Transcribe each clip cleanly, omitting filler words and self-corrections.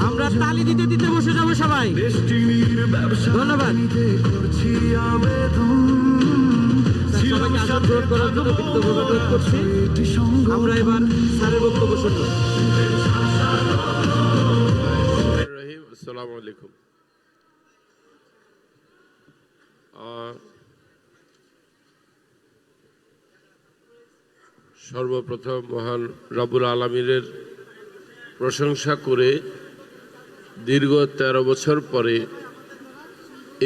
আমরা তালি দিতে দিতে বসে যাবো সবাই। ধন্যবাদ। সবাইকে আসন গ্রহণ করার জন্য বিনীত অনুরোধ করছি। আমরা এবার স্যারের বক্তব্য শুনব। আসসালামু আলাইকুম। সর্বপ্রথম মহান রব্বুল আলামিনের প্রশংসা করে দীর্ঘ 13 বছর পরে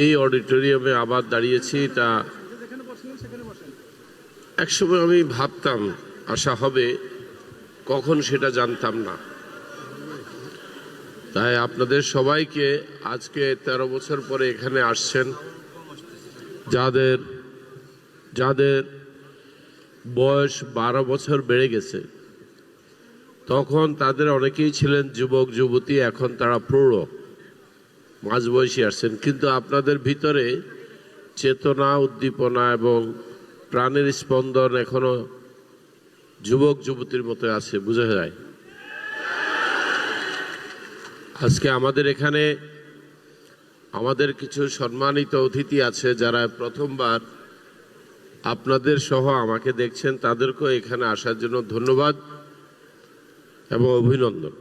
এই অডিটোরিয়ামে আবার দাঁড়িয়েছি। এটা একসময় আমি ভাবতাম আশা হবে, কখন সেটা জানতাম না। তাই আপনাদের সবাইকে আজকে 13 বছর পরে এখানে আসছেন, যাদের যাদের বয়স 12 বছর বেড়ে গেছে, তখন তাদের অনেকেই ছিলেন যুবক যুবতী, এখন তারা প্রৌঢ় মাঝবয়সী আসছেন। কিন্তু আপনাদের ভিতরে চেতনা, উদ্দীপনা এবং প্রাণের স্পন্দন এখনো যুবক যুবতীর মতো আছে, বোঝা যায়। আজকে আমাদের এখানে আমাদের কিছু সম্মানিত অতিথি আছে যারা প্রথমবার আপনাদের সহ আমাকে দেখছেন, তাদেরকেও এখানে আসার জন্য ধন্যবাদ এবং অভিনন্দন।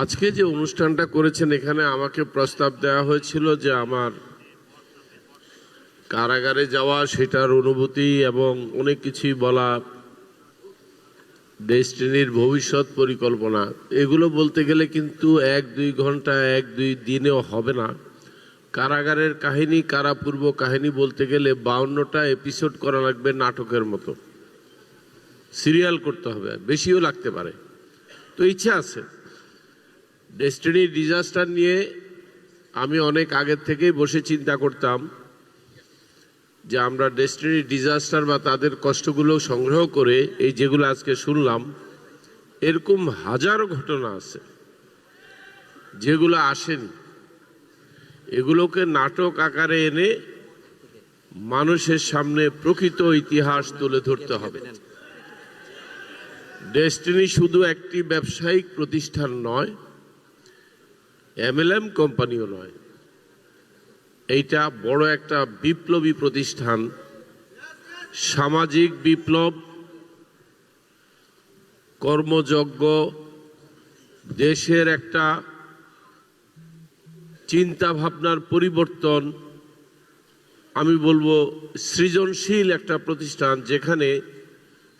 আজকে যে অনুষ্ঠানটা করেছেন, এখানে আমাকে প্রস্তাব দেওয়া হয়েছিল যে আমার কারাগারে যাওয়া, সেটার অনুভূতি এবং অনেক কিছুই বলা, ডেস্টিনির ভবিষ্যৎ পরিকল্পনা, এগুলো বলতে গেলে কিন্তু 1-2 ঘন্টা 1-2 দিনেও হবে না। কারাগারের কাহিনী, কারাপূর্ব কাহিনী বলতে গেলে 52টা এপিসোড করা লাগবে, নাটকের মতো সিরিয়াল করতে হবে, বেশিও লাগতে পারে। তো ইচ্ছা আছে। ডেস্টিনি ডিজাস্টার নিয়ে আমি অনেক আগের থেকেই বসে চিন্তা করতাম যে আমরা ডেস্টিনি ডিজাস্টার বা তাদের কষ্টগুলো সংগ্রহ করে, এই যেগুলো আজকে শুনলাম, এরকম হাজারো ঘটনা আছে যেগুলো আসেনি, এগুলোকে নাটক আকারে এনে মানুষের সামনে প্রকৃত ইতিহাস তুলে ধরতে হবে। ডেস্টিনি শুধু একটি ব্যবসায়িক প্রতিষ্ঠান নয়, MLM কোম্পানিও নয়, এইটা বড় একটা বিপ্লবী প্রতিষ্ঠান, সামাজিক বিপ্লব, কর্মযজ্ঞ, দেশের একটা চিন্তা ভাবনার পরিবর্তন, আমি বলবো সৃজনশীল একটা প্রতিষ্ঠান, যেখানে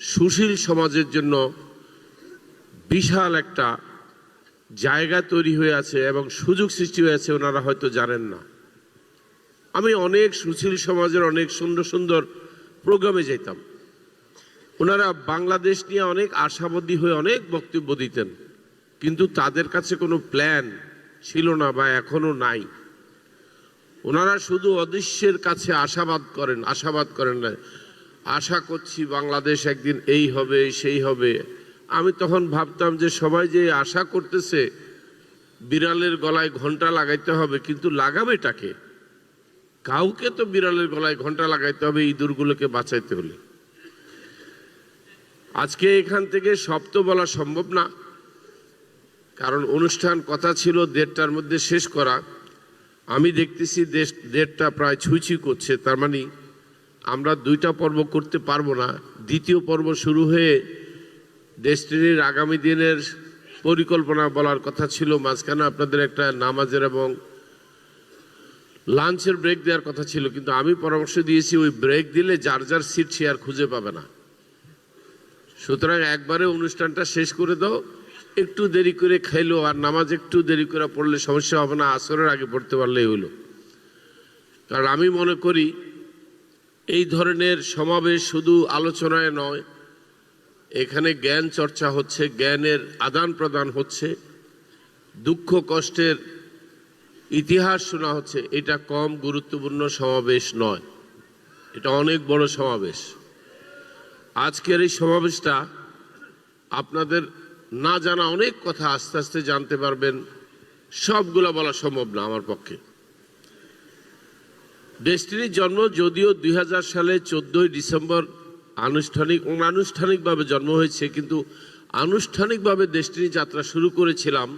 সুশীল সমাজের জন্য বিশাল একটা জায়গা তৈরি হয়ে আছে এবং সুযোগ সৃষ্টি হয়েছে, ওনারা হয়তো জানেন না। আমি অনেক সুশীল সমাজের অনেক সুন্দর সুন্দর প্রোগ্রামে যেতাম, ওনারা বাংলাদেশ নিয়ে অনেক আশাবাদী হয়ে অনেক বক্তব্য দিতেন, কিন্তু তাদের কাছে কোনো প্ল্যান ছিল না বা এখনো নাই। ওনারা শুধু অদৃশ্যের কাছে আশাবাদ করেন না, আশা করছি বাংলাদেশ একদিন এই হবে সেই হবে। আমি তখন ভাবতাম যে সবাই যে আশা করতেছে, বিড়ালের গলায় ঘন্টা লাগাইতে হবে, কিন্তু লাগাবেটাকে? কাউকে তো বিড়ালের গলায় ঘন্টা লাগাইতে হবে ইঁদুরগুলোকে বাঁচাইতে হলে। আজকে এখান থেকে সব তো বলা সম্ভব না, কারণ অনুষ্ঠান কথা ছিল 1:30টার মধ্যে শেষ করা। আমি দেখতেছি 1:30টা প্রায় ছুঁই করছে, তার মানে আমরা 2টা পর্ব করতে পারবো না। দ্বিতীয় পর্ব শুরু হয়ে ডেস্টিনির আগামী দিনের পরিকল্পনা বলার কথা ছিল, মাঝখানে আপনাদের একটা নামাজের এবং লাঞ্চের ব্রেক দেওয়ার কথা ছিল, কিন্তু আমি পরামর্শ দিয়েছি ওই ব্রেক দিলে যার যার সিট সে আর খুঁজে পাবে না। সুতরাং একবারে অনুষ্ঠানটা শেষ করে দাও, একটু দেরি করে খাইলো আর নামাজ একটু দেরি করে পড়লে সমস্যা হবে না, আসরের আগে পড়তে পারলেই হলো। কারণ আমি মনে করি এই ধরনের সমাবেশ শুধু আলোচনায় নয়, এখানে জ্ঞান চর্চা হচ্ছে, জ্ঞানের আদান প্রদান হচ্ছে, দুঃখ কষ্টের ইতিহাস শোনা হচ্ছে। এটা কম গুরুত্বপূর্ণ সমাবেশ নয়, এটা অনেক বড় সমাবেশ। আজকের এই সমাবেশটা আপনাদের না জানা অনেক কথা আস্তে আস্তে জানতে পারবেন, সবগুলা বলা সম্ভব না আমার পক্ষে। ডেস্টিনির জন্ম যদিও 2000 সালে 14ই ডিসেম্বর অনানুষ্ঠানিকভাবে জন্ম হয়েছে, কিন্তু আনুষ্ঠানিকভাবে ডেস্টিনি যাত্রা শুরু করেছিলাম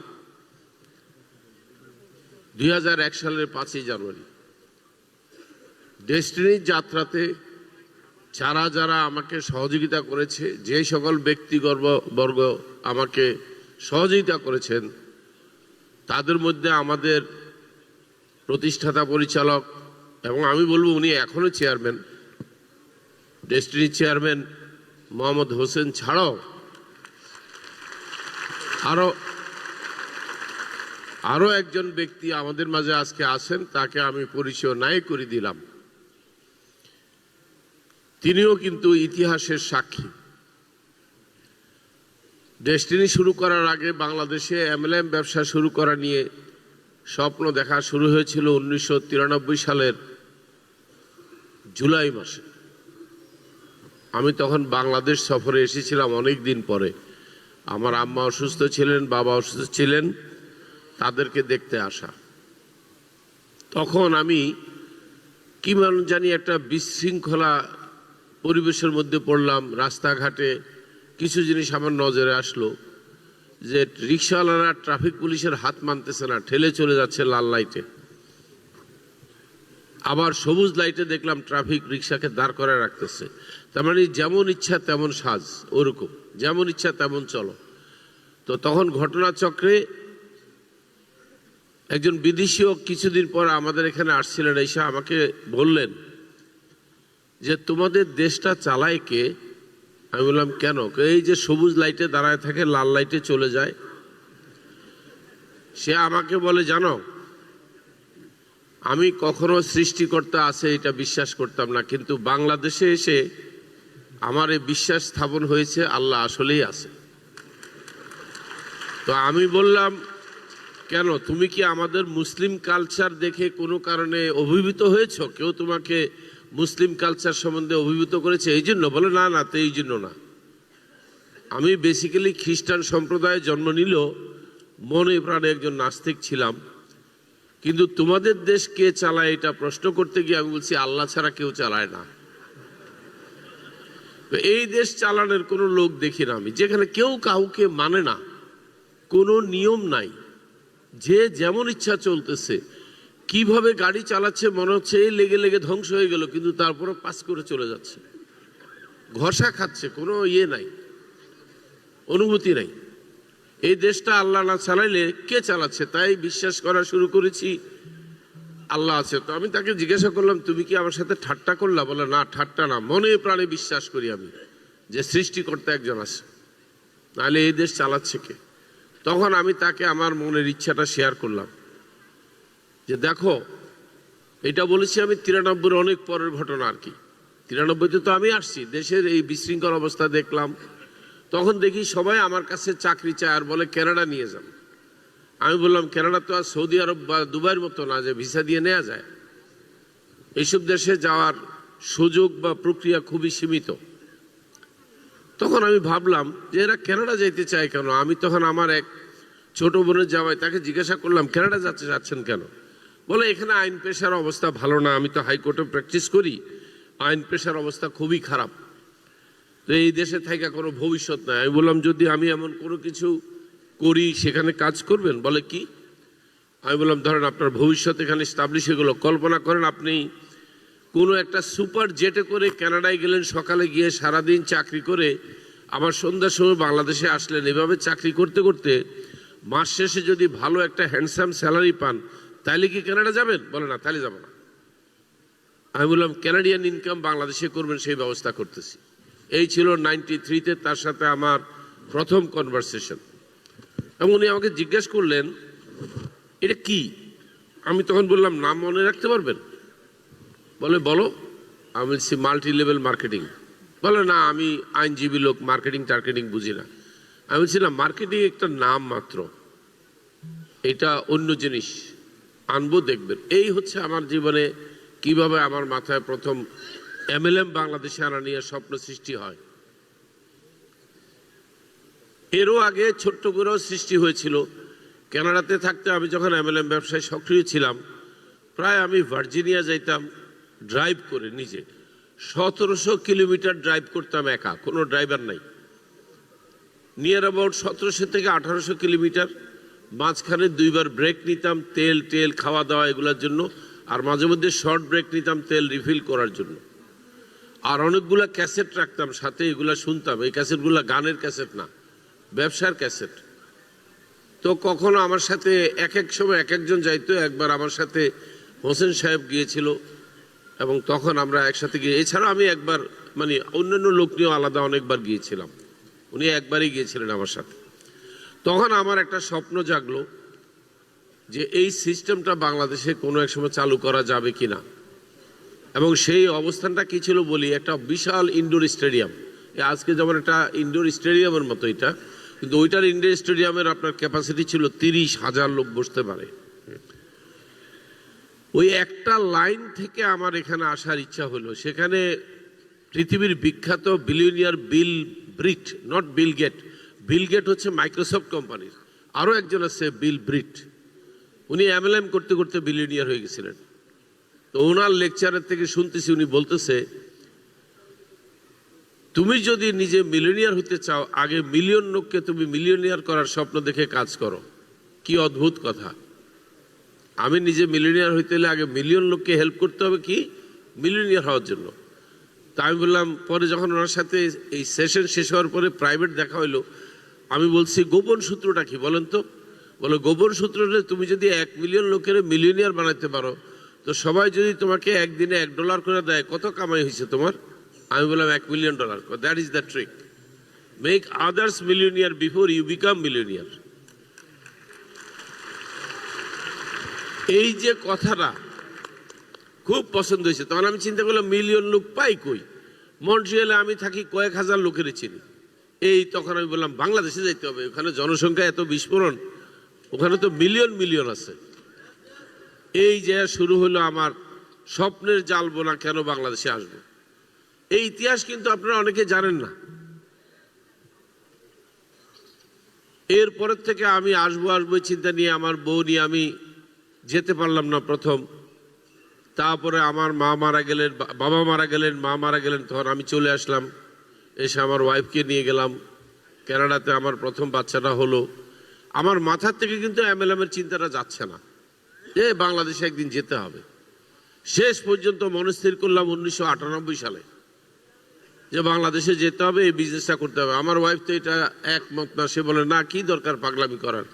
2001 সালের 5ই জানুয়ারি। ডেস্টিনির যাত্রাতে যারা যারা আমাকে সহযোগিতা করেছে, যে সকল ব্যক্তিবর্গ আমাকে সহযোগিতা করেছেন, তাদের মধ্যে আমাদের প্রতিষ্ঠাতা পরিচালক, এবং আমি বলবো উনি এখনো চেয়ারম্যান, ডেস্টিনির চেয়ারম্যান মোহাম্মদ হোসেন ছাড়াও আরো একজন ব্যক্তি আমাদের মাঝে আজকে আছেন, তাকে আমি পরিচয় নাই করে দিলাম। তিনিও কিন্তু ইতিহাসের সাক্ষী। ডেস্টিনি শুরু করার আগে বাংলাদেশে এমএলএম ব্যবসা শুরু করা নিয়ে স্বপ্ন দেখা শুরু হয়েছিল 1993 সালের জুলাই মাসে। আমি তখন বাংলাদেশ সফরে এসেছিলাম অনেক দিন পরে। আমার আম্মা অসুস্থ ছিলেন, বাবা অসুস্থ ছিলেন, তাদেরকে দেখতে আসা। তখন আমি কি জানি একটা বিশৃঙ্খলা পরিবেশের মধ্যে পড়লাম। রাস্তাঘাটে কিছু জিনিস আমার নজরে আসলো, যে রিক্সাওয়ালারা ট্রাফিক পুলিশের হাত মানতেছে না, ঠেলে চলে যাচ্ছে লাল লাইটে। আবার সবুজ লাইটে দেখলাম ট্রাফিক রিক্সাকে দাঁড় করে রাখতেছে। তার মানে যেমন ইচ্ছা তেমন সাজ, ওরকম যেমন ইচ্ছা তেমন চলো। তো তখন ঘটনাচক্রে একজন বিদেশিও কিছুদিন পর আমাদের এখানে আসছিলেন, এসে আমাকে বললেন যে তোমাদের দেশটা চালায় কে? আমি বললাম কেন? এই যে সবুজ লাইটে দাঁড়ায় থাকে, লাল লাইটে চলে যায়। সে আমাকে বলে, জানো আমি কখনো সৃষ্টিকর্তা আছে এটা বিশ্বাস করতাম না, কিন্তু বাংলাদেশে এসে আমার এই বিশ্বাস স্থাপন হয়েছে আল্লাহ আসলেই আছে। তো আমি বললাম কেন, তুমি কি আমাদের মুসলিম কালচার দেখে কোনো কারণে অভিভূত হয়েছ? কেউ তোমাকে মুসলিম কালচার সম্বন্ধে অভিভূত করেছে এই জন্য? বলে না না, তো এই জন্য না। আমি বেসিক্যালি খ্রিস্টান সম্প্রদায়ে জন্ম নিলেও মনে প্রাণে একজন নাস্তিক ছিলাম। কিন্তু তোমাদের দেশ কে চালায় এটা প্রশ্ন করতে গিয়ে আমি বলছি আল্লাহ ছাড়া কেউ চালায় না। এই দেশ চালানোর কোনো লোক দেখি না আমি, যেখানে কেউ কাউকে মানে না, কোনো নিয়ম নাই, যে যেমন ইচ্ছা চলতেছে। কিভাবে গাড়ি চালাচ্ছে মনে হচ্ছে এই লেগে লেগে ধ্বংস হয়ে গেল, কিন্তু তারপরে পাস করে চলে যাচ্ছে, ঘষা খাচ্ছে, কোনো ইয়ে নাই, অনুভূতি নাই। এই দেশটা আল্লাহ না চালাইলে কে চালাচ্ছে? তাই বিশ্বাস করা শুরু করেছি আল্লাহ আছে। তো আমি তাকে জিজ্ঞাসা করলাম, তুমি কি আমার সাথে ঠাট্টা করলা? বলে না, ঠাট্টা না, মনে প্রাণে বিশ্বাস করি আমি যে সৃষ্টিকর্তা একজন আছে, নাহলে এই দেশ চালাচ্ছে কে? তখন আমি তাকে আমার মনের ইচ্ছাটা শেয়ার করলাম যে দেখো, এটা বলেছি আমি 93-র অনেক পরের ঘটনা আর কি। 93-তে তো আমি আসছি, দেশের এই বিশৃঙ্খল অবস্থা দেখলাম। তখন দেখি সবাই আমার কাছে চাকরি চায় আর বলে কানাডা নিয়ে যান। আমি বললাম কানাডা তো আর সৌদি আরব বা দুবাইয়ের মতো না যে ভিসা দিয়ে নেওয়া যায়। এইসব দেশে যাওয়ার সুযোগ বা প্রক্রিয়া খুবই সীমিত। তখন আমি ভাবলাম যে এরা কানাডা যাইতে চায় কেন? আমি তখন আমার এক ছোট বোনের জামাই, তাকে জিজ্ঞাসা করলাম কানাডা যাচ্ছেন কেন? বলে এখানে আইন পেশার অবস্থা ভালো না, আমি তো হাইকোর্টে প্র্যাকটিস করি, আইন পেশার অবস্থা খুবই খারাপ, তো এই দেশে থাকা কোনো ভবিষ্যৎ নাই। আমি বললাম যদি আমি এমন কোনো কিছু করি সেখানে কাজ করবেন? বলে কি? আমি বললাম ধরেন আপনার ভবিষ্যৎ এখানে স্টাবলিশ হয়ে গেল, কল্পনা করেন আপনি কোনো একটা সুপার জেটে করে কানাডায় গেলেন, সকালে গিয়ে সারাদিন চাকরি করে আবার সন্ধ্যার সময় বাংলাদেশে আসলেন। এভাবে চাকরি করতে করতে মাস শেষে যদি ভালো একটা হ্যান্ডসাম স্যালারি পান, তাহলে কি কানাডা যাবেন? বলে না, তাহলে যাবো না। আমি বললাম ক্যানাডিয়ান ইনকাম বাংলাদেশে করবেন সেই ব্যবস্থা করতেছি। এই ছিল 93-তে তার সাথে আমার প্রথম কনভারসেশন। এবং উনি আমাকে জিজ্ঞেস করলেন এটা কি? আমি তখন বললাম নাম মনে রাখতে পারবেন? বলে বলো। আমি বলছি মাল্টি লেভেল মার্কেটিং। বলে না, আমি আইনজীবী লোক, মার্কেটিং টার্কেটিং বুঝি না। আমি বলছিলাম মার্কেটিং একটা নাম মাত্র, এটা অন্য জিনিস, আনবো দেখবেন। এই হচ্ছে আমার জীবনে কিভাবে আমার মাথায় প্রথম এমএলএম বাংলাদেশে আনা নিয়ে স্বপ্ন সৃষ্টি হয়। এরও আগে ছোট্ট করেও সৃষ্টি হয়েছিল। কানাডাতে থাকতে আমি যখন এমএলএম ব্যবসায় সক্রিয় ছিলাম, প্রায় আমি ভার্জিনিয়া যাইতাম ড্রাইভ করে, নিজে 1700 কিলোমিটার ড্রাইভ করতাম একা, কোনো ড্রাইভার নাই। নিয়ার অ্যাবাউট 1700 থেকে 1800 কিলোমিটার। মাঝখানে 2বার ব্রেক নিতাম তেল খাওয়া দাওয়া এগুলোর জন্য, আর মাঝে মধ্যে শর্ট ব্রেক নিতাম তেল রিফিল করার জন্য। আর অনেকগুলা ক্যাসেট রাখতাম সাথে, এগুলা শুনতাম। এই ক্যাসেটগুলা গানের ক্যাসেট না, ব্যবসার ক্যাসেট। তো কখনো আমার সাথে এক সময় এক একজন যাইতো। একবার আমার সাথে হোসেন সাহেব গিয়েছিল এবং তখন আমরা একসাথে গিয়ে, এছাড়া আমি একবার মানে অন্যান্য লোক নিয়েও আলাদা অনেকবার গিয়েছিলাম, উনি একবারই গিয়েছিলেন আমার সাথে। তখন আমার একটা স্বপ্ন জাগলো যে এই সিস্টেমটা বাংলাদেশে কোনো এক সময় চালু করা যাবে কিনা। এবং সেই অবস্থানটা কি ছিল বলি, একটা বিশাল ইনডোর স্টেডিয়াম। আজকে যেমন একটা ইনডোর স্টেডিয়ামের মতো এটা, কিন্তু ওইটার ইনডোর স্টেডিয়ামের আপনার ক্যাপাসিটি ছিল 30,000 লোক বসতে পারে। ওই একটা লাইন থেকে আমার এখানে আসার ইচ্ছা হলো। সেখানে পৃথিবীর বিখ্যাত billionaire Bill Britt, not Bill Gates, Bill Gates হচ্ছে মাইক্রোসফট কোম্পানির, আরও একজন আছে বিল ব্রিট, উনি MLM করতে করতে বিলিয়নিয়ার হয়ে গেছিলেন। তো ওনার লেকচারের থেকে শুনতেছি উনি বলতেছে, তুমি যদি নিজে মিলিয়নিয়ার হতে চাও, আগে মিলিয়ন লোককে তুমি মিলিয়নিয়ার করার স্বপ্ন দেখে কাজ করো। কি অদ্ভুত কথা! আমি নিজে মিলিয়নিয়ার হইতে হলে আগে মিলিয়ন লোককে হেল্প করতে হবে কি মিলিয়নিয়ার হওয়ার জন্য। তা আমি বললাম, পরে যখন ওনার সাথে এই সেশন শেষ হওয়ার পরে প্রাইভেট দেখা হইলো, আমি বলছি গোপন সূত্রটা কি বলেন তো? বলে গোপন সূত্রটা, তুমি যদি 1 মিলিয়ন লোকের মিলিয়নিয়ার বানাতে পারো, তো সবাই যদি তোমাকে একদিনে $1 করে দেয়, কত কামাই হয়েছে তোমার? আমি বললাম $1 million. That is the trick, make others millionaire before you become millionaire. এই যে কথাটা খুব পছন্দ হয়েছে। তখন আমি চিন্তা করলাম, মিলিয়ন লোক পাই কই? মন্ট্রিয়ালে আমি থাকি, কয়েক হাজার লোকের চিনি। তখন আমি বললাম বাংলাদেশে যাইতে হবে, ওখানে জনসংখ্যা এত বিস্ফোরণ, ওখানে তো মিলিয়ন মিলিয়ন আছে। এই যে শুরু হলো আমার স্বপ্নের জাল বোনা, কেন বাংলাদেশে আসবো। এই ইতিহাস কিন্তু আপনারা অনেকে জানেন না। এরপরের থেকে আমি আসবো চিন্তা নিয়ে, আমার বউ নিয়ে আমি যেতে পারলাম না প্রথম। তারপরে আমার মা মারা গেলেন, বাবা মারা গেলেন, মা মারা গেলেন, তখন আমি চলে আসলাম। এসে আমার ওয়াইফকে নিয়ে গেলাম কানাডাতে, আমার প্রথম বাচ্চাটা হলো। আমার মাথার থেকে কিন্তু MLM এর চিন্তাটা যাচ্ছে না যে বাংলাদেশে একদিন যেতে হবে। শেষ পর্যন্ত মনস্থির করলাম 1998 সালে যে বাংলাদেশে যেতে হবে, এই বিজনেসটা করতে হবে। আমার ওয়াইফ তো এটা একমত না, সে বলে না, কি দরকার পাগলামি করার,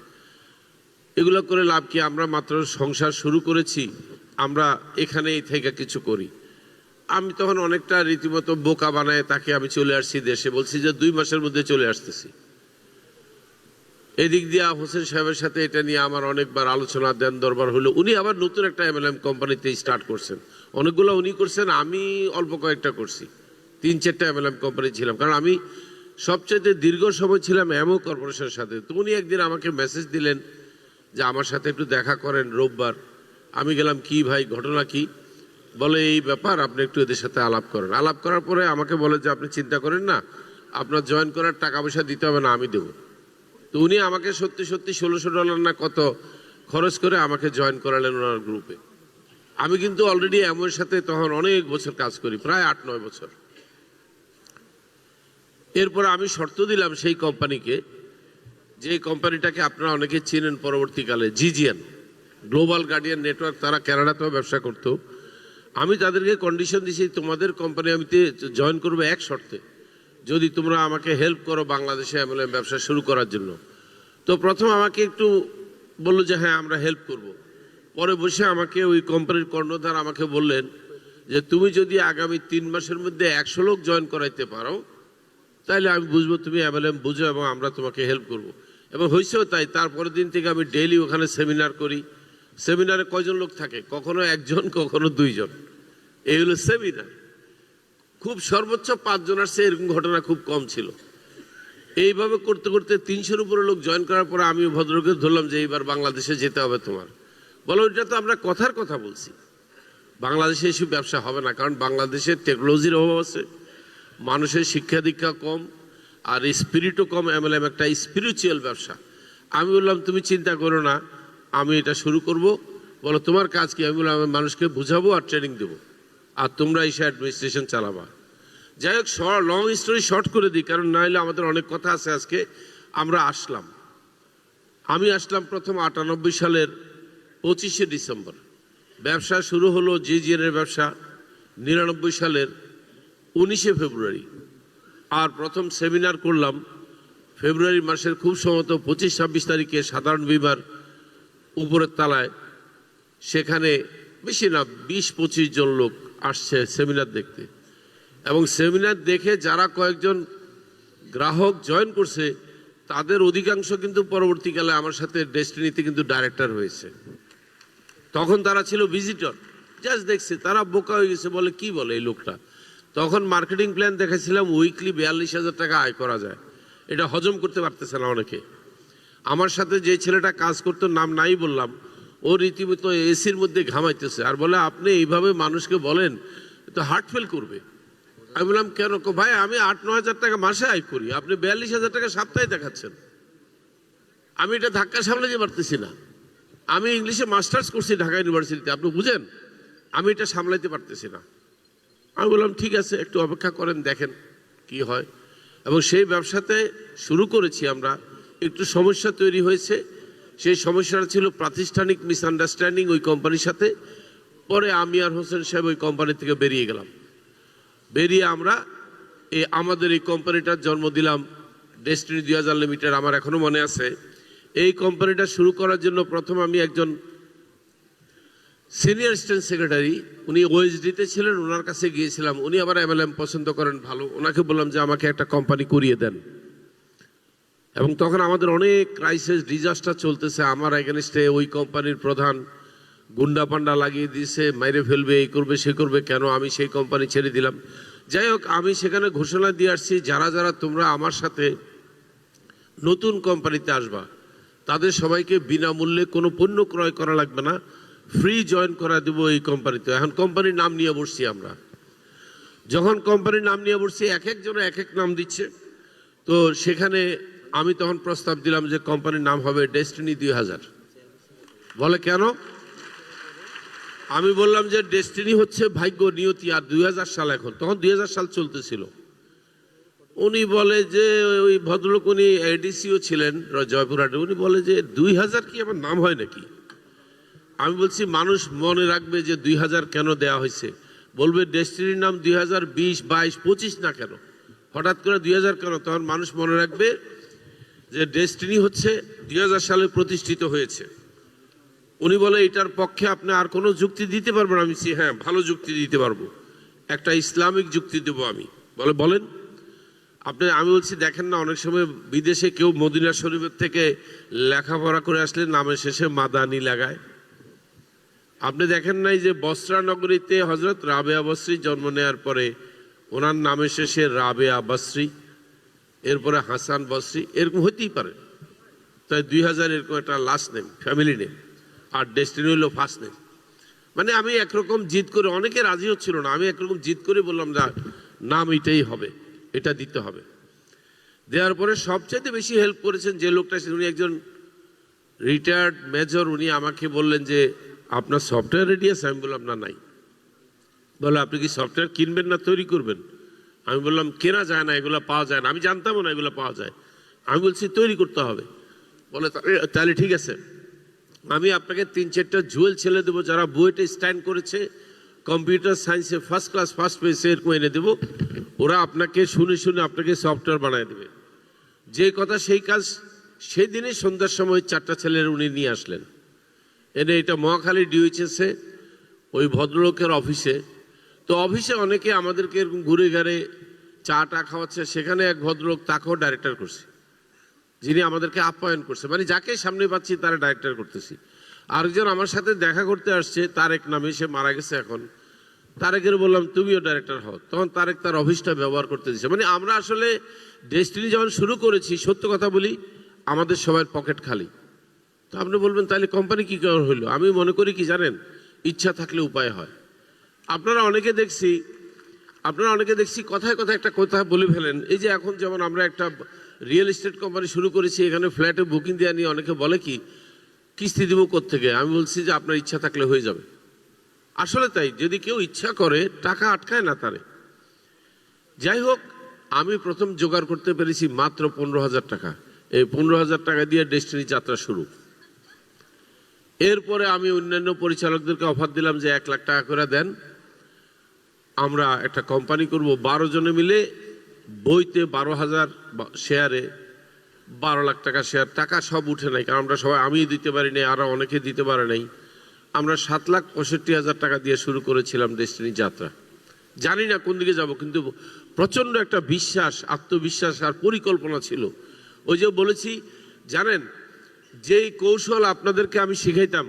এগুলো করে লাভ কি, আমরা মাত্র সংসার শুরু করেছি, আমরা এখানেই থেকে কিছু করি। আমি তখন অনেকটা রীতিমতো বোকা বানায় তাকে আমি চলে আসছি দেশে, বলছি যে 2 মাসের মধ্যে চলে আসতেছি। এদিক দিয়ে হোসেন সাহেবের সাথে এটা নিয়ে আমার অনেকবার আলোচনা দেন দরবার হলো। উনি আবার নতুন একটা MLM কোম্পানিতে স্টার্ট করছেন, অনেকগুলো উনি করছেন, আমি অল্প কয়েকটা করছি। 3-4টা MLM কোম্পানি ছিলাম, কারণ আমি সবচেয়ে দীর্ঘ সময় ছিলাম অ্যামো কর্পোরেশনের সাথে। তো উনি একদিন আমাকে মেসেজ দিলেন যে আমার সাথে একটু দেখা করেন রোববার। আমি গেলাম, কি ভাই ঘটনা কি? বলে এই ব্যাপার, আপনি একটু এদের সাথে আলাপ করেন। আলাপ করার পরে আমাকে বলে যে আপনি চিন্তা করেন না, আপনার জয়েন করার টাকা পয়সা দিতে হবে না, আমি দেবো। তো উনি আমাকে সত্যি সত্যি $1600 না কত খরচ করে আমাকে জয়েন করালেন ওনার গ্রুপে। আমি কিন্তু অলরেডি অ্যামোর সাথে তখন অনেক বছর কাজ করি, প্রায় 8-9 বছর। এরপর আমি শর্ত দিলাম সেই কোম্পানিকে, যে কোম্পানিটাকে আপনারা অনেকে চিনেন পরবর্তীকালে, GGN, গ্লোবাল গার্ডিয়ান নেটওয়ার্ক, তারা কানাডাতেও ব্যবসা করতো। আমি তাদেরকে কন্ডিশন দিয়েছি, তোমাদের কোম্পানি আমি জয়েন করবো এক শর্তে, যদি তোমরা আমাকে হেল্প করো বাংলাদেশে MLM ব্যবসা শুরু করার জন্য। তো প্রথম আমাকে একটু বললো যে হ্যাঁ আমরা হেল্প করব। পরে বসে আমাকে ওই কোম্পানির কর্ণধার আমাকে বললেন যে তুমি যদি আগামী 3 মাসের মধ্যে 100 লোক জয়েন করাইতে পারো, তাহলে আমি বুঝবো তুমি MLM বুঝো এবং আমরা তোমাকে হেল্প করব। এবং হয়েছেও তাই। তারপরের দিন থেকে আমি ডেইলি ওখানে সেমিনার করি। সেমিনারে কয়জন লোক থাকে? কখনো 1 জন, কখনো 2 জন। এই হলো সেমিনার। খুব সর্বোচ্চ 5 জন আসছে, এরকম ঘটনা খুব কম ছিল। এইভাবে করতে করতে 300-র উপরে লোক জয়েন করার পরে আমি ভদ্রলোকে ধরলাম যে এইবার বাংলাদেশে যেতে হবে তোমার। বলো ওইটা তো আমরা কথার কথা বলছি, বাংলাদেশে এসব ব্যবসা হবে না, কারণ বাংলাদেশে টেকনোলজির অভাব আছে, মানুষের শিক্ষা দীক্ষা কম, আর স্পিরিটও কম। MLM একটা স্পিরিচুয়াল ব্যবসা। আমি বললাম তুমি চিন্তা করো না, আমি এটা শুরু করব। বলো তোমার কাজ কি? আমি বললাম আমি মানুষকে বুঝাবো আর ট্রেনিং দেবো, আর তোমরা এসে অ্যাডমিনিস্ট্রেশন চালাবা। যাই হোক, লং স্টোরি শর্ট করে দিই, কারণ না হলে আমাদের অনেক কথা আছে আজকে। আমরা আসলাম। আমি আসলাম প্রথম 98 সালের 25শে ডিসেম্বর। ব্যবসা শুরু হলো জিজিএনের ব্যবসা 99 সালের 19শে ফেব্রুয়ারি। আর প্রথম সেমিনার করলাম ফেব্রুয়ারি মাসের খুব সম্ভবত 25-26 তারিখে সাধারণ বিমার উপরের তলায়। সেখানে বেশি না 20-25 জন লোক আসছে সেমিনার দেখতে, এবং সেমিনার দেখে যারা কয়েকজন গ্রাহক জয়েন করছে তাদের অধিকাংশ কিন্তু পরবর্তীকালে আমার সাথে ডেস্টিনিতে কিন্তু ডাইরেক্টর হয়েছে। তখন তারা ছিল ভিজিটর, জাস্ট দেখছে, তারা বোকা হয়ে গেছে, বলে কি বলে এই লোকটা। তখন মার্কেটিং প্ল্যান দেখাছিলাম উইকলি 42,000 টাকা আয় করা যায়, এটা হজম করতে পারতেছে না অনেকে। আমার সাথে যে ছেলেটা কাজ করতো, নাম নাই বললাম, ও রীতিমতো এসির মধ্যে ঘামাইতেছে আর বলে আপনি এইভাবে মানুষকে বলেন তো হার্ট ফেল করবে। আমি বললাম কেন? ভাই আমি 8-9 হাজার টাকা মাসে আয় করি, আপনি 42,000 টাকা সপ্তাহে দেখাচ্ছেন। আমি এটা ধাক্কা সামলাতে পারতেছি না। আমি ইংলিশে মাস্টার্স করছি ঢাকা ইউনিভার্সিটিতে, আপনি বুঝেন, আমি এটা সামলাইতে পারতেছি না। আমি বললাম ঠিক আছে, একটু অপেক্ষা করেন, দেখেন কি হয়। এবং সেই ব্যবসাতে শুরু করেছি আমরা। একটু সমস্যা তৈরি হয়েছে, সেই সমস্যাটা ছিল প্রাতিষ্ঠানিক মিসআন্ডারস্ট্যান্ডিং ওই কোম্পানির সাথে। পরে আমি আর হোসেন সাহেব ওই কোম্পানি থেকে বেরিয়ে গেলাম। বেরিয়ে আমরা আমাদের এই কোম্পানিটার জন্ম দিলাম, ডেস্টিনি 2000 লিমিটেড। আমার এখনো মনে আছে, এই কোম্পানিটা শুরু করার জন্য প্রথম আমি একজন সিনিয়র স্টেট সেক্রেটারি, উনি ওএসডিতে ছিলেন, ওনার কাছে গিয়েছিলাম। উনি আবার এমএলএম পছন্দ করেন ভালো, ওনাকে বললাম যে আমাকে একটা কোম্পানি করিয়ে দেন। এবং তখন আমাদের অনেক ক্রাইসিস ডিজাস্টার চলতেছে, আমার এগেনস্টে ওই কোম্পানির প্রধান গুন্ডা পান্ডা লাগিয়ে দিয়েছে, মাইরে ফেলবে, এই করবে সে করবে। কেন? আমি সেই কোম্পানি ছেড়ে দিলাম। যাই হোক, আমি সেখানে ঘোষণা দিয়ে আসছি, যারা যারা তোমরা আমার সাথে নতুন কোম্পানিতে আসবা তাদের সবাইকে বিনামূল্যে কোনো পণ্য ক্রয় করা লাগবে না, ফ্রি জয়েন করা দেবো এই কোম্পানিতে। এখন কোম্পানির নাম নিয়ে বসছি আমরা। যখন কোম্পানির নাম নিয়ে বসছি, এক একজন এক এক নাম দিচ্ছে। তো সেখানে আমি তখন প্রস্তাব দিলাম যে কোম্পানির নাম হবে ডেস্টিনি 2000। বলে কেন? আমি বললাম যে ডেস্টিনি হচ্ছে ভাগ্য, নিয়তি, আর 2000 সাল এখন, তখন 2000 সাল চলতেছিল। উনি বলে যে ওই ভদ্রলোক, উনি এডিসিও ছিলেন জয়পুরহাটে, উনি বলে যে 2000 কি আমার নাম হয় নাকি? আমি বলছি মানুষ মনে রাখবে যে 2000 কেন দেয়া হয়েছে, বলবে ডেস্টিনির নাম 2020, 22, 25 না কেন, হঠাৎ করে 2000 কেন? তখন মানুষ মনে রাখবে যে ডেস্টিনি হচ্ছে 2000 সালে প্রতিষ্ঠিত হয়েছে। উনি বলে এটার পক্ষে আপনি আর কোনো যুক্তি দিতে পারবেন? আমি বলছি হ্যাঁ, ভালো যুক্তি দিতে পারবো, একটা ইসলামিক যুক্তি দেবো আমি। বলে বলেন আপনি। আমি বলছি দেখেন না, অনেক সময় বিদেশে কেউ মদিনা শরীফের থেকে লেখাপড়া করে আসলে নামের শেষে মাদানি লাগায়। আপনি দেখেন নাই যে বসরা নগরীতে হজরত রাবেয়া বসরি জন্ম নেওয়ার পরে ওনার নামের শেষে রাবেয়া বসরি, এরপরে হাসান বসরি, এরকম হইতেই পারে। তাই 2000 এরকম একটা লাস্ট নেম, ফ্যামিলি নেম, আর ডেস্টিনি হলো ফার্স্ট নেম। মানে আমি একরকম জিদ করে, অনেকে রাজি হচ্ছিল না, আমি একরকম জিদ করে বললাম না, নাম এটাই হবে, এটা দিতে হবে। দেওয়ার পরে সবচেয়ে বেশি হেল্প করেছেন যে লোকটা, উনি একজন রিটায়ার্ড মেজর। উনি আমাকে বললেন যে আপনার সফটওয়্যার রেডি আছে? আমি বললাম না, নাই। বলে আপনি কি সফটওয়্যার কিনবেন না তৈরি করবেন? আমি বললাম কেনা যায় না, এগুলো পাওয়া যায় না। আমি জানতামও না এগুলো পাওয়া যায়। আমি বলছি তৈরি করতে হবে। বলে তাহলে ঠিক আছে, আমি আপনাকে 3-4টা জুয়েল ছেলে দেবো যারা বুয়েটে স্ট্যান্ড করেছে, কম্পিউটার সায়েন্সে ফার্স্ট ক্লাস ফার্স্ট পেয়েছে, এরকম এনে দেবো। ওরা আপনাকে শুনে শুনে আপনাকে সফটওয়্যার বানিয়ে দেবে। যে কথা সেই কাজ। সেই দিনে সন্ধ্যার সময় 4টা ছেলের উনি নিয়ে আসলেন, এনে এটা মহাখালী ডিউএইচএসে ওই ভদ্রলোকের অফিসে। তো অফিসে অনেকে আমাদেরকে এরকম ঘুরে ঘাড়ে চা টা খাওয়াচ্ছে। সেখানে এক ভদ্রলোক, তাকেও ডাইরেক্টর করছে, যিনি আমাদেরকে আপ্যায়ন করছে, মানে যাকে সামনে পাচ্ছি তারা ডাইরেক্টর করতেছি। আরেকজন আমার সাথে দেখা করতে আসছে, তারেক নামে, সে মারা গেছে এখন। তারেকের বললাম তুমিও ডাইরেক্টর হও, তখন তারেক তার অফিসটা ব্যবহার করতে দিচ্ছে। মানে আমরা আসলে ডেস্টিনি যখন শুরু করেছি, সত্য কথা বলি, আমাদের সবার পকেট খালি। তো আপনি বলবেন তাহলে কোম্পানি কি করে হইলো? আমি মনে করি কি জানেন, ইচ্ছা থাকলে উপায় হয়। আপনারা অনেকে দেখছি কথায় কথায় একটা কথা বলে ফেলেন। এই যে এখন যেমন আমরা একটা রিয়েল এস্টেট কোম্পানি শুরু করেছি, এখানে ফ্ল্যাটে বুকিং দেওয়া নিয়ে অনেকে বলে কি কিস্তি দিব কোত্থেকে? আমি বলছি যে আপনার ইচ্ছা থাকলে হয়ে যাবে। আসলে তাই, যদি কেউ ইচ্ছা করে, টাকা আটকায় না তারে। যাই হোক, আমি প্রথম জোগাড় করতে পেরেছি মাত্র 15,000 টাকা। এই 15,000 টাকা দিয়ে ডেস্টিনি যাত্রা শুরু। এরপরে আমি অন্যান্য পরিচালকদেরকে অফার দিলাম যে 1 লাখ টাকা করে দেন, আমরা একটা কোম্পানি করব, 12 জনে মিলে বইতে 12,000 শেয়ারে 12 লাখ টাকা শেয়ার। টাকা সব উঠে নাই, কারণ আমরা সবাই, আমি দিতে পারি নাই, আরো অনেকে দিতে পারে নাই। আমরা 7,65,000 টাকা দিয়ে শুরু করেছিলাম ডেস্টিনি যাত্রা। জানি না কোন দিকে যাব, কিন্তু প্রচন্ড একটা বিশ্বাস, আত্মবিশ্বাস আর পরিকল্পনা ছিল। ওই যে বলেছি, জানেন যেই কৌশল আপনাদেরকে আমি শিখাইতাম,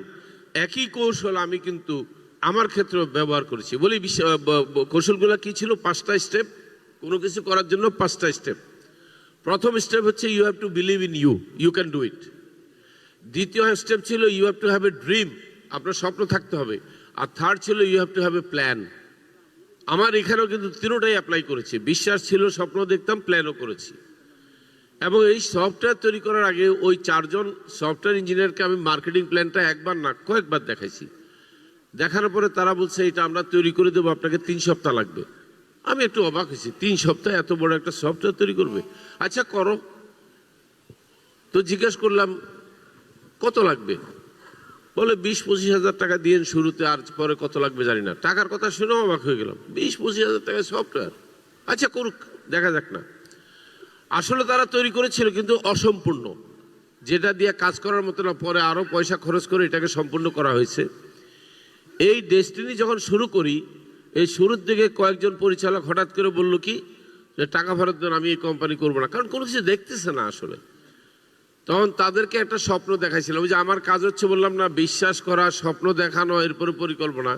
একই কৌশল আমি কিন্তু আমার ক্ষেত্রে ব্যবহার করেছি। বলি কৌশলগুলো কি ছিল? 5টা স্টেপ। কোনো কিছু করার জন্য 5টা স্টেপ। প্রথম স্টেপ হচ্ছে you have to believe in you, you can do it. দ্বিতীয় স্টেপ ছিল you have to have a dream, আপনার স্বপ্ন থাকতে হবে। আর থার্ড ছিল you have to have a plan. আমার এখানেও কিন্তু তিনটাই অ্যাপ্লাই করেছি। বিশ্বাস ছিল, স্বপ্ন দেখতাম, প্ল্যানও করেছি। এবং এই সফটওয়্যার তৈরি করার আগে ওই 4 জন সফটওয়্যার ইঞ্জিনিয়ারকে আমি মার্কেটিং প্ল্যানটা একবার না কয়েকবার দেখাইছি। দেখানোর পরে তারা বলছে এটা আমরা তৈরি করে দেবো, আপনাকে 3 সপ্তাহ লাগবে। আমি একটু অবাক হয়েছি, 3 সপ্তাহ এত বড় একটা সফটওয়্যার তৈরি করবে? আচ্ছা করো। তো জিজ্ঞেস করলাম কত লাগবে? বলে 20-25 হাজার টাকা দিয়ে শুরুতে, আর পরে কত লাগবে জানি না। টাকার কথা শুনেও অবাক হয়ে গেলাম, 20-25 হাজার টাকা সফটওয়্যার। আচ্ছা করুক, দেখা যাক না। আসলে তারা তৈরি করেছিল কিন্তু অসম্পূর্ণ, যেটা দিয়ে কাজ করার মতো না। পরে আরো পয়সা খরচ করে এটাকে সম্পূর্ণ করা হয়েছে। এই ডেস্টিনি যখন শুরু করি, এই শুরুর দিকে কয়েকজন পরিচালক হঠাৎ করে বলল কি যে টাকা ফেরত দেন, আমি এই কোম্পানি করবো না, কারণ কোনো কিছু দেখতেছে না আসলে। তখন তাদেরকে একটা স্বপ্ন দেখাইছিলাম। ওই যে আমার কাজ হচ্ছে বললাম না, বিশ্বাস করা, স্বপ্ন দেখানো, এরপরে পরিকল্পনা।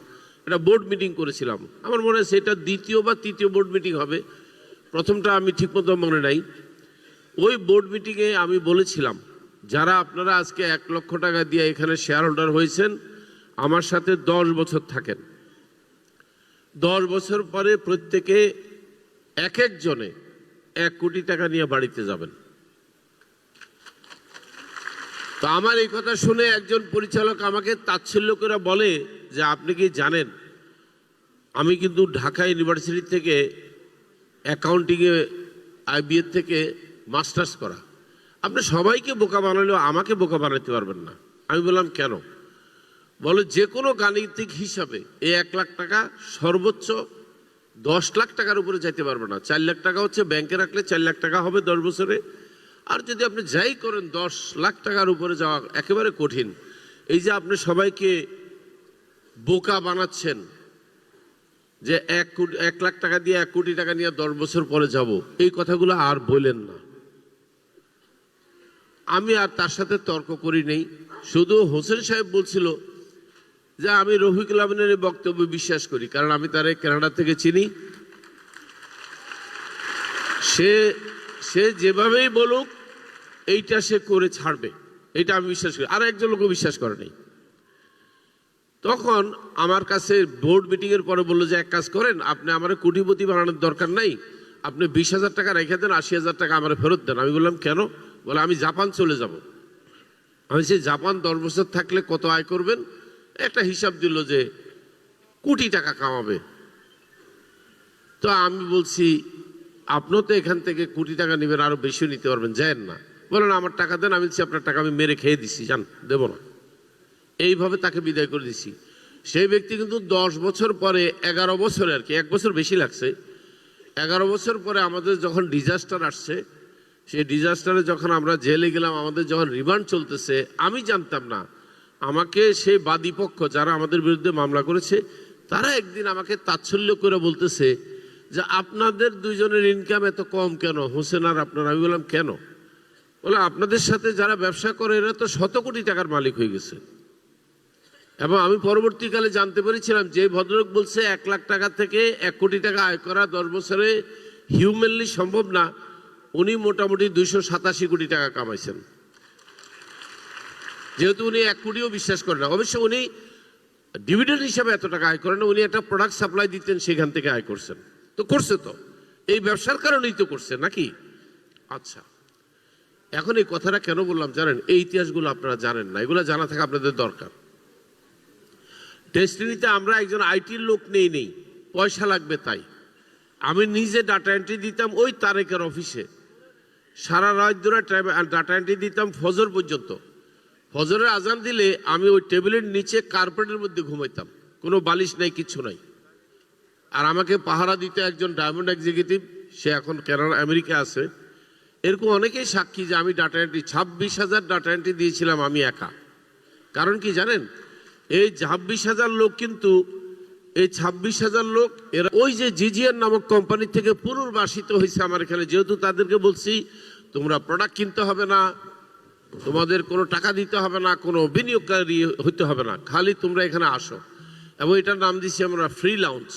একটা বোর্ড মিটিং করেছিলাম, আমার মনে হয় সেটা 2য় বা 3য় বোর্ড মিটিং হবে, প্রথমটা আমি ঠিকমতো মনে নাই। ওই বোর্ড মিটিংয়ে আমি বলেছিলাম, যারা আপনারা আজকে 1 লক্ষ টাকা দিয়ে এখানে শেয়ার হোল্ডার হয়েছেন, আমার সাথে 10 বছর থাকেন, 10 বছর পরে প্রত্যেকে এক জনে 1 কোটি টাকা নিয়ে বাড়িতে যাবেন। তো আমার এই কথা শুনে একজন পরিচালক আমাকে তাচ্ছিল্য করে বলে যে আপনি কি জানেন আমি কিন্তু ঢাকা ইউনিভার্সিটি থেকে অ্যাকাউন্টিংয়ে IBA থেকে মাস্টার্স করা, আপনি সবাইকে বোকা বানালেও আমাকে বোকা বানাতে পারবেন না। আমি বললাম কেন? বলে যে কোনো গাণিতিক হিসাবে এই 1 লাখ টাকা সর্বোচ্চ 10 লাখ টাকার উপরে যাইতে পারবে না। 4 লাখ টাকা হচ্ছে ব্যাংকে রাখলে 4 লাখ টাকা হবে 10 বছরে। আর যদি আপনি যাই করেন 10 লাখ টাকার উপরে যাওয়া একেবারে কঠিন। এই যে আপনি সবাইকে বোকা বানাচ্ছেন যে 1 লাখ টাকা দিয়ে 1 কোটি টাকা নিয়ে 10 বছর পরে যাব, এই কথাগুলো আর বলেন না। আমি আর তার সাথে তর্ক করি নেই। শুধু হোসেন সাহেব বলছিল যে আমি রফিকুল আমিনের বক্তব্য বিশ্বাস করি, কারণ আমি তারে কানাডা থেকে চিনি। সে যেভাবেই বলুক এইটা সে করে ছাড়বে, এটা আমি বিশ্বাস করি। আর একজন লোকও বিশ্বাস করে নাই। তখন আমার কাছে বোর্ড মিটিং এর পরে বললো যে এক কাজ করেন, আপনি আমার কোটিপতি বানানোর দরকার নাই, আপনি 20,000 টাকা রেখে দেন, 80,000 টাকা আমার ফেরত দেন। আমি বললাম কেন? বলে আমি জাপান চলে যাব। আমি সেই জাপান 10 বছর থাকলে কত আয় করবেন, একটা হিসাব দিল যে কোটি টাকা কামাবে। তো আমি বলছি আপনি তো এখান থেকে কোটি টাকা নেবেন, আরো বেশি নিতে পারবেন, যায়েন না। বলেন আমার টাকা দেন। আমি বলছি আপনার টাকা আমি মেরে খেয়ে দিছি, জান দেব না। এইভাবে তাকে বিদায় করে দিছি। সেই ব্যক্তি কিন্তু 10 বছর পরে, 11 বছরে আর কি, 1 বছর বেশি লাগছে, 11 বছর পরে আমাদের যখন ডিজাস্টার আসছে, সেই ডিজাস্টারে যখন আমরা জেলে গেলাম, আমাদের যখন রিমান্ড চলতেছে, আমি জানতাম না, আমাকে সেই বাদী পক্ষ যারা আমাদের বিরুদ্ধে মামলা করেছে, তারা একদিন আমাকে তাচ্ছল্য করে বলতেছে যে আপনাদের 2 জনের ইনকাম এত কম কেন, হোসেন আর আপনার? আমি বললাম কেন? বলে আপনাদের সাথে যারা ব্যবসা করে এরা তো 100 কোটি টাকার মালিক হয়ে গেছে। এবং আমি পরবর্তীকালে জানতে পেরেছিলাম যে ভদ্রলোক বলছে 1 লাখ টাকা থেকে 1 কোটি টাকা আয় করা 10 বছরে হিউম্যানলি সম্ভব না, উনি মোটামুটি 287 কোটি টাকা কামাইছেন। যেহেতু উনি 1 কোটিও বিশ্বাস করেন না, অবশ্য উনি ডিভিডেন্ড হিসাবে এত টাকা আয় করেন না, উনি একটা প্রোডাক্ট সাপ্লাই দিতেন, সেখান থেকে আয় করছেন। তো করছে, তো এই ব্যবসার কারণেই তো করছে নাকি? আচ্ছা, এখন এই কথাটা কেন বললাম জানেন? এই ইতিহাসগুলো আপনারা জানেন না, এগুলো জানা থাকা আপনাদের দরকার। ডেস্টিনিতে আমরা একজন আইটির লোক নেই, পয়সা লাগবে তাই। আমি নিজে ডাটা এন্ট্রি দিতাম ওই তারেকের অফিসে। সারা রাত ধরে ডাটা এন্ট্রি দিতাম ফজর পর্যন্ত। ফজরের আজান দিলে আমি ওই টেবিলের নিচে কার্পেটের মধ্যে ঘুমাইতাম, কোনো বালিশ নাই, কিচ্ছু নাই। আর আমাকে পাহারা দিতে একজন ডায়মন্ড এক্সিকিউটিভ, সে এখন কানাডা আমেরিকা আছে। এরকম অনেকেই সাক্ষী যে আমি ডাটা এন্ট্রি 26,000 ডাটা এন্ট্রি দিয়েছিলাম আমি একা। কারণ কি জানেন, এই 26,000 লোক কিন্তু এই 26,000 লোক এরা ওই যে জিজিআর নামক কোম্পানি থেকে পুনর্বাসিত হয়েছে আমার এখানে। যেহেতু তাদেরকে বলছি তোমরা প্রোডাক্ট কিনতে হবে না, তোমাদের কোনো টাকা দিতে হবে না, কোনো বিনিয়োগকারী হইতে হবে না, খালি তোমরা এখানে আসো। এবং এটার নাম দিচ্ছি আমরা ফ্রি লাউঞ্জ।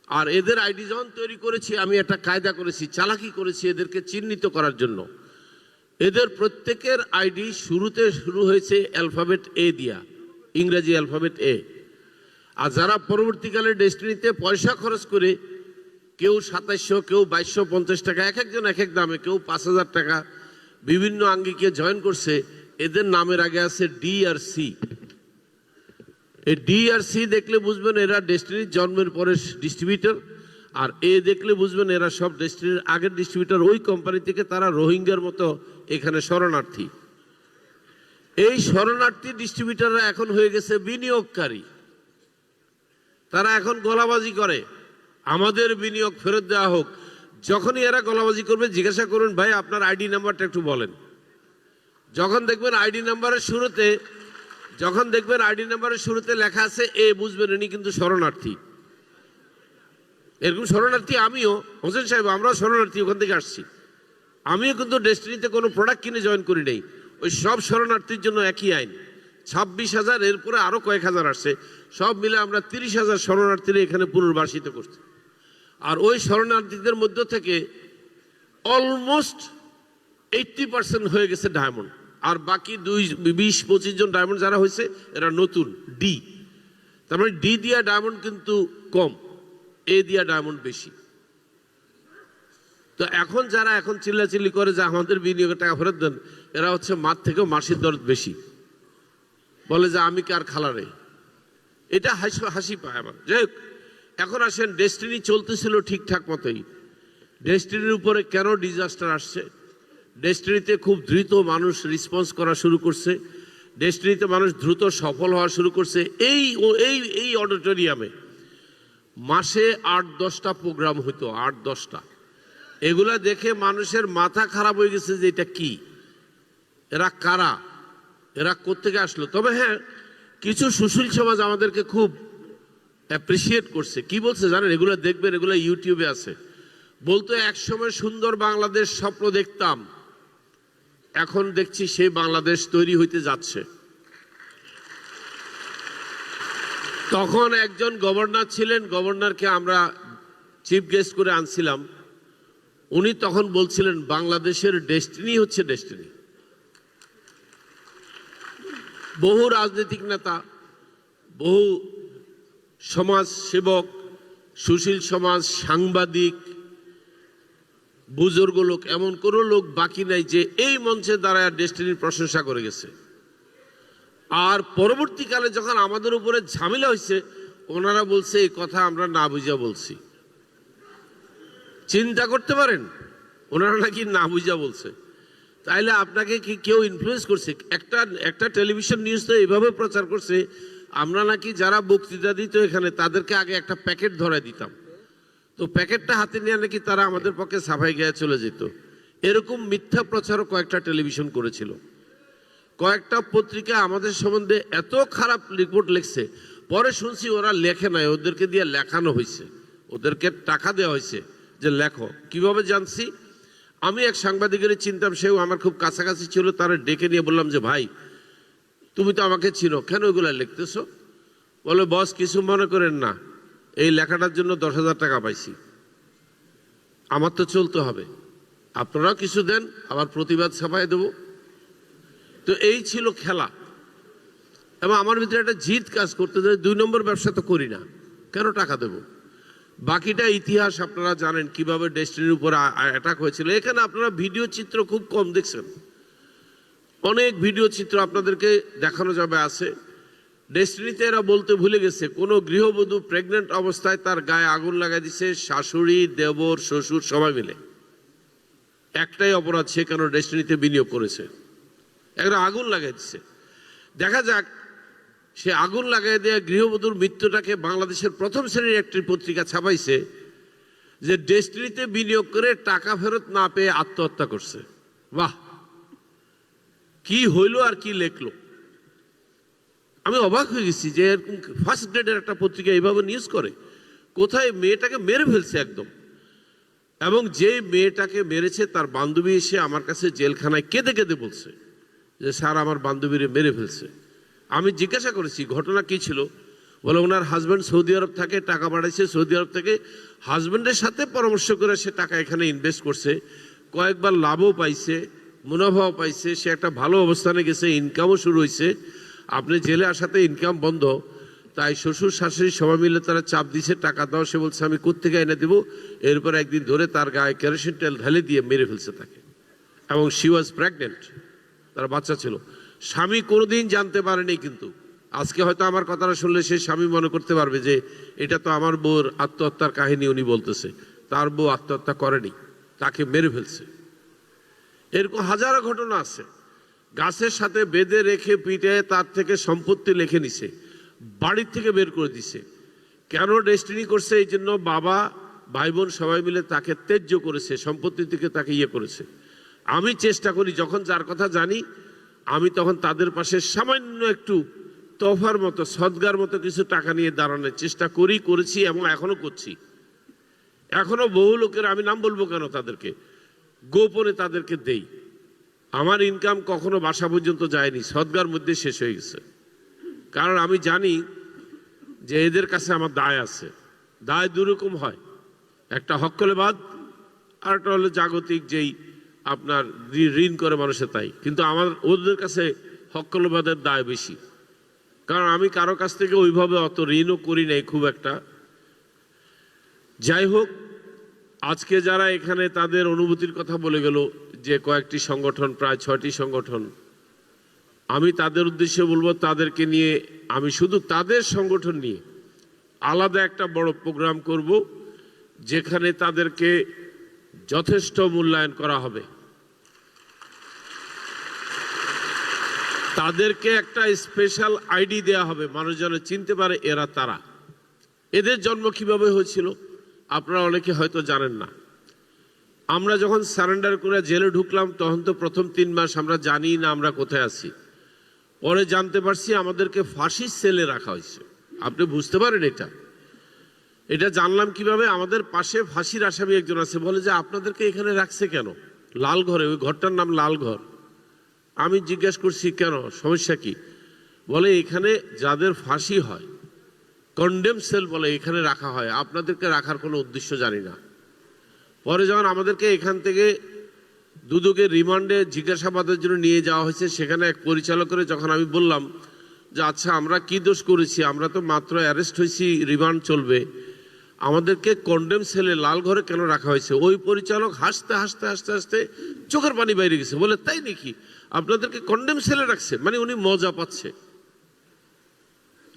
আর এদের আইডি যখন তৈরি করেছি আমি একটা কায়দা করেছি, চালাকি করেছি এদেরকে চিহ্নিত করার জন্য। এদের প্রত্যেকের আইডি শুরুতে শুরু হয়েছে অ্যালফাবেট এ দিয়া, ইংরেজি অ্যালফাবেট এ। আর যারা পরবর্তীকালে ডেস্টিনিতে পয়সা খরচ করে, কেউ 2700, কেউ 2250 টাকা, এক একজন এক এক দামে, কেউ 5000 টাকা বিভিন্ন আঙ্গিকে জয়েন করছে, এদের নামের আগে আছে ডি আর সি। এই ডি আর সি দেখলে বুঝবেন এরা ডেস্টিনির জন্মের পরে ডিস্ট্রিবিউটর, আর এ দেখলে বুঝবেন এরা সব ডেস্টিনির আগের ডিস্ট্রিবিউটর। ওই কোম্পানি থেকে তারা রোহিঙ্গার মতো এখানে শরণার্থী। এই শরণার্থী ডিস্ট্রিবিউটররা এখন হয়ে গেছে বিনিয়োগকারী। তারা এখন গলাবাজি করে আমাদের বিনিয়োগ ফেরত দেওয়া হোক। যখনই এরা গলাবাজি করবে জিজ্ঞাসা করুন, ভাই আপনার আইডি নাম্বারটা একটু বলেন। যখন দেখবেন আইডি নাম্বারের শুরুতে লেখা আছে এ, বুঝবেন ইনি কিন্তু শরণার্থী। এরকম শরণার্থী আমিও, হোসেন সাহেব আমরাও শরণার্থী, ওখান থেকে আসছি। আমিও কিন্তু ডেস্টিনিতে কোনো প্রোডাক্ট কিনে জয়েন করি নাই। ওই সব শরণার্থীর জন্য একই আইন। 26,000, এরপরে আরো কয়েক হাজার আসছে, সব মিলে আমরা 30,000 শরণার্থীরা এখানে পুনর্বাসিত করছি। আর ওই শরণার্থীদের মধ্য থেকে অলমোস্ট 80% হয়ে গেছে ডায়মন্ড। আর বাকি 20-25 জন ডায়মন্ড যারা হয়েছে এরা নতুন ডি। তার মানে ডি দিয়া ডায়মন্ড কিন্তু কম, এ দিয়া ডায়মন্ড বেশি। তো এখন যারা এখন চিল্লাচিল্লি করে যে আমাদের বিনিয়োগের টাকা ফেরত দেন, এরা হচ্ছে মার থেকেও মাসির দরদ বেশি, বলে যে আমি কার খালারে। এটা হাসি পায় আমার। যাই হোক, এখন আসেন, ডেস্টিনি চলতেছিল ঠিকঠাক মতোই। ডেস্টিনির উপরে কেন ডিজাস্টার আসছে? ডেস্টিনিতে খুব দ্রুত মানুষ রেসপন্স করা শুরু করছে, ডেস্টিনিতে মানুষ দ্রুত সফল হওয়া শুরু করছে। এই অডিটোরিয়ামে মাসে 8-10টা প্রোগ্রাম হতো, 8-10টা। এগুলা দেখে মানুষের মাথা খারাপ হয়ে গেছে যে এটা কি, এরা কারা, এরা কোত্থেকে আসলো। তবে হ্যাঁ, কিছু সুশীল সমাজ আমাদেরকে খুব অ্যাপ্রিসিয়েট করছে। কি বলছে জানেন? এগুলো দেখবেন, এগুলো ইউটিউবে আছে। বলতো একসময় সুন্দর বাংলাদেশ স্বপ্ন দেখতাম, এখন দেখছি সেই বাংলাদেশ তৈরি হইতে যাচ্ছে। তখন একজন গভর্নর ছিলেন, গভর্নরকে আমরা চিফ গেস্ট করে আনছিলাম। উনি তখন বলছিলেন বাংলাদেশের ডেস্টিনি হচ্ছে ডেস্টিনি। বহু রাজনৈতিক নেতা, বহু সমাজ সেবক, সুশীল সমাজ, সাংবাদিক, বুজুর্গ লোক, এমন কোনো লোক বাকি নাই যে এই মঞ্চে দাঁড়ায় ডেস্টিনির প্রশংসা করে গেছে। আর পরবর্তীকালে যখন আমাদের উপরে ঝামেলা হয়েছে, ওনারা বলছে এই কথা আমরা না বুঝা বলছি। চিন্তা করতে পারেন, ওনারা নাকি না বুঝা বলছে। তাইলে আপনাকে কি কেউ ইনফ্লুয়েন্স করছে? একটা টেলিভিশন নিউজ তো এইভাবে প্রচার করছে, আমরা নাকি যারা বক্তৃতা দিত এখানে তাদেরকে আগে একটা প্যাকেট ধরায় দিতাম, তো প্যাকেটটা হাতে নিয়ে নাকি তারা আমাদের পক্ষে সাফাই গিয়ে চলে যেত। এরকম মিথ্যা প্রচারও কয়েকটা টেলিভিশন করেছিল। কয়েকটা পত্রিকা আমাদের সম্বন্ধে এত খারাপ রিপোর্ট লিখছে, পরে শুনছি ওরা লেখে নাই, ওদেরকে দিয়ে লেখানো হয়েছে, ওদেরকে টাকা দেওয়া হয়েছে যে লেখো। কিভাবে জানছি? আমি এক সাংবাদিকের চিনতাম, সেও আমার খুব কাছাকাছি ছিল। তারা ডেকে নিয়ে বললাম যে ভাই তুমি তো আমাকে চিনো, কেন ওইগুলা লিখতেছো? বলে বস কিছু মনে করেন না, এই লেখাটার জন্য 10,000 টাকা পাইছি, আমার তো চলতে হবে, আপনারাও কিছু দেন, আবার প্রতিবাদ ছাপাই দেব। তো এই ছিল খেলা। এবং আমার ভিতরে একটা জিদ কাজ করতে, যে 2 নম্বর ব্যবসা তো করি না, কেন টাকা দেব? বাকিটা ইতিহাস আপনারা জানেন কিভাবে ডেস্টিনির উপর অ্যাটাক হয়েছিল। এখানে আপনারা ভিডিও চিত্র খুব কম দেখছেন, অনেক ভিডিও চিত্র আপনাদেরকে দেখানো যাবে আছে। ডেস্টিনিতে এরা বলতে ভুলে গেছে, কোনো গৃহবধূ প্রেগনেন্ট অবস্থায় তার গায়ে আগুন লাগাই দিছে শাশুড়ি, দেবর, শ্বশুর সবাই মিলে। একটাই অপরাধ, সে কেন ডেস্টিনিতে বিনিয়োগ করেছে। একটা আগুন লাগাই দিচ্ছে। দেখা যাক, সে আগুন লাগাই দেওয়া গৃহবধূর মৃত্যুটাকে বাংলাদেশের প্রথম শ্রেণীর একটি পত্রিকা ছাপাইছে যে ডেস্টিনিতে বিনিয়োগ করে টাকা ফেরত না পেয়ে আত্মহত্যা করছে। বাহ, কি হইল আর কি লেখলো! আমি অবাক হয়ে গেছি যে এরকম ফার্স্ট গ্রেডের একটা পত্রিকা এইভাবে নিউজ করে। কোথায় মেয়েটাকে মেরে ফেলছে একদম, এবং যে মেয়েটাকে মেরেছে তার বান্ধবী এসে আমার কাছে জেলখানায় কেঁদে কেঁদে বলছে যে স্যার, আমার বান্ধবীরে মেরে ফেলছে। আমি জিজ্ঞাসা করেছি ঘটনা কি ছিল। বলে ওনার হাজব্যান্ড সৌদি আরব থাকে, টাকা পাঠাইছে, সৌদি আরব থেকে হাজব্যান্ডের সাথে পরামর্শ করে সে টাকা এখানে ইনভেস্ট করছে, কয়েকবার লাভও পাইছে, মুনাফাও পাইছে, সে একটা ভালো অবস্থানে গেছে, ইনকামও শুরু হয়েছে। আপনি জেলে আসাতে ইনকাম বন্ধ, তাই শ্বশুর শাশুড়ি সবাই মিলে তারা চাপ দিছে টাকা দাও। সে বলছে আমি কোত্থেকে এনে দেবো। এরপর একদিন ধরে তার গায়ে কেরোসিন তেল ঢেলে দিয়ে মেরে ফেলছে তাকে, এবং শি ওয়াজ প্রেগনেন্ট, তার বাচ্চা ছিল। স্বামী কোনোদিন জানতে পারেনি, কিন্তু আজকে হয়তো আমার কথাটা শুনলে সে স্বামী মনে করতে পারবে যে এটা তো আমার বউর আত্মহত্যার কাহিনী উনি বলতেছে। তার বউ আত্মহত্যা করেনি, তাকে মেরে ফেলছে। এরকম হাজারো ঘটনা আছে। গাছের সাথে বেঁধে রেখে পিঠে তার থেকে সম্পত্তি লিখে নিছে, বাড়ির থেকে বের করে দিছে। কেন ডেস্টিনি করছে? এই জন্য বাবা ভাই বোন সবাই মিলে তাকে ত্যায্য করেছে, সম্পত্তি থেকে তাকে ইয়ে করেছে। আমি চেষ্টা করি যখন যার কথা জানি, আমি তখন তাদের পাশে সামান্য একটু তোফার মতো, সদগার মতো কিছু টাকা নিয়ে দাঁড়ানোর চেষ্টা করেছি এবং এখনো করছি। এখনো বহু লোকের, আমি নাম বলবো কেন, তাদেরকে গোপনে তাদেরকে দেই। আমার ইনকাম কখনো বাসা পর্যন্ত যায়নি, সদগার মধ্যে শেষ হয়ে গেছে। কারণ আমি জানি যে এদের কাছে আমার দায় আছে। দায় দুরকম হয়, একটা হক্কলেবাদ, আর একটা হলো জাগতিক যেই আপনার ঋণ করে মানুষের, তাই। কিন্তু আমার ওদের কাছে হক্কলেবাদের দায় বেশি, কারণ আমি কারো কাছ থেকে ওইভাবে অত ঋণও করি নাই খুব একটা। যাই হোক, আজকে যারা এখানে তাদের অনুভূতির কথা বলে গেল, যে কয়েকটি সংগঠন, প্রায় 6টি সংগঠন, আমি তাদের উদ্দেশ্যে বলবো, তাদেরকে নিয়ে আমি শুধু তাদের সংগঠন নিয়ে আলাদা একটা বড় প্রোগ্রাম করব, যেখানে তাদেরকে যথেষ্ট মূল্যায়ন করা হবে। তাদেরকে একটা স্পেশাল আইডি দেয়া হবে, মানুষ যেন চিনতে পারে এরা তারা। এদের জন্ম কিভাবে হয়েছিল আপনারা অনেকে হয়তো জানেন না। আমরা যখন সারেন্ডার করে জেলে ঢুকলাম, তখন তো প্রথম 3 মাস আমরা জানি না আমরা কোথায় আছি। পরে জানতে পারছি আমাদেরকে ফাঁসির সেলে রাখা হয়েছে। আপনি বুঝতে পারেন এটা জানলাম কিভাবে? আমাদের পাশে ফাঁসির আসামি একজন আছে, বলে যে আপনাদেরকে এখানে রাখছে কেন? লাল ঘরে, ওই ঘরটার নাম লাল ঘর। আমি জিজ্ঞাসা করছি কেন, সমস্যা কি? বলে এখানে যাদের ফাঁসি হয়, কন্ডেম সেল বলে, এখানে রাখা হয়, আপনাদেরকে রাখার কোনো উদ্দেশ্য জানি না। পরে যখন আমাদেরকে এখান থেকে দুদকের রিমান্ডে জিজ্ঞাসাবাদের জন্য নিয়ে যাওয়া হয়েছে, সেখানে এক পরিচালকের যখন আমি বললাম যে আচ্ছা আমরা কি দোষ করেছি, আমরা তো মাত্র অ্যারেস্ট হয়েছি, রিমান্ড চলবে, আমাদেরকে কন্ডেম সেলে লাল ঘরে কেন রাখা হয়েছে? ওই পরিচালক হাসতে হাসতে হাসতে হাসতে চোখের পানি বাইরে গেছে, বলে তাই নাকি, আপনাদেরকে কন্ডেম সেলে রাখছে? মানে উনি মজা পাচ্ছে।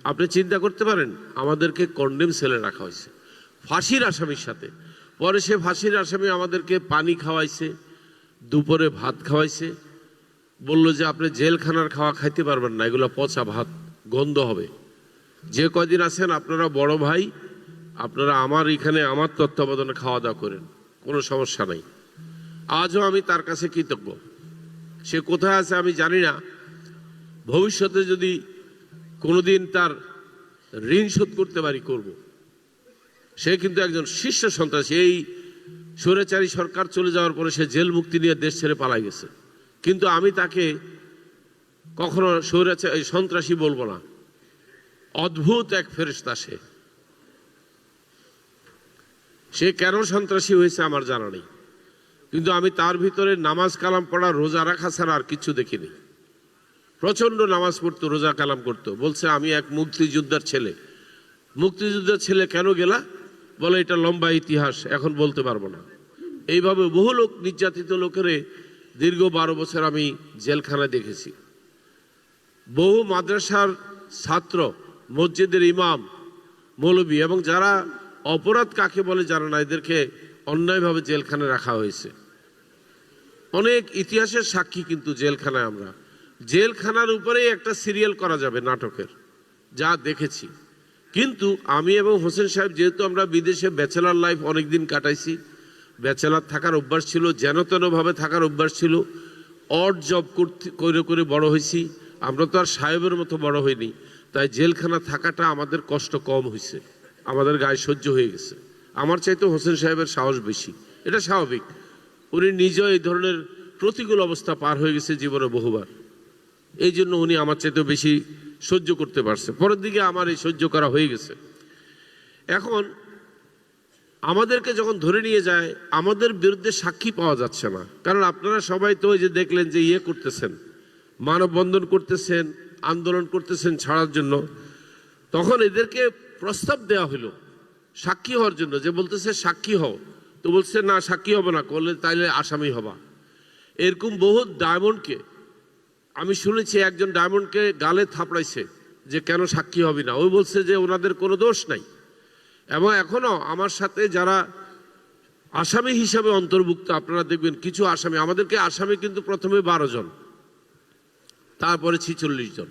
আপনি চিন্তা করতে পারেন, আমাদেরকে কন্ডেম সেলে রাখা হয়েছে ফাঁসির আসামির সাথে। পরে সে ফাঁসির আসামি আমাদেরকে পানি খাওয়াইছে, দুপুরে ভাত খাওয়াইছে, বললো যে আপনি জেলখানার খাওয়া খাইতে পারবেন না, এগুলো পচা ভাত, গন্ধ হবে। যে কয়দিন আছেন আপনারা বড় ভাই, আপনারা আমার এখানে আমার তত্ত্বাবধানে খাওয়া দাওয়া করেন, কোনো সমস্যা নাই। আজও আমি তার কাছে কৃতজ্ঞ। সে কোথায় আছে আমি জানি না, ভবিষ্যতে যদি কোনোদিন তার ঋণ শোধ করতে পারি করব। সে কিন্তু একজন শীর্ষ সন্ত্রাসী। এই স্বৈরাচারী সরকার চলে যাওয়ার পরে সে জেল মুক্তি নিয়ে দেশ ছেড়ে পালাই গেছে, কিন্তু আমি তাকে কখনো স্বৈরাচারী সন্ত্রাসী বলবো না। অদ্ভুত এক ফেরেশতা সে কেন সন্ত্রাসী হয়েছে আমার জানা নেই, কিন্তু আমি তার ভিতরে নামাজ কালাম পড়া, রোজা রাখা ছাড়া আর কিছু দেখিনি। প্রচন্ড নামাজ পড়তো, রোজা কালাম করতো। বলছে আমি এক মুক্তিযোদ্ধার ছেলে। মুক্তিযোদ্ধার ছেলে কেন গেলা? বলে এটা লম্বা ইতিহাস, এখন বলতে পারবো না। এইভাবে বহু লোক, নির্যাতিত লোকের দীর্ঘ 12 বছর আমি জেলখানায় দেখেছি। বহু মাদ্রাসার ছাত্র, মসজিদের ইমাম, মৌলবী এবং যারা অপরাধ কাকে বলে জানে না, এদেরকে অন্যায়ভাবে জেলখানায় রাখা হয়েছে। অনেক ইতিহাসের সাক্ষী কিন্তু জেলখানায় আমরা। জেলখানার উপরেই একটা সিরিয়াল করা যাবে নাটকের, যা দেখেছি। কিন্তু আমি এবং হোসেন সাহেব যেহেতু আমরা বিদেশে ব্যাচেলার লাইফ অনেকদিন কাটাইছি, ব্যাচেলার থাকার অভ্যাস ছিল, যেন তেনভাবে থাকার অভ্যাস ছিল, অড জব করে করে বড় হয়েছি। আমরা তো আর সাহেবের মতো বড় হইনি, তাই জেলখানা থাকাটা আমাদের কষ্ট কম হয়েছে, আমাদের গায়ে সহ্য হয়ে গেছে। আমার চাইতে হোসেন সাহেবের সাহস বেশি, এটা স্বাভাবিক। উনি নিজেও এই ধরনের প্রতিকূল অবস্থা পার হয়ে গেছে জীবনে বহুবার, এই জন্য উনি আমার চাইতে বেশি সহ্য করতে পারছে। পরের দিকে আমার এই সহ্য করা হয়ে গেছে। এখন আমাদেরকে যখন ধরে নিয়ে যায়, আমাদের বিরুদ্ধে সাক্ষী পাওয়া যাচ্ছে না, কারণ আপনারা সবাই তো ওই যে দেখলেন যে করতেছেন, মানববন্ধন করতেছেন, আন্দোলন করতেছেন ছাড়ার জন্য। তখন এদেরকে প্রস্তাব দেওয়া হলো সাক্ষী হওয়ার জন্য, যে বলতেছে সাক্ষী হও, তো বলছে না সাক্ষী হবে না, করলে তাইলে আসামি হবা। এরকম বহু ডায়মন্ডকে আমি শুনেছি, একজন ডায়মন্ডকে গালে থাপড়াইছে যে কেন সাক্ষী হবি না। ওই বলছে যে ওনাদের কোনো দোষ নাই। এবং এখনো আমার সাথে যারা আসামি হিসাবে অন্তর্ভুক্ত, আপনারা দেখবেন কিছু আসামি, আমাদেরকে আসামি কিন্তু প্রথমে 12 জন, তারপরে 46 জন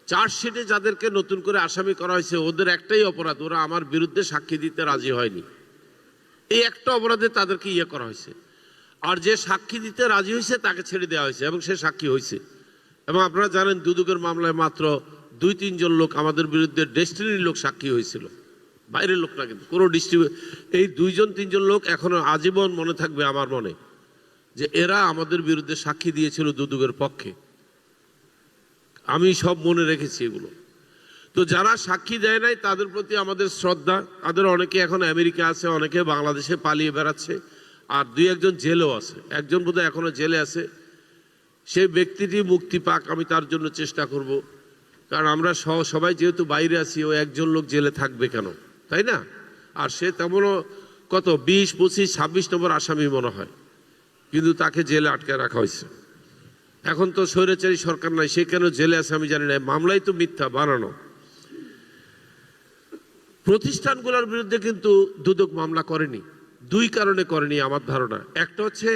চার্জশিটে যাদেরকে নতুন করে আসামি করা হয়েছে, ওদের একটাই অপরাধ, ওরা আমার বিরুদ্ধে সাক্ষী দিতে রাজি হয়নি। এই একটা অপরাধে তাদেরকে করা হয়েছে। আর যে সাক্ষী দিতে রাজি হয়েছে তাকে ছেড়ে দেওয়া হয়েছে এবং সে সাক্ষী হয়েছে। এবং আপনারা জানেন দুদকের মামলায় মাত্র 2-3 জন লোক আমাদের বিরুদ্ধে ডেস্টিনির লোক সাক্ষী হয়েছিল, বাইরের লোক না, কিন্তু কোনো এই 2-3 জন লোক এখনো আজীবন মনে থাকবে আমার মনে, যে এরা আমাদের বিরুদ্ধে সাক্ষী দিয়েছিল দুদকের পক্ষে। আমি সব মনে রেখেছি এগুলো। তো যারা সাক্ষী দেয় নাই তাদের প্রতি আমাদের শ্রদ্ধা। তাদের অনেকে এখন আমেরিকা আছে, অনেকে বাংলাদেশে পালিয়ে বেড়াচ্ছে, আর 2-1 জন জেলেও আছে। একজন বোধহয় এখনো জেলে আছে। সেই ব্যক্তিটি মুক্তি পাক, আমি তার জন্য চেষ্টা করব। কারণ আমরা সবাই যেহেতু বাইরে আছি, ও একজন লোক জেলে থাকবে কেন, তাই না? আর সে তেমনও কত 20, 25, 26 নম্বর আসামি মনে হয়, কিন্তু তাকে জেলে আটকে রাখা হয়েছে। এখন তো স্বৈরাচারী সরকার নাই, সে কেন জেলে আছে আমি জানি না। মামলাই তো মিথ্যা বানানো। প্রতিষ্ঠানগুলোর বিরুদ্ধে কিন্তু দুদক মামলা করেনি, 2 কারণে করেনি আমার ধারণা। একটা হচ্ছে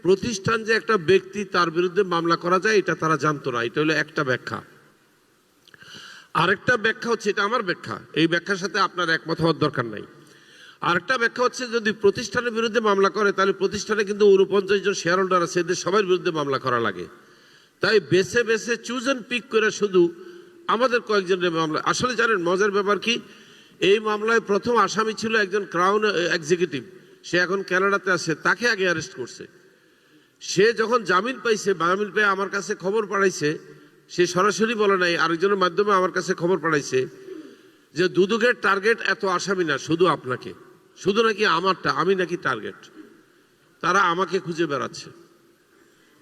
প্রতিষ্ঠান যে একটা ব্যক্তি, তার বিরুদ্ধে মামলা করা যায় এটা তারা জানতো না, এটা হলো একটা ব্যাখ্যা। আরেকটা ব্যাখ্যা হচ্ছে, এটা আমার ব্যাখ্যা, এই ব্যাখ্যার সাথে আপনার একমত হওয়ার দরকার নাই। আরেকটা ব্যাখ্যা হচ্ছে যদি প্রতিষ্ঠানের বিরুদ্ধে মামলা করে, তাহলে প্রতিষ্ঠানে কিন্তু 49 জন শেয়ার হোল্ডার আছে, এদের সবার বিরুদ্ধে মামলা করা লাগে। তাই বেছে বেছে চুজ অ্যান্ড পিক করে শুধু আমাদের কয়েকজনের মামলা। আসলে জানেন মজার ব্যাপার কি, এই মামলায় প্রথম আসামি ছিল একজন ক্রাউন এক্সিকিউটিভ, সে এখন কানাডাতে আছে, তাকে আগে অ্যারেস্ট করছে। সে যখন জামিন পাইছে, জামিন পেয়ে আমার কাছে খবর পাঠাইছে, সে সরাসরি বলে নাই, আরেকজনের মাধ্যমে আমার কাছে খবর পাঠাইছে যে দুদকের টার্গেট এত আসামি না, শুধু আপনাকে, শুধু নাকি আমারটা, আমি নাকি টার্গেট, তারা আমাকে খুঁজে বেড়াচ্ছে।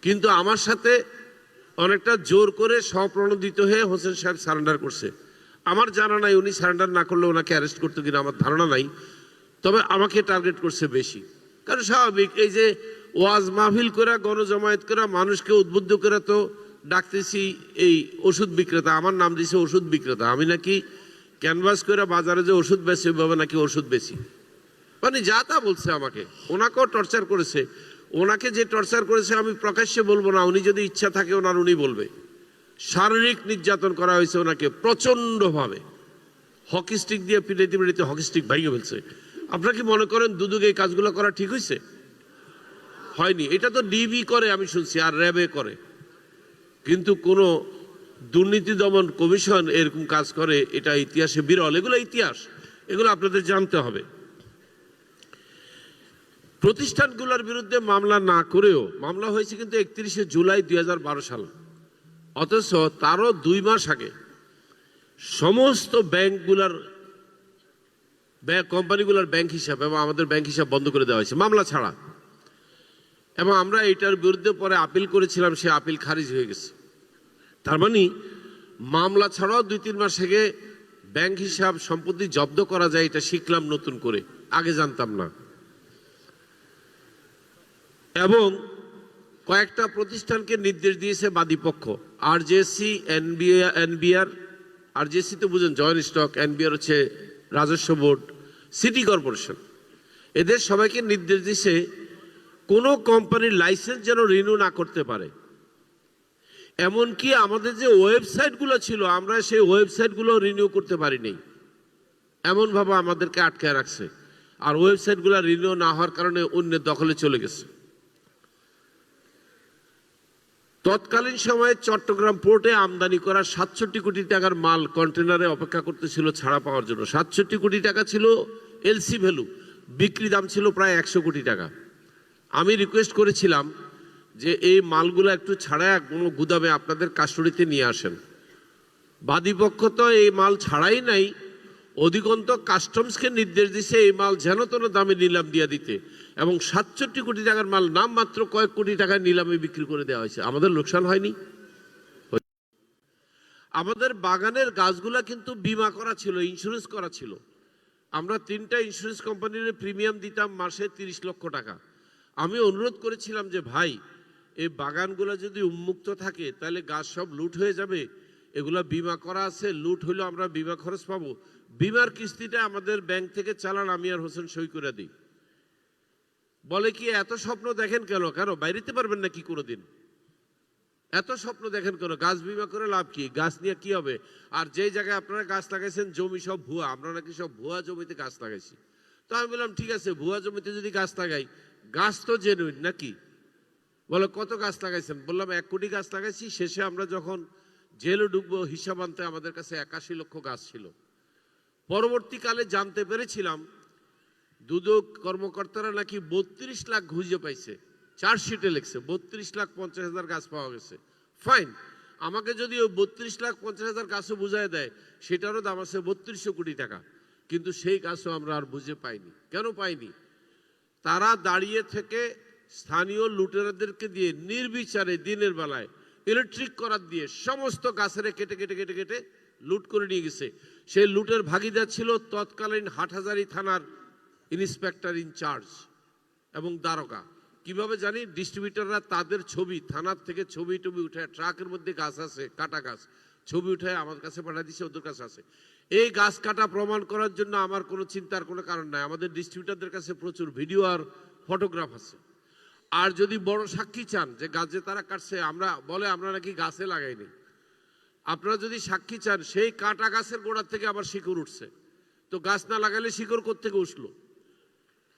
কিন্তু আমার সাথে অনেকটা জোর করে স্বপ্রণোদিত হয়ে হোসেন সাহেব সারেন্ডার করছে। আমার জানা নাই উনি সারেন্ডার না করলে ওনাকে অ্যারেস্ট করতে কিনা আমার ধারণা নাই, তবে আমাকে টার্গেট করছে বেশি। কারণ স্বাভাবিক, এই যে ওয়াজ মাহফিল করে, গণজমায়েত করে, মানুষকে উদ্বুদ্ধ করে তো ডাকতেছি এই ওষুধ বিক্রেতা, আমার নাম দিছে ওষুধ বিক্রেতা, আমি নাকি ক্যানভাস করে বাজারে যে ওষুধ বেশি ওইভাবে নাকি ওষুধ বেশি, মানে যা তা বলছে আমাকে। ওনাকেও টর্চার করেছে, ওনাকে যে টর্চার করেছে আমি প্রকাশ্যে বলবো না, উনি যদি ইচ্ছা থাকে ওনার উনি বলবে। শারীরিক নির্যাতন করা হয়েছে ওনাকে প্রচন্ডভাবে, হকি স্টিক দিয়ে পিটাইতে পিটাইতে হকি স্টিক ভেঙে ফেলছে। আপনারা কি মনে করেন দুদক এই কাজগুলো করা ঠিক হয়েছে? হয়নি। এটা তো ডিবি করে আমি শুনছি, আর র্যাবে করে, কিন্তু কোনো দুর্নীতি দমন কমিশন এরকম কাজ করে এটা ইতিহাসে বিরল। এগুলো ইতিহাস, এগুলো আপনাদের জানতে হবে। প্রতিষ্ঠানগুলোর বিরুদ্ধে মামলা না করেও মামলা হয়েছে কিন্তু 31শে জুলাই 2012 সাল, অথচ তারও 2 মাস আগে সমস্ত ব্যাংকগুলোর কোম্পানিগুলোর ব্যাংক হিসাব এবং আমাদের ব্যাংক হিসাব বন্ধ করে দেওয়া হয়েছে মামলা ছাড়া। এবং আমরা এটার বিরুদ্ধে পরে আপিল করেছিলাম, সে আপিল খারিজ হয়ে গেছে। তার মানে মামলা ছাড়াও 2-3 মাস আগে ব্যাংক হিসাব সম্পত্তি জব্দ করা যায়, এটা শিখলাম নতুন করে, আগে জানতাম না। এবং কয়েকটা প্রতিষ্ঠানকে নির্দেশ দিয়েছে বাদীপক্ষ, আরজেসি, এনবিআর। আরজেসি তো বুঝেন জয়েন্ট স্টক, এনবিআর হচ্ছে রাজস্ব বোর্ড, সিটি কর্পোরেশন, এদের সবাইকে নির্দেশ দিয়েছে কোনো কোম্পানির লাইসেন্স যেন রিনিউ না করতে পারে। এমনকি আমাদের যে ওয়েবসাইটগুলো ছিল আমরা সেই ওয়েবসাইটগুলো রিনিউ করতে পারিনি, এমনভাবে আমাদেরকে আটকায় রাখছে। আর ওয়েবসাইটগুলো রিনিউ না হওয়ার কারণে অন্যের দখলে চলে গেছে। তৎকালীন সময়ে চট্টগ্রাম পোর্টে আমদানি করা ৬৭ কোটি টাকার মাল কন্টেনারে অপেক্ষা করতেছিল ছাড়া পাওয়ার জন্য। ৬৭ কোটি টাকা ছিল এলসি ভ্যালু, বিক্রি দাম ছিল প্রায় ১০০ কোটি টাকা। আমি রিকোয়েস্ট করেছিলাম যে এই মালগুলো একটু ছাড়ায় কোনো গুদামে আপনাদের কাস্টডিতে নিয়ে আসেন। বাদীপক্ষ তো এই মাল ছাড়াই নাই, অধিকন্ত কাস্টমসকে নির্দেশ দিছে এই মাল যেন তেন দামে নিলাম দিয়ে দিতে, এবং ৬৭ কোটি টাকার মাল নাম মাত্র কয়েক কোটি টাকায় নিলামে বিক্রি করে দেওয়া হয়েছে। আমাদের লোকসান হয়নি? আমাদের বাগানের গাছগুলা কিন্তু বিমা করা ছিল, ইন্স্যুরেন্স করা ছিল। আমরা 3টা ইন্স্যুরেন্স কোম্পানির প্রিমিয়াম দিতাম মাসে 30 লক্ষ টাকা। আমি অনুরোধ করেছিলাম যে ভাই, এই বাগানগুলো যদি উন্মুক্ত থাকে তাহলে গাছ সব লুট হয়ে যাবে, এগুলা বিমা করা আছে, লুট হইলে আমরা বিমা খরচ পাবো। বিমার কিস্তিটা আমাদের ব্যাংক থেকে চালান আমি আর হোসেন সই করে দিই। বলে কি এত স্বপ্ন দেখেন কেন? কেন বাইরেতে পারবেন না কি কোনোদিন? এত স্বপ্ন দেখেন কেন? গাছ বিমা করে লাভ কি? গাছ নিয়ে কি হবে? আর যেই জায়গায় আপনারা গাছ লাগাইছেন জমি সব ভুয়া, আমরা নাকি সব ভুয়া জমিতে গাছ লাগাইছি। তো আমি বললাম ঠিক আছে, ভুয়া জমিতে যদি গাছ লাগাই, গাছ তো জেনুইন নাকি? বলে কত গাছ লাগাইছেন? বললাম 1 কোটি গাছ লাগাইছি। শেষে আমরা যখন জেলে ঢুকবো হিসাব আনতে আমাদের কাছে 81 লক্ষ গাছ ছিল। পরবর্তীকালে জানতে পেরেছিলাম দুদক কর্মকর্তারা নাকি 32 লাখ খুঁজে পাইছে, চার্জশিটে লিখছে 32,50,000 গাছ পাওয়া গেছে। ফাইন, আমাকে যদি ওই 32,50,000 গাছও বুঝায় দেয়, সেটারও দাম আছে 3200 কোটি টাকা, কিন্তু সেই গাছও আমরা আর বুঝে পাইনি। কেন পাইনি? তারা দাঁড়িয়ে থেকে স্থানীয় লুটেরাদেরকে দিয়ে নির্বিচারে দিনের বেলায় ইলেকট্রিক করার দিয়ে সমস্ত গাছের কেটে কেটে কেটে কেটে লুট করে নিয়ে গেছে। সেই লুটের ভাগিদার ছিল তৎকালীন হাটহাজারী থানার ইন্সপেক্টর ইনচার্জ এবং দারোগা। কিভাবে জানি? ডিস্ট্রিবিউটররা তাদের ছবি থানার থেকে ছবি টবি উঠে, ট্রাকের মধ্যে গাছ আছে কাটা গাছ, ছবি উঠে আমার কাছে পাঠিয়ে দিচ্ছে, ওদের কাছে আছে। এই গাছ কাটা প্রমাণ করার জন্য আমার কোনো চিন্তার কোনো কারণ নাই। আমাদের ডিস্ট্রিবিউটরদের কাছে প্রচুর ভিডিও আর ফটোগ্রাফ আছে। আর যদি বড় সাক্ষী চান যে গাছ যে তারা কাটছে, আমরা বলে আমরা নাকি গাছে লাগাইনি, আপনারা যদি সাক্ষী চান, সেই কাটা গাছের গোড়া থেকে আবার শিকড় উঠছে। তো গাছ না লাগালে শিকড় কোত্থেকে উঠলো?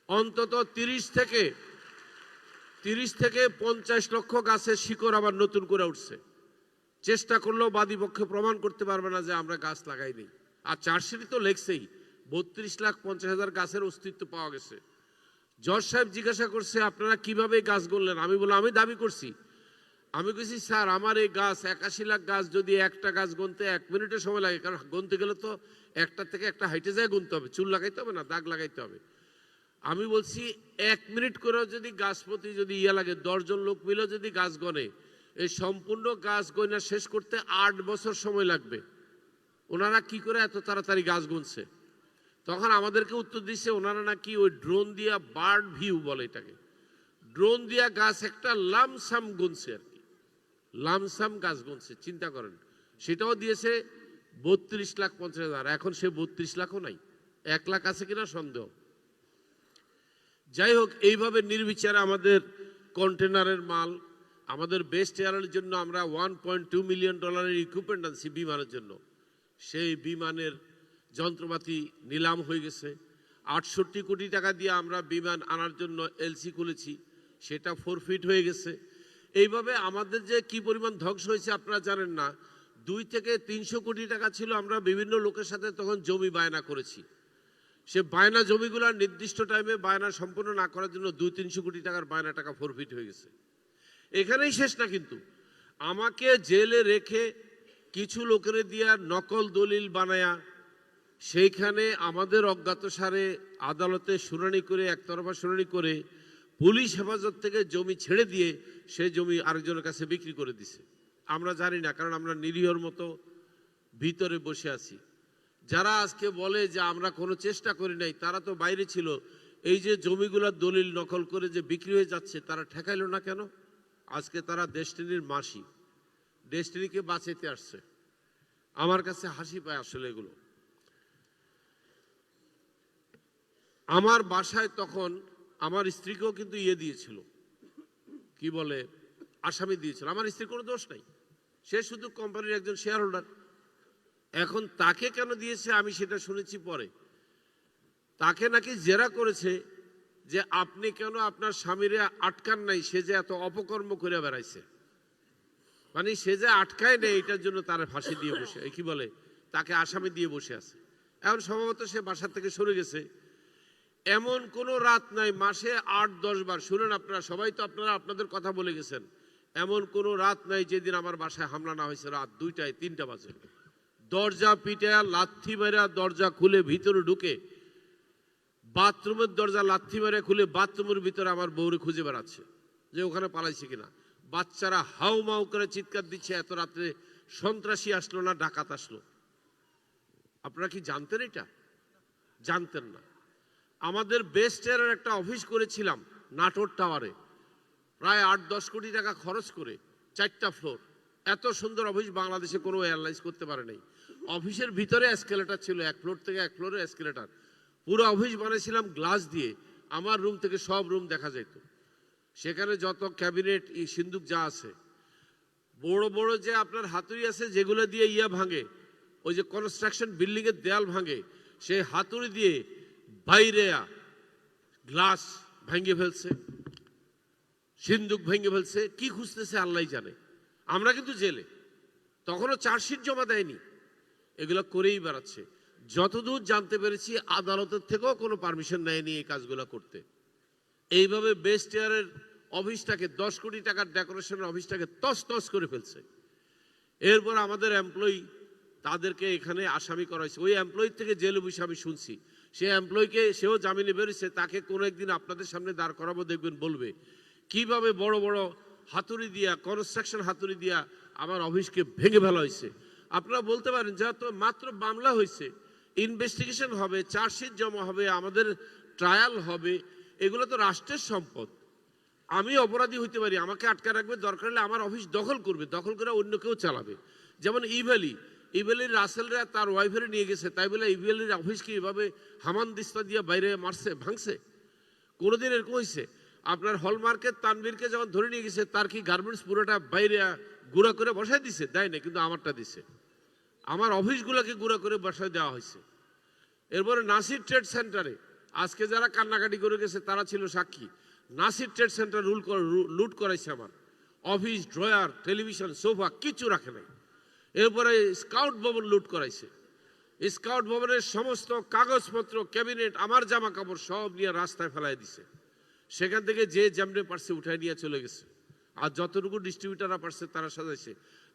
অন্তত 30 থেকে 50 লক্ষ গাছের শিকড় আবার নতুন করে উঠছে। চেষ্টা করলেও বাদীপক্ষে প্রমাণ করতে পারবে না যে আমরা গাছ লাগাইনি। আর চার্জশিট তো লেখছেই 32,50,000 গাছের অস্তিত্ব পাওয়া গেছে। জজ সাহেব জিজ্ঞাসা করছে আপনারা কিভাবে গাছ গণলেন? আমি বললাম আমি দাবি করছি। আমি বলছি স্যার, আমার এই গাছ 81 লাখ গাছ, যদি একটা গাছ গুনতে 1 মিনিটের সময় লাগে, কারণ গুনতে গেলে তো একটা থেকে একটা হাইটে যায় গুনতে হবে, চুল লাগাইতে হবে না, দাগ লাগাইতে হবে। আমি বলছি 1 মিনিট করেও যদি গাছ প্রতি যদি লাগে, 10 জন লোক মিলে যদি গাছ গনে, এই সম্পূর্ণ গাছ গণনা শেষ করতে 8 বছর সময় লাগবে। ওনারা কি করে এত তাড়াতাড়ি গাছ গুনছে? তখন আমাদেরকে উত্তর দিচ্ছে ওনারা নাকি ওই ড্রোন দিয়া, বার্ড ভিউ বলে এটাকে, ড্রোন দিয়া গাছ একটা লামসাম গুনছে, আর কি লামসাম গাছ গুনছে। চিন্তা করেন, সেটাও দিয়েছে 32,50,000। এখন সে 32 লাখও নাই, 1 লাখ আছে কিনা সন্দেহ। যাই হোক, এইভাবে নির্বিচারে আমাদের কন্টেনারের মাল, আমাদের বেস্ট এয়ারের জন্য আমরা $1.2 মিলিয়ন ইকুইপমেন্ট আনছি বিমানের জন্য। সেই বিমানের যন্ত্রপাতি নিলাম হয়ে গেছে। 68 কোটি টাকা দিয়ে আমরা বিমান আনার জন্য এলসি খুলেছি, সেটা ফরফিট হয়ে গেছে। এইভাবে আমাদের যে কি পরিমাণ ধ্বংস হয়েছে আপনারা জানেন না। 2 থেকে 300 কোটি টাকা ছিল, আমরা বিভিন্ন লোকের সাথে তখন জমি বায়না করেছি। সে বায়না জমিগুলো নির্দিষ্ট টাইমে বায়না সম্পূর্ণ না করার জন্য 200-300 কোটি টাকার বায়না টাকা ফরফিট হয়ে গেছে। এখানেই শেষ না, কিন্তু আমাকে জেলে রেখে কিছু লোকের দিয়া নকল দলিল বানায়া সেইখানে আমাদের অজ্ঞাতসারে আদালতে শুনানি করে, একতরফা শুনানি করে পুলিশ হেফাজত থেকে জমি ছেড়ে দিয়ে সে জমি আরেকজনের কাছে বিক্রি করে দিছে। আমরা জানি না, কারণ আমরা নিরীহর মতো ভিতরে বসে আছি। যারা আজকে বলে যে আমরা কোনো চেষ্টা করি নাই, তারা তো বাইরে ছিল। এই যে জমিগুলোর দলিল নকল করে যে বিক্রি হয়ে যাচ্ছে, তারা ঠেকাইল না কেন? আজকে তারা ডেস্টিনির মাসি, ডেস্টিনিকে বাঁচাইতে আসছে। আমার কাছে হাসি পায় আসলে এগুলো। আমার বাসায় তখন আমার স্ত্রীকেও কিন্তু দিয়েছিল, কি বলে আসামি দিয়েছিল। আমার স্ত্রীর কোনো দোষ নাই, সে শুধু কোম্পানির একজন শেয়ার হোল্ডার। এখন তাকে কেন দিয়েছে আমি সেটা শুনেছি পরে। তাকে নাকি জেরা করেছে যে আপনি কেন আপনার স্বামীরে আটকান নাই, সে যে এত অপকর্ম করে বেড়াইছে, মানে সে যে আটকায় নেই এটার জন্য তার ফাঁসি দিয়ে বসে, কি বলে তাকে আসামি দিয়ে বসে আছে। এখন সম্ভবত সে বাসা থেকে সরে গেছে। এমন কোনো রাত নাই, মাসে 8-10 বার, শুনেন আপনারা সবাই তো আপনারা আপনাদের কথা বলে গেছেন, এমন কোনো রাত নাই যেদিন আমার বাসায় হামলা না হয়েছে রাত 2টায় 3টা বাজে। দরজা পিটা, লাথি মেরা দরজা খুলে ভিতরে ঢুকে, বাথরুমের দরজা লাথি মেরে খুলে বাথরুমের ভিতরে আমার বউরে খুঁজে বেড়াচ্ছে যে ওখানে পালাইছে কিনা। বাচ্চারা হাউ মাউ করে চিৎকার দিচ্ছে, এত রাত্রে সন্ত্রাসী আসলো না ডাকাত আসলো। আপনারা কি জানতেন? এটা জানতেন না। আমাদের বেস্ট এয়ারের একটা অফিস করেছিলাম নাটোর টাওয়ারে, প্রায় 8-10 কোটি টাকা খরচ করে, 4টা ফ্লোর। এত সুন্দর অফিস বাংলাদেশে কোনো এয়ারলাইন্স করতে পারে নাই। অফিসের ভিতরে এসকেলেটার ছিল, 1 ফ্লোর থেকে 1 ফ্লোরে এসকেলেটার। পুরো অফিস বানিয়েছিলাম গ্লাস দিয়ে, আমার রুম থেকে সব রুম দেখা যেত। সেখানে যত ক্যাবিনেট সিন্দুক যা আছে, বড় বড় যে আপনার হাতুড়ি আছে যেগুলো দিয়ে ভাঙে, ওই যে কনস্ট্রাকশন বিল্ডিং এর দেয়াল ভাঙে, সেই হাতুড়ি দিয়ে বাইরে গ্লাস ভেঙে ফেলছে, সিন্দুক ভেঙে ফেলছে। কি খুঁজতেছে আল্লাহ জানে। আমরা কিন্তু জেলে, তখনও চার্জশিট জমা দেয়নি, এগুলো করেই বেড়াচ্ছে। যতদূর জানতে পেরেছি আদালতের থেকেও কোনো পারমিশন নেয়নি এই কাজগুলো করতে। এইভাবে বেস্ট এয়ারের অফিসটাকে 10 কোটি টাকার ডেকোরেশনের অফিসটাকে তস তস করে ফেলছে। এরপর আমাদের এমপ্লয়ি, তাদেরকে এখানে আসামি করা হয়েছে। ওই এমপ্লয়ির থেকে জেলে বসে আমি শুনছি, সে এমপ্লয়িকে, সেও জামিনে বেরিয়েছে, তাকে কোনো একদিন আপনাদের সামনে দাঁড় করাবো, দেখবেন বলবে কিভাবে বড় বড় হাতুড়ি দিয়া, কনস্ট্রাকশন হাতুড়ি দিয়া আমার অফিসকে ভেঙে ফেলা হয়েছে। আপনারা বলতে পারেন যা তো মাত্র মামলা হয়েছে, ইনভেস্টিগেশন হবে, চার্জশিট জমা হবে, আমাদের ট্রায়াল হবে, এগুলো তো রাষ্ট্রের সম্পদ। আমি অপরাধী হইতে পারি, আমাকে আটকা রাখবে, দরকার হলে আমার অফিস দখল করবে, দখল করে অন্য কেউ চালাবে। যেমন ইভ্যালির রাসেলরা তার ওয়াইফেরে নিয়ে গেছে, তাই বলে ইভ্যালির অফিসকে এভাবে হামান দিস্তা দিয়ে বাইরে মারছে, ভাঙছে? কোনোদিন এরকম হয়েছে? আপনার হলমার্কের তানবীরকে যখন ধরে নিয়ে গেছে, তার কি গার্মেন্টস পুরোটা বাইরে গুঁড়া করে বসায় দিছে? দেয় না, কিন্তু আমারটা দিছে। আমার অফিসগুলোকে গুঁড়া করে বসায় দেওয়া হয়েছে। এরপরে নাসির ট্রেড সেন্টারে আজকে যারা কান্নাকাটি করে গেছে তারা ছিল সাক্ষী। নাসির ট্রেড সেন্টার লুট করাইছে আমার অফিস, ড্রয়ার, টেলিভিশন, সোফা কিছু রাখে নাই। এরপরে স্কাউট ভবন লুট করাইছে। স্কাউট ভবনের সমস্ত কাগজপত্র, ক্যাবিনেট, আমার জামা কাপড় সব নিয়ে রাস্তায় ফেলাই দিছে। সেখান থেকে যে যেমনে পারছে উঠাই নিয়ে চলে গেছে। আর যতটুকু ডিস্ট্রিবিউটাররা পারছে তারা সাজাইছে।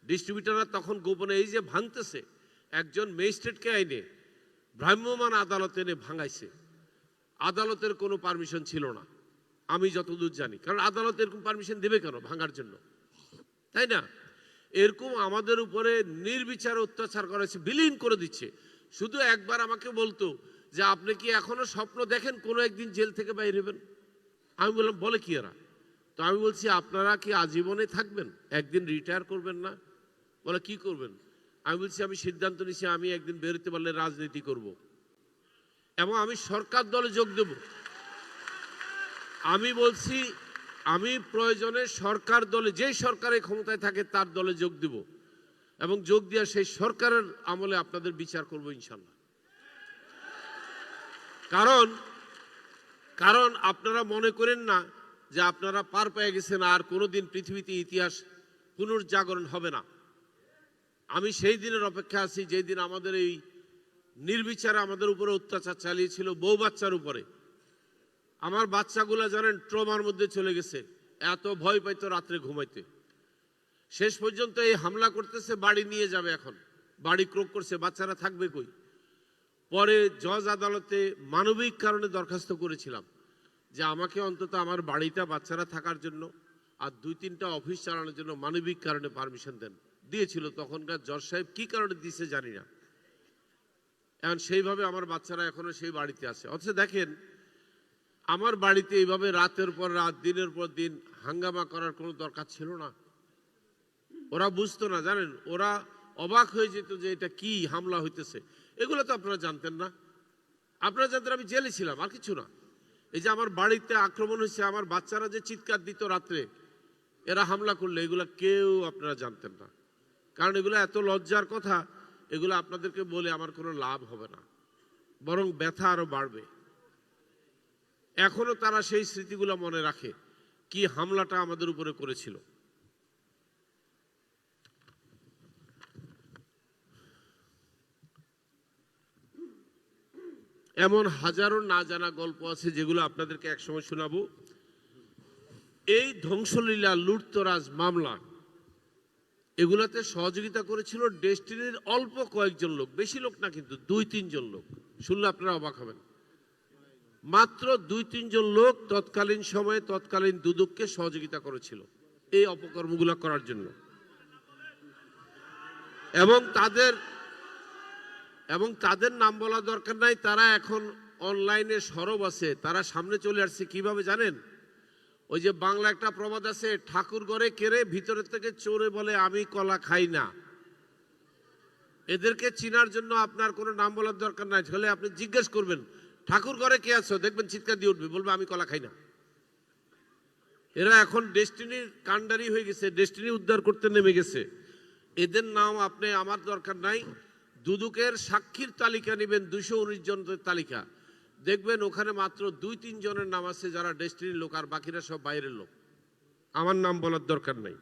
ডিস্ট্রিবিউটাররা তখন গোপনে এই যে ভাঙতেছে, একজন ম্যাজিস্ট্রেটকে আইনে ভ্রাম্যমাণ আদালতে এনে ভাঙাইছে। আদালতের কোনো পারমিশন ছিল না আমি যতদূর জানি, কারণ আদালত এরকম পারমিশন দেবে কেন ভাঙার জন্য, তাই না? এরকম আমাদের উপরে নির্বিচার অত্যাচার করেছে, বিলীন করে দিচ্ছে। শুধু একবার আমাকে বলতো যে আপনি কি এখনো স্বপ্ন দেখেন কোনো একদিন জেল থেকে বাইরে হবেন? আমি বললাম বলে কি এরা? তো আমি বলছি আপনারা কি আজীবনে থাকবেন, একদিন রিটায়ার করবেন না? বলে কি করবেন? আমি বলছি আমি সিদ্ধান্ত নিয়েছি আমি একদিন বেরোতে পারলে রাজনীতি করব এবং আমি সরকার দলে যোগ দেব। আমি বলছি আমি প্রয়োজনে সরকার দলে, যেই সরকারের ক্ষমতায় থাকে তার দলে যোগ দেব এবং যোগ দিয়ে সেই সরকারের আমলে আপনাদের বিচার করব ইনশাল্লাহ। কারণ আপনারা মনে করেন না যে আপনারা পার পেয়ে গেছেন, আর কোনোদিন পৃথিবীতে ইতিহাস পুনর্জাগরণ হবে না। আমি সেই দিনের অপেক্ষা আছি যেই দিন আমাদের এই নির্বিচারে আমাদের উপরে অত্যাচার চালিয়েছিল, বউ বাচ্চার উপরে। আমার বাচ্চাগুলো জানেন ট্রমার মধ্যে চলে গেছে, এত ভয় পাইতো রাত্রে ঘুমাইতে। শেষ পর্যন্ত এই হামলা করতেছে, বাড়ি নিয়ে যাবে, এখন বাড়ি ক্রোক করছে, বাচ্চারা থাকবে কই? পরে জজ আদালতে মানবিক কারণে দরখাস্ত করেছিলাম যে আমাকে অন্তত আমার বাড়িটা বাচ্চারা থাকার জন্য আর 2-3টা অফিস চালানোর জন্য মানবিক কারণে পারমিশন দেন। দিয়েছিল তখনকার জজ সাহেব, কি কারণে দিয়েছে জানি না। এখন সেইভাবে আমার বাচ্চারা এখনো সেই বাড়িতে আছে। অথচ দেখেন আমার বাড়িতে এইভাবে রাতের পর রাত, দিনের পর দিন হাঙ্গামা করার কোনো দরকার ছিল না। ওরা বুঝতো না, জানেন, ওরা অবাক হয়ে যেত যে এটা কি হামলা হইতেছে। এগুলো তো আপনারা জানতেন না। আপনারা জানতেন আমি জেলে ছিলাম, আর কিছু না। এই যে আমার বাড়িতে আক্রমণ হয়েছে, আমার বাচ্চারা যে চিৎকার দিত রাত্রে, এরা হামলা করলে এগুলা কেউ আপনারা জানতেন না, কারণ এগুলো এত লজ্জার কথা, এগুলো আপনাদেরকে বলে আমার কোনো লাভ হবে না, বরং ব্যথা আরো বাড়বে। এখনো তারা সেই স্মৃতিগুলো মনে রাখে, কি হামলাটা আমাদের উপরে করেছিল। এমন হাজারো না জানা গল্প আছে যেগুলো আপনাদেরকে একসময় শোনাবো। এই ধ্বংসলীলা, লুটতরাজ, মামলা, এগুলাতে সহযোগিতা করেছিল ডেস্টিনির অল্প কয়েকজন লোক, বেশি লোক না কিন্তু 2-3 জন লোক। শুনলে আপনারা অবাক হবেন, মাত্র 2-3 জন লোক তৎকালীন সময়ে তৎকালীন দুদককে সহযোগিতা করেছিল এই অপকর্মগুলো করার জন্য। এবং তাদের নাম বলা দরকার নাই, তারা এখন অনলাইনে সরব আছে, তারা সামনে চলে আসছে। কিভাবে জানেন? ওই যে বাংলা একটা প্রবাদ আছে, ঠাকুর ঘরে কেড়ে ভিতরে থেকে চোরে বলে আমি কলা খাই না। এদেরকে চিনার জন্য আপনার কোনো নাম বলার দরকার নাই, তাহলে আপনি জিজ্ঞেস করবেন ঠাকুর ঘরে কে আছো, দেখবেন চিৎকার দিয়ে উঠবে, বলবে আমি কলা খাই না। এরা এখন ডেস্টিনির কাণ্ডারি হয়ে গেছে, ডেস্টিনি উদ্ধার করতে নেমে গেছে। এদের নাম আপনি আমার দরকার নাই। দুদকের সাক্ষীর তালিকা নেবেন, 219 জনের তালিকা, দেখবেন ওখানে মাত্র 2-3 জনের নাম আছে যারা ডেস্টিনির লোক, আর বাকিরা সব বাইরের লোক। আমার নাম বলার দরকার নাই।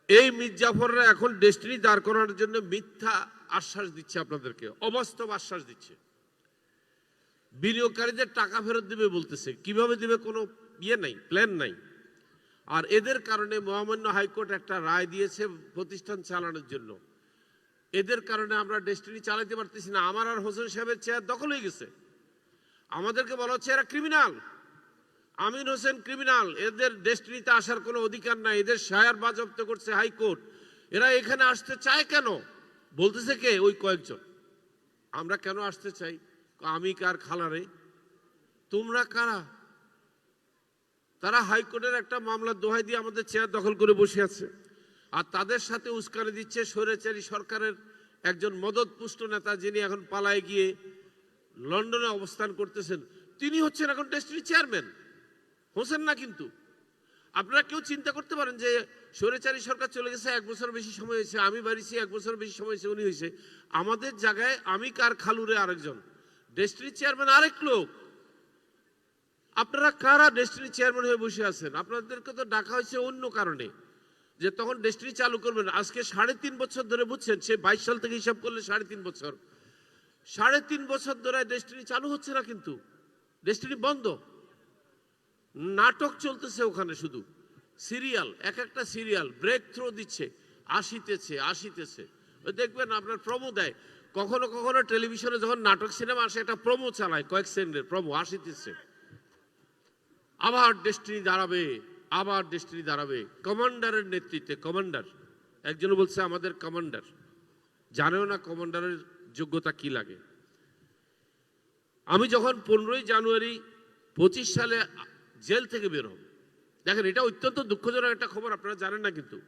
এই মির্জাফররা এখন ডেস্টিনি দাঁড় করানোর জন্য মিথ্যা আশ্বাস দিচ্ছে আপনাদেরকে, অবাস্তব আশ্বাস দিচ্ছে। বিনিয়োগকারীদের টাকা ফেরত দিবে বলতেছে, কিভাবে দিবে কোনো নাই, প্ল্যান নাই। আর এদের কারণে মহামান্য হাইকোর্ট একটা রায় দিয়েছে প্রতিষ্ঠান চালানোর জন্য। এদের কারণে আমরা ডেস্টিনি চালাতে পারতেছি না। আমার আর হোসেন সাহেবের চেয়ার দখল হয়ে গেছে। আমাদেরকে বলা হচ্ছে এরা ক্রিমিনাল, আমিন হোসেন ক্রিমিনাল, এদের ডেস্টিনিতে আসার কোনো অধিকার নাই, এদের শেয়ার বাজেয়াপ্ত করছে হাইকোর্ট, এরা এখানে আসতে চায় কেন? বলতেছে কে? ওই কয়েকজন। আমরা কেন আসতে চাই? আমি কার খালারে, তোমরা কারা? তারা হাইকোর্টের একটা মামলার দোহাই দিয়ে আমাদের চেয়ার দখল করে বসে আছে। আর তাদের সাথে উস্কানি দিচ্ছে স্বৈরাচারী সরকারের একজন মদতপুষ্ট নেতা, যিনি এখন পালায় গিয়ে লন্ডনে অবস্থান করতেছেন। তিনি হচ্ছেন এখন ডেস্টিনি চেয়ারম্যান, হোসেন না। কিন্তু আপনারা কেউ চিন্তা করতে পারেন যে স্বৈরাচারী সরকার চলে গেছে, 1 বছর বেশি সময় হয়েছে, আমি বাড়িছি 1 বছর বেশি সময় হয়েছে, উনি হয়েছে। আমাদের জায়গায় আমি কার খালুরে আরেকজন, ডেস্টিনি চেয়ারম্যান আরেক লোক। আপনারা কারা ডেস্টিনি চেয়ারম্যান হয়ে বসে আছেন? আপনাদেরকে তো ডাকা হয়েছে অন্য কারণে, যে তখন ডেস্টিনি চালু করবেন। আজকে 3.5 বছর ধরে, বুঝছেন, সে 22 সাল থেকে হিসাব করলে 3.5 বছর, 3.5 বছর ধরে ডেস্টিনি চালু হচ্ছে না, কিন্তু ডেস্টিনি বন্ধ। নাটক চলতেছে ওখানে, শুধু সিরিয়াল, এক একটা সিরিয়াল ব্রেক থ্রো দিচ্ছে, আসিতেছে। দেখবেন আপনার প্রমো দেয়, কখনো কখনো টেলিভিশনে যখন নাটক সিনেমা আসে একটা প্রমো চালায়, কয়েক সেকেন্ডের প্রমো, আসিতেছে। আবার ডেস্টিনি দাঁড়াবে, আবার ডেস্টিনি দাঁড়াবে কমান্ডারের নেতৃত্বে। কমান্ডার, একজন বলছে আমাদের কমান্ডার, জানেও না কমান্ডারের যোগ্যতা কি লাগে। আমি যখন 15ই জানুয়ারি 25 সালে জেল থেকে বের হব, দেখেন এটা অত্যন্ত দুঃখজনক একটা খবর, আপনারা জানেন না, কিন্তু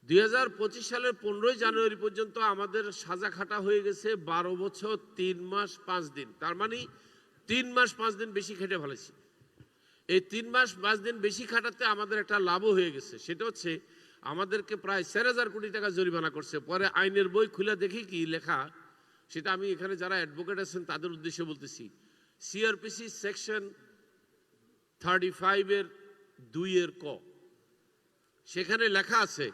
2025 সালের 15ই জানুয়ারি পর্যন্ত আমাদের সাজা খাটা হয়ে গেছে 12 বছর 3 মাস 5 দিন। তার মানে 3 মাস 5 দিন বেশি খেটে ফেলেছি। এই 3 মাস 5 দিন বেশি খাটাতে আমাদের একটা লাভও হয়ে গেছে, সেটা হচ্ছে আমাদেরকে প্রায় 4,000 কোটি টাকা জরিমানা করছে। পরে আইনের বই খুলে দেখি কি লেখা, সেটা আমি এখানে যারা অ্যাডভোকেট আছেন তাদের উদ্দেশ্যে বলতেছি। সিআরপিসি সেকশন 35-এর 2-এর ক, সেখানে লেখা আছে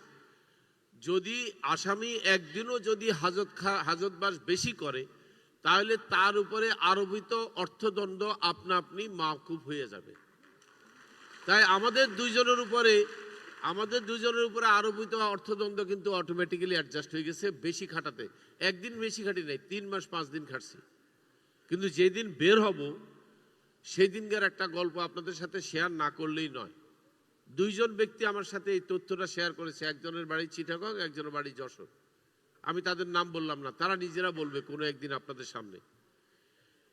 যদি আসামি একদিনও যদি হাজতবাস বেশি করে, তাহলে তার উপরে আরোপিত অর্থদণ্ড আপনা আপনি মাওকুফ হয়ে যাবে। তাই আমাদের দুইজনের উপরে আরোপিত অর্থদণ্ড কিন্তু অটোমেটিক্যালি অ্যাডজাস্ট হয়ে গেছে বেশি খাটাতে। একদিন বেশি খাটি নাই, 3 মাস 5 দিন খাটছি। কিন্তু যেদিন বের হব সেই দিনকার একটা গল্প আপনাদের সাথে শেয়ার না করলেই নয়। 2 জন ব্যক্তি আমার সাথে এই তথ্যটা শেয়ার করেছে, একজনের বাড়ি চিটাগং, একজনের বাড়ি যশোর। আমি তাদের নাম বললাম না, তারা নিজেরা বলবে কোনো একদিন আপনাদের সামনে।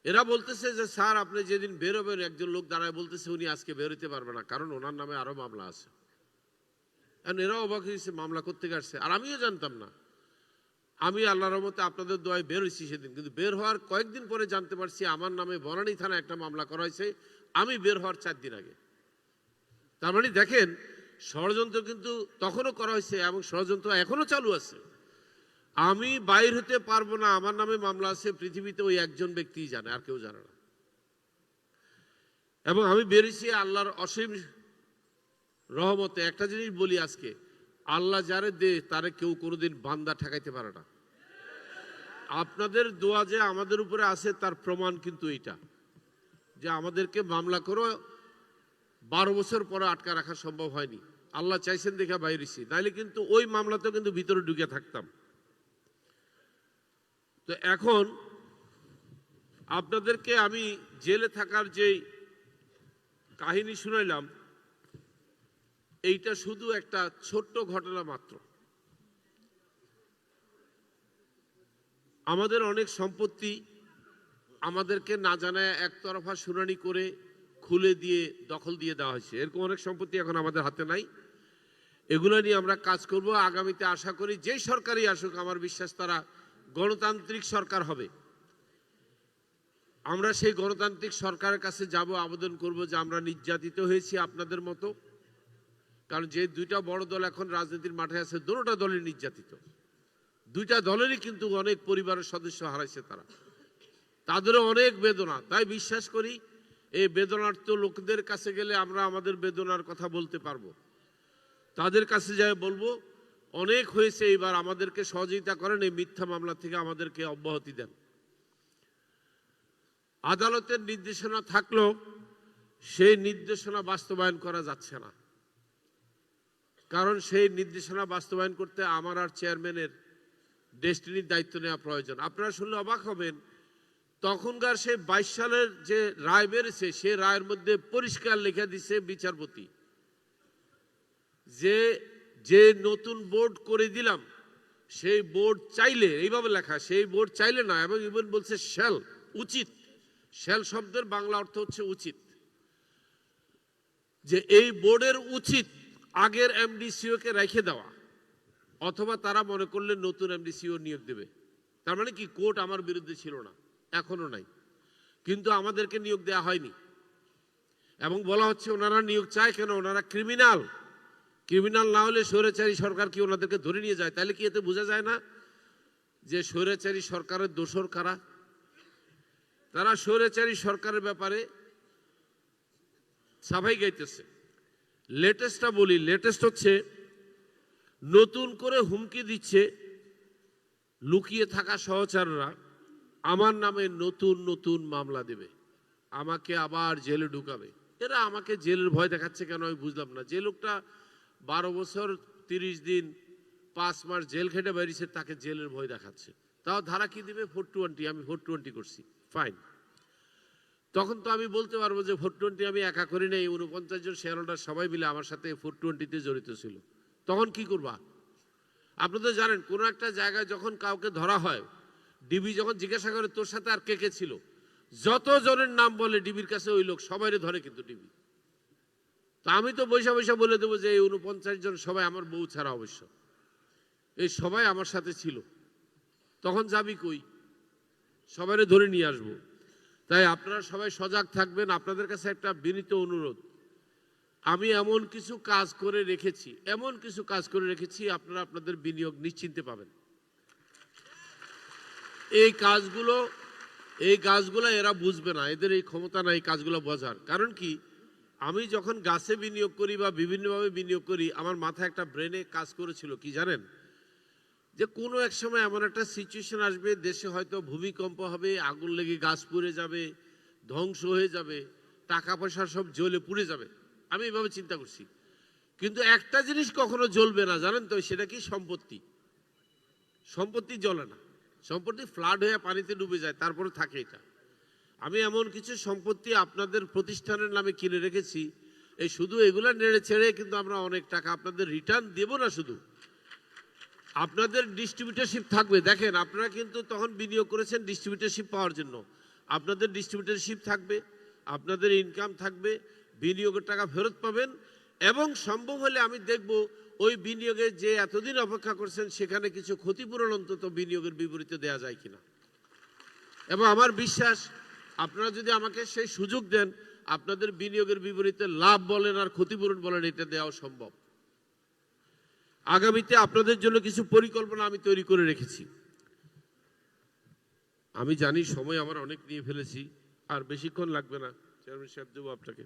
এরা বলতেছে যে স্যার আপনি যেদিন বেরোবেন, একজন লোক দাঁড়ায় বলতেছে উনি আজকে বেরোতে পারবে না, কারণ ওনার নামে আরো মামলা আছে। এরাও অবাক হয়েছে, মামলা করতে আসছে। আর আমিও জানতাম না। আমি আল্লাহর রহমতে আপনাদের দোয়ায় বের হয়েছি সেদিন, কিন্তু বের হওয়ার কয়েকদিন পরে জানতে পারছি আমার নামে বনানী থানায় একটা মামলা করা হয়েছে, আমি বের হওয়ার 4 দিন আগে। তার মানে দেখেন ষড়যন্ত্র কিন্তু তখনও করা হয়েছে এবং ষড়যন্ত্র এখনো চালু আছে। আমি বাইর হতে পারবো না, আমার নামে মামলা আছে, পৃথিবীতে ওই একজন ব্যক্তিই জানে, আর কেউ জানে না। এবং আমি বেরিয়েছি আল্লাহর অসীম রহমতে। একটা জিনিস বলি আজকে, আল্লাহ যারে দে তারে কেউ কোনোদিন বান্দা ঠেকাইতে পারে না। আপনাদের দোয়া যে আমাদের উপরে আছে তার প্রমাণ কিন্তু এটা, যে আমাদেরকে মামলা করো 12 বছর পরে আটকা রাখা সম্ভব হয়নি। আল্লাহ চাইছেন দেখে বাইরেছি, নাইলে কিন্তু ওই মামলাতেও কিন্তু ভিতরে ঢুকে থাকতাম। তো এখন আপনাদেরকে আমি জেলে থাকার যে কাহিনী শুনাইলাম, এইটা শুধু একটা ছোট্ট ঘটনা মাত্র। আমাদের অনেক সম্পত্তি আমাদেরকে না জানায় একতরফা শুনানি করে খুলে দিয়ে দখল দিয়ে দেওয়া হয়েছে। এরকম অনেক সম্পত্তি এখন আমাদের হাতে নাই। এগুলো নিয়ে আমরা কাজ করব। আগামীতে আশা করি যেই সরকারই আসুক, আমার বিশ্বাস তারা গণতান্ত্রিক সরকার হবে। আমরা সেই গণতান্ত্রিক সরকারের কাছে যাব, আবেদন করব যে আমরা নির্যাতিত হয়েছি আপনাদের মতো। কারণ যে দুইটা বড় দল এখন রাজনীতির মাঠে আছে, দুটোটা দলের নির্যাতিত। দুইটা দলেরই কিন্তু অনেক পরিবারের সদস্য হারাইছে তারা, তাদেরও অনেক বেদনা। তাই বিশ্বাস করি এই বেদনার্থ লোকদের কাছে গেলে আমরা আমাদের বেদনার কথা বলতে পারবো। তাদের কাছে যাই বলবো, অনেক হয়েছে, এইবার আমাদেরকে সহযোগিতা করেন, এই মিথ্যা মামলা থেকে আমাদেরকে অব্যাহতি দেন। আদালতের নির্দেশনা থাকলেও সেই নির্দেশনা বাস্তবায়ন করা যাচ্ছে না, কারণ সেই নির্দেশনা বাস্তবায়ন করতে আমার আর চেয়ারম্যানের ডেস্টিনির দায়িত্ব নেওয়া প্রয়োজন। আপনারা শুনলে অবাক হবেন, তখনকার সেই 22 সালের যে রায় বেরিয়েছে, সে রায়ের মধ্যে পরিষ্কার লিখে দিছে বিচারপতি যে যে নতুন বোর্ড করে দিলাম সেই বোর্ড চাইলে, এইভাবে লেখা, সেই বোর্ড চাইলে না, এবং ইভেন বলছে শ্যাল, উচিত। শ্যাল শব্দের বাংলা অর্থ হচ্ছে উচিত, যে এই বোর্ডের উচিত আগের এমডিসিও কে রেখে দেওয়া, অথবা তারা মনে করলে নতুন এমডিসিও নিয়োগ দেবে। তার মানে কি, কোর্ট আমার বিরুদ্ধে ছিল না, এখনো নাই, কিন্তু আমাদেরকে নিয়োগ দেওয়া হয়নি। এবং বলা হচ্ছে ওনারা নিয়োগ চায় কেন, ওনারা ক্রিমিনাল। ক্রিমিনাল না হলে স্বৈরাচারী সরকার কি ওনাদেরকে ধরে নিয়ে যায়? তাহলে কি এতে বোঝা যায় না যে স্বৈরাচারী সরকারের দোসর কারা? তারা স্বৈরাচারী সরকারের ব্যাপারে সাফাই গাইতেছে। লেটেস্টটা বলি, লেটেস্ট হচ্ছে নতুন করে হুমকি দিচ্ছে লুকিয়ে থাকা সহচররা, আমার নামে নতুন নতুন মামলা দেবে, আমাকে আবার জেলে ঢুকাবে। এরা আমাকে জেলের ভয় দেখাচ্ছে কেন আমি বুঝলাম না। যে লোকটা 12 বছর 30 দিন 5 মাস জেল খেটে বেরিয়েছে, তাকে জেলের ভয় দেখাচ্ছে। তাও ধারা কি দিবে? 420। আমি 420 করছি, ফাইন। তখন তো আমি বলতে পারবো যে 420 আমি একা করি নাই, 49 জন শেয়ার হোল্ডার সবাই মিলে আমার সাথে 420-তে জড়িত ছিল। তখন কি করবা? আপনি তো জানেন, কোনো একটা জায়গায় যখন কাউকে ধরা হয়, ডিবি যখন জিজ্ঞাসা করে তোর সাথে আর কে কে ছিল, যত জনের নাম বলে ডিবির কাছে ওই লোক সবাইরে ধরে কিন্তু ডিবি। তা আমি তো বৈশা বৈশা বলে দেবো যে এই 49 জন সবাই, আমার বউ ছাড়া অবশ্য, এই সবাই আমার সাথে ছিল। তখন যাবি কই? সবাইরে ধরে নিয়ে আসবো। তাই আপনারা সবাই সজাগ থাকবেন। আপনাদের কাছে একটা বিনীত অনুরোধ, আমি এমন কিছু কাজ করে রেখেছি, আপনারা আপনাদের বিনিয়োগ নিশ্চিন্তে পাবেন। এই কাজগুলো এরা বুঝবে না, এদের এই ক্ষমতা নাই কাজগুলো বোঝার। কারণ কি, আমি যখন গাছে বিনিয়োগ করি বা বিভিন্নভাবে বিনিয়োগ করি, আমার মাথায় একটা ব্রেনে কাজ করেছিল কি জানেন, যে কোনো এক সময় এমন একটা সিচুয়েশন আসবে, দেশে হয়তো ভূমিকম্প হবে, আগুন লেগে গাছ পুড়ে যাবে, ধ্বংস হয়ে যাবে, টাকা পয়সা সব জ্বলে পুড়ে যাবে। আমি এইভাবে চিন্তা করছি। কিন্তু একটা জিনিস কখনো জ্বলবে না, জানেন তো? সেটা কি? সম্পত্তি। সম্পত্তি জ্বলে না, সম্পত্তি ফ্লাড হয়ে পানিতে ডুবে যায়, তারপরে থাকে এটা। আমি এমন কিছু সম্পত্তি আপনাদের প্রতিষ্ঠানের নামে কিনে রেখেছি, এই শুধু এগুলা নেড়ে ছেড়ে কিন্তু আমরা অনেক টাকা আপনাদের রিটার্ন দেব না, শুধু আপনাদের ডিস্ট্রিবিউটরশিপ থাকবে। দেখেন, আপনারা কিন্তু তখন বিনিয়োগ করেছেন ডিস্ট্রিবিউটরশিপ পাওয়ার জন্য, আপনাদের ডিস্ট্রিবিউটরশিপ থাকবে, আপনাদের ইনকাম থাকবে, বিনিয়োগের টাকা ফেরত পাবেন। এবং সম্ভব হলে আমি দেখব ওই বিনিয়োগে যে এতদিন অপেক্ষা করছেন সেখানে কিছু ক্ষতিপূরণ অন্তত বিনিয়োগের বিপরীতে দেওয়া যায় কিনা। এবং আমার বিশ্বাস, আপনারা যদি আমাকে সেই সুযোগ দেন, আপনাদের বিনিয়োগের বিপরীতে লাভ বলেন আর ক্ষতিপূরণ বলেন, এটা দেওয়া সম্ভব। আগামীতে আপনাদের জন্য কিছু পরিকল্পনা আমি তৈরি করে রেখেছি। আমি জানি সময় আমার অনেক নিয়ে ফেলেছি, আর বেশিক্ষণ লাগবে না। চেয়ারম্যান সাহেব, দেবো আপনাকে।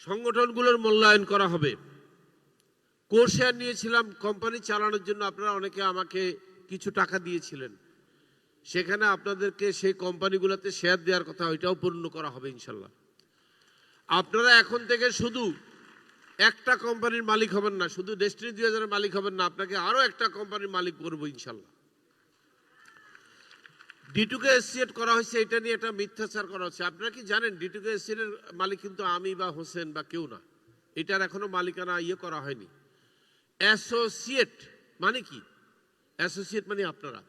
সংগঠনগুলোর মূল্যায়ন করা হবে। কোর শেয়ার নিয়েছিলাম কোম্পানি চালানোর জন্য, আপনারা অনেকে আমাকে কিছু টাকা দিয়েছিলেন, সেখানে আপনাদেরকে সেই কোম্পানিগুলোতে শেয়ার দেওয়ার কথা, ওইটাও পূর্ণ করা হবে ইনশাল্লাহ। আপনারা এখন থেকে শুধু একটা কোম্পানির মালিক হবেন না, শুধু ডেস্টিনি 2000-এর মালিক হবেন না, আপনাকে আরো একটা কোম্পানির মালিক করবো ইনশাল্লাহ। ডিটুকে এসসিয়েট করা হয়েছে, এটা নিয়ে একটা মিথ্যাচার করা হচ্ছে। আপনারা কি জানেন ডিটুকে এসসিয়েট এর মালিক কিন্তু আমি বা হোসেন বা কেউ না, এটার এখনো মালিকানা করা হয়নি। অ্যাসোসিয়েট মানে কি? অ্যাসোসিয়েট মানে আপনারা।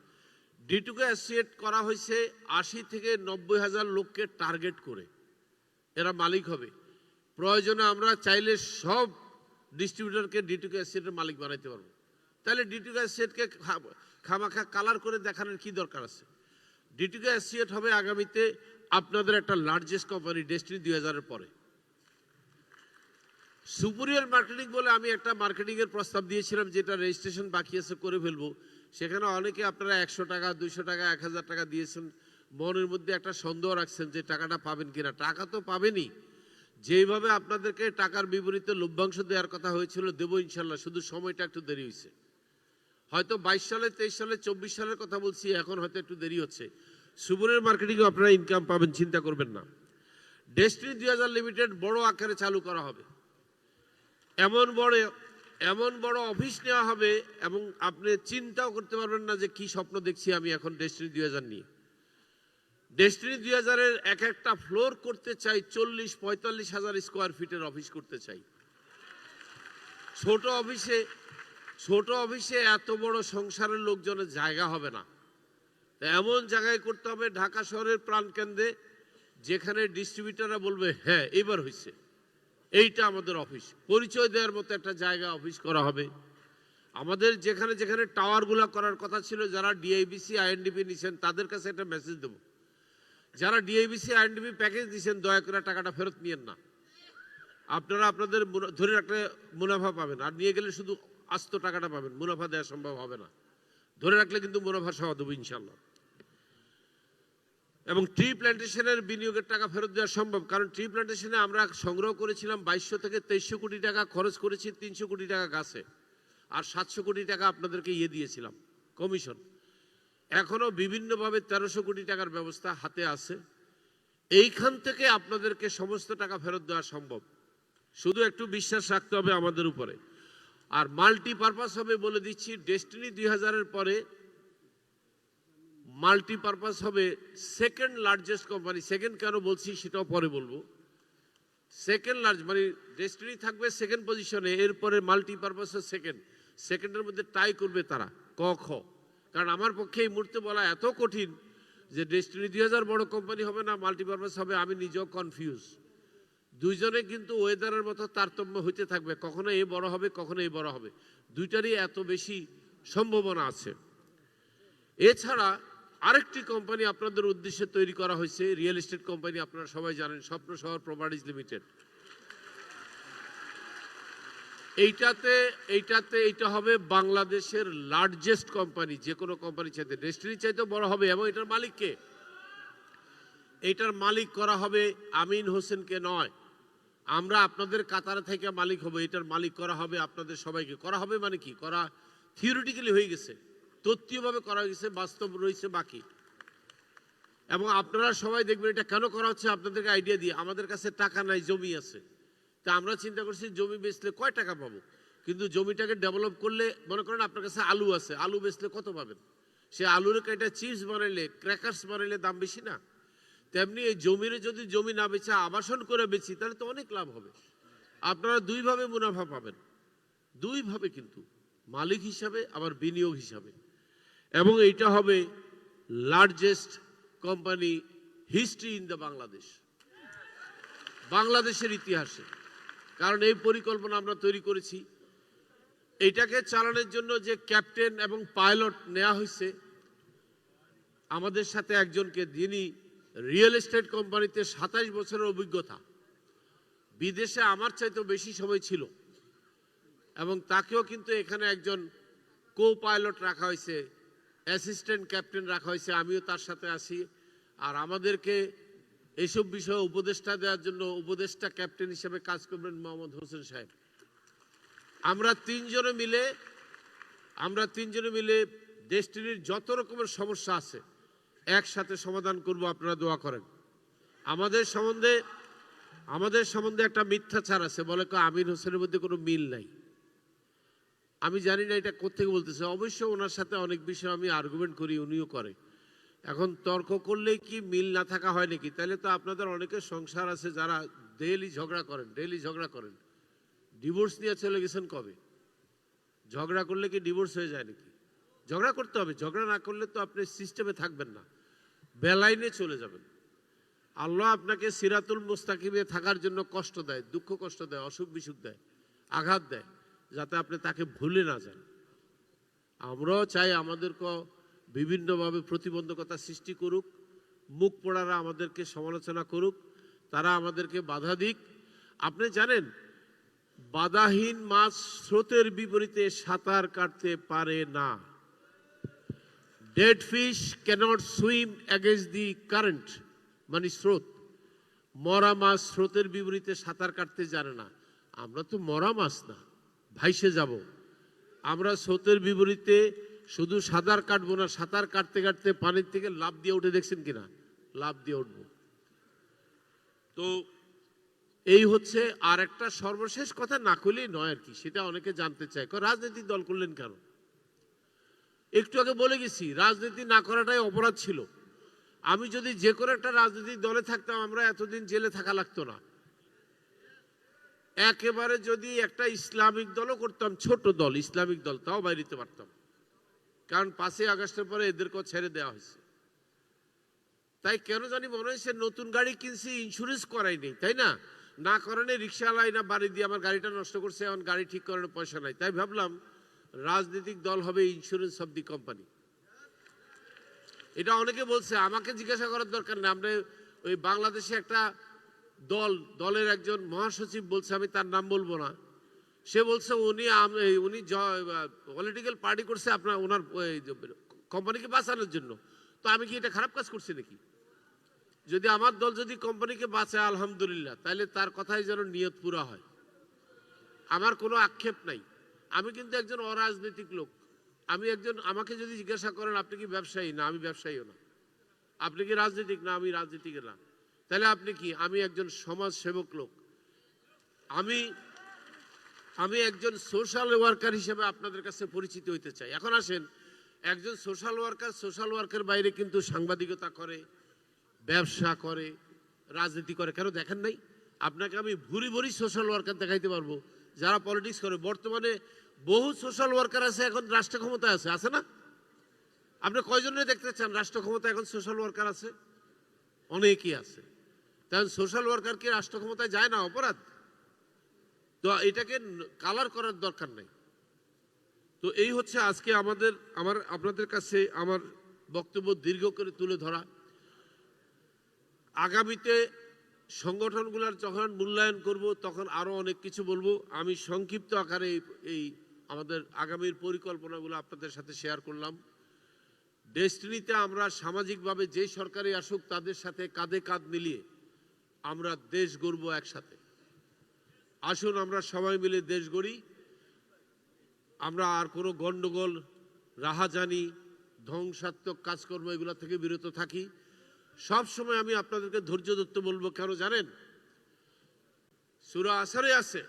ডিটুকে অ্যাসোসিয়েট করা হয়েছে 80 থেকে 90,000 লোককে টার্গেট করে, এরা মালিক হবে। প্রয়োজনে আমরা চাইলে সব ডিস্ট্রিবিউটরকে ডিটুকে অ্যাসোসিয়েটের মালিক বানাইতে পারবো। তাহলে ডিটুকে অ্যাসোসিয়েটকে খামাখা কালার করে দেখানোর কি দরকার আছে? ডিটুকে অ্যাসোসিয়েট হবে আগামীতে আপনাদের একটা লার্জেস্ট কোম্পানি ডেস্টিনি 2000-এর পরে। সুপিরিয়র মার্কেটিং বলে আমি একটা মার্কেটিং এর প্রস্তাব দিয়েছিলাম, যেটা রেজিস্ট্রেশন বাকি আছে, করে ফেলবো। সেখানে অনেকে আপনারা 100 টাকা, 200 টাকা, 1000 টাকা দিয়েছেন, মনের মধ্যে একটা সন্দেহ রাখছেন যে টাকাটা পাবেন কিনা। টাকা তো পাবেনই, যেইভাবে আপনাদেরকে টাকার বিপরীতে লভ্যাংশ দেওয়ার কথা হয়েছিল দেবো ইনশাল্লাহ, শুধু সময়টা একটু দেরি হয়েছে। হয়তো 22 সালে, 23 সালে, 24 সালের কথা বলছি, এখন হয়তো একটু দেরি হচ্ছে। সুপিরিয়র মার্কেটিংয়ে আপনারা ইনকাম পাবেন, চিন্তা করবেন না। ডেস্টিনি 2000 লিমিটেড বড় আকারে চালু করা হবে। এমন বড় অফিস নেওয়া হবে, এবং আপনি চিন্তাও করতে পারবেন না যে কি স্বপ্ন দেখছি আমি এখন ডেস্টিনি 2000 নিয়ে। ডেস্টিনি 2000-এর এক একটা ফ্লোর করতে চাই 40-45 হাজার স্কোয়ার ফিটের অফিস করতে চাই। ছোট অফিসে এত বড় সংসারের লোকজনের জায়গা হবে না। এমন জায়গায় করতে হবে ঢাকা শহরের প্রাণকেন্দ্রে, যেখানে ডিস্ট্রিবিউটাররা বলবে হ্যাঁ এবার হয়েছে, এইটা আমাদের অফিস। পরিচয় দেওয়ার মতো একটা জায়গা অফিস করা হবে। আমাদের যেখানে যেখানে টাওয়ারগুলো করার কথা ছিল, যারা ডিআইবিসি আইএনডিপি নিছেন তাদের কাছে একটা মেসেজ দেব, যারা ডিআইবিসি আইএনডিপি প্যাকেজ দিচ্ছেন দয়া করে টাকাটা ফেরত নিয়েন না। আপনারা আপনাদের ধরে রাখলে মুনাফা পাবেন, আর নিয়ে গেলে শুধু আস্ত টাকাটা পাবেন, মুনাফা দেওয়া সম্ভব হবে না। ধরে রাখলে কিন্তু মুনাফা সহ দেবো ইনশাল্লাহ। এবং ট্রি প্ল্যান্টেশনের বিনিয়োগের টাকা ফেরত দেওয়া সম্ভব, কারণ ট্রি প্ল্যান্টেশনে আমরা সংগ্রহ করেছিলাম 2200 থেকে 2300 কোটি টাকা, খরচ করেছি 300 কোটি টাকা গাছে, আর 700 কোটি টাকা আপনাদেরকে দিয়েছিলাম কমিশন। এখনো বিভিন্নভাবে 1300 কোটি টাকার ব্যবস্থা হাতে আছে। এইখান থেকে আপনাদেরকে সমস্ত টাকা ফেরত দেওয়া সম্ভব, শুধু একটু বিশ্বাস রাখতে হবে আমাদের উপরে। আর মাল্টিপারপাস হবে বলে দিচ্ছি, ডেস্টিনি 2000-এর পরে মাল্টিপারপাস হবে সেকেন্ড লার্জেস্ট কোম্পানি। সেকেন্ড কেন বলছি সেটাও পরে বলবো। সেকেন্ড লার্জ মানে ডেস্টিনি থাকবে সেকেন্ড পজিশনে, এরপরে মাল্টিপারপাস সেকেন্ডের মধ্যে টাই করবে তারা, ক খ। কারণ আমার পক্ষে এই মুহূর্তে বলা এত কঠিন যে ডেস্টিনি 2000 বড় কোম্পানি হবে না মাল্টিপারপাস হবে, আমি নিজেও কনফিউজ। দুইজনে কিন্তু ওয়েদারের মতো তারতম্য হইতে থাকবে, কখনো এ বড় হবে, কখনো এই বড় হবে, দুইটারই এত বেশি সম্ভাবনা আছে। এছাড়া আরেকটি কোম্পানি আপনাদের উদ্দেশ্যে তৈরি করা হয়েছে, রিয়েল এস্টেট কোম্পানি, আপনারা সবাই জানেন, স্বপ্ন শহর প্রপার্টিজ লিমিটেড। এইটা হবে বাংলাদেশের লার্জেস্ট কোম্পানি, যে কোনো কোম্পানি চাইতে, ডেস্টিনি চাইতে বড় হবে। এবং এটার মালিককে, এইটার মালিক করা হবে আমিন হোসেনকে নয়, আমরা আপনাদের কাতার থেকে মালিক হব। এটার মালিক করা হবে আপনাদের সবাইকে। করা হবে মানে কি, করা থিওরিটিক্যালি হয়ে গেছে, তত্ত্বীয়ভাবে করা হয়ে গেছে, বাস্তব রয়েছে বাকি। এবং আপনারা সবাই দেখবেন এটা কেন করা হচ্ছে, আপনাদেরকে আইডিয়া দিয়ে। আমাদের কাছে টাকা নাই, জমি আছে, তা আমরা চিন্তা করছি জমি বেচলে কয় টাকা পাবো, কিন্তু জমিটাকে ডেভেলপ করলে, মনে করেন আপনার কাছে আলু আছে, আলু বেচলে কত পাবেন? সে আলুর একটা চিপস বানাইলে, ক্র্যাকার্স বানাইলে দাম বেশি না? তেমনি এই জমির যদি জমি না বেচে আবাসন করে বেচি, তাহলে তো অনেক লাভ হবে। আপনারা দুইভাবে মুনাফা পাবেন, দুইভাবে কিন্তু, মালিক হিসাবে আবার বিনিয়োগ হিসাবে। এবং এইটা হবে largest company history in the Bangladesh, বাংলাদেশের ইতিহাসে। কারণ এই পরিকল্পনা আমরা তৈরি করেছি। এইটাকে চালানোর জন্য যে ক্যাপ্টেন এবং পাইলট নেওয়া হয়েছে, আমাদের সাথে একজনকে, যিনি রিয়েল এস্টেট কোম্পানিতে 27 বছরের অভিজ্ঞতা, বিদেশে আমার চাইতেও বেশি সময় ছিল, এবং তাকেও কিন্তু এখানে একজন কো পাইলট রাখা হয়েছে, অ্যাসিস্ট্যান্ট ক্যাপ্টেন রাখা হয়েছে, আমিও তার সাথে আছি। আর আমাদেরকে এইসব বিষয়ে উপদেষ্টা দেওয়ার জন্য উপদেষ্টা ক্যাপ্টেন হিসেবে কাজ করবেন মোহাম্মদ হোসেন সাহেব। আমরা তিনজনে মিলে দেশটির যত রকমের সমস্যা আছে একসাথে সমাধান করব, আপনারা দোয়া করেন। আমাদের সম্বন্ধে একটা মিথ্যাচার আছে, বলে আমির হোসেনের মধ্যে কোনো মিল নাই। আমি জানি না এটা কোত্থেকে বলতেছে। অবশ্য ওনার সাথে অনেক বিষয় আমি আর্গুমেন্ট করি, উনিও করে। এখন তর্ক করলেই কি মিল না থাকা হয় নাকি? তাহলে তো আপনাদের অনেকের সংসার আছে যারা ডেইলি ঝগড়া করেন। ডিভোর্স নিয়ে চলে গেছেন কবে? ঝগড়া করলে কি ডিভোর্স হয়ে যায় নাকি? ঝগড়া করতে হবে। ঝগড়া না করলে তো আপনি সিস্টেমে থাকবেন না, বেলাইনে চলে যাবেন। আল্লাহ আপনাকে সিরাতুল মুস্তাকিমে থাকার জন্য কষ্ট দেয়, দুঃখ কষ্ট দেয়, অসুখ বিসুখ দেয়, আঘাত দেয়, যাতে আপনি তাকে ভুলে না যান। আমরাও চাই আমাদেরকে বিভিন্নভাবে প্রতিবন্ধকতা সৃষ্টি করুক, মুখ পোড়ারা আমাদেরকে সমালোচনা করুক, তারা আমাদেরকে বাধা দিক। আপনি জানেন বাধাহীন মাছ স্রোতের বিপরীতে সাঁতার কাটতে পারে না। Dead fish cannot swim against the current, মানে স্রোত। মরা মাছ স্রোতের বিপরীতে সাঁতার কাটতে জানে না। আমরা তো মরা মাছ না, ভাইসে যাব। আমরা স্রোতের বিপরীতে শুধু সাঁতার কাটবো না, সাঁতার কাটতে কাটতে পানির থেকে লাফ দিয়ে উঠে, দেখছেন কিনা? লাফ দিয়ে উঠবো। তো এই হচ্ছে। আর একটা সর্বশেষ কথা না করলেই নয় আর কি, সেটা অনেকে জানতে চায়, রাজনৈতিক দল করলেন কেন? একটু আগে বলে গেছি, রাজনীতি না করাটাই অপরাধ ছিল। আমি যদি যে কোনো একটা রাজনৈতিক দলে থাকতাম, আমরা এতদিন জেলে থাকা লাগতো না। একেবারে যদি একটা ইসলামিক দলও করতাম, ছোট দল, ইসলামিক দল, তাও বাইরে দিতে পারতাম। কারণ 5ই আগস্টের পরে এদেরকেও ছেড়ে দেওয়া হয়েছে। তাই কেন জানি মনে হয়েছে নতুন গাড়ি কিনছি, ইন্স্যুরেন্স করাই নেই, তাই না? না করানে রিক্সাওয়ালাই না বাড়ি দিয়ে আমার গাড়িটা নষ্ট করছে, এখন গাড়ি ঠিক করানোর পয়সা নাই। তাই ভাবলাম রাজনৈতিক দল হবে ইন্স্যুরেন্স অফ দি কোম্পানি। এটা অনেকে বলছে, আমাকে জিজ্ঞাসা করার দরকার নেই। আমরা ওই বাংলাদেশে একটা দলের একজন মহাসচিব বলছে, আমি তার নাম বলবো না, সে বলছে উনি পলিটিক্যাল পার্টি করছে ওনার কোম্পানিকে বাঁচানোর জন্য। তো আমি কি এটা খারাপ কাজ করছি নাকি? যদি আমার দল যদি কোম্পানিকে বাঁচায় আলহামদুলিল্লাহ, তাহলে তার কথাই যেন নিয়ত পুরা হয়। আমার কোনো আক্ষেপ নাই। আমি কিন্তু একজন অরাজনৈতিক লোক। আমাকে যদি জিজ্ঞাসা করেন আপনি কি ব্যবসায়ী? না, আমি ব্যবসায়ীও না। আপনি কি রাজনীতিক? না, আমি রাজনীতিক না। তাহলে আপনি কি? আমি একজন সমাজ সেবক লোক। আমি একজন সোশ্যাল ওয়ার্কার হিসেবে আপনাদের কাছে পরিচিত হইতে চাই। এখন আসেন, একজন সোশ্যাল ওয়ার্কার বাইরে কিন্তু সাংবাদিকতা করে, ব্যবসা করে, রাজনীতি করে। কেন দেখেন নাই? আপনাকে আমি ভুরি ভুরি সোশ্যাল ওয়ার্কার দেখাইতে পারবো যারা পলিটিক্স করে। বর্তমানে বহু সোশ্যাল ওয়ার্কার আছে, এখন রাষ্ট্র ক্ষমতায় আছে না? আপনি কয়জনের দেখতে চান রাষ্ট্র ক্ষমতায় এখন সোশ্যাল ওয়ার্কার আছে? অনেকই আছে। কারণ সোশ্যাল ওয়ার্কার কি রাষ্ট্র ক্ষমতায় যায় না? অপরাধ তো। এটাকে কালার করার দরকার নাই। তো এই হচ্ছে আজকে আপনাদের কাছে আমার বক্তব্য দীর্ঘ করে তুলে ধরা। আগামীতে সংগঠনগুলোর যখন মূল্যায়ন করব, তখন আরো অনেক কিছু বলবো। আমি সংক্ষিপ্ত আকারে এই আমাদের আগামীর পরিকল্পনাগুলো আপনাদের সাথে শেয়ার করলাম। ডেস্টিনিতে আমরা সামাজিকভাবে যে সরকারি আসুক, তাদের সাথে কাঁধে কাঁধ মিলিয়ে আমরা দেশ গড়ব একসাথে। আসুন আমরা সবাই মিলে দেশ গড়ি। আমরা আর কোনো গন্ডগোল, রাহাজানি, ধ্বংসাত্মক কাজকর্ম এগুলো থেকে বিরত থাকি। সব সময় আমি আপনাদেরকে ধৈর্য ধরতে বলবো। কেন জানেন? সূরা আসরে আছে,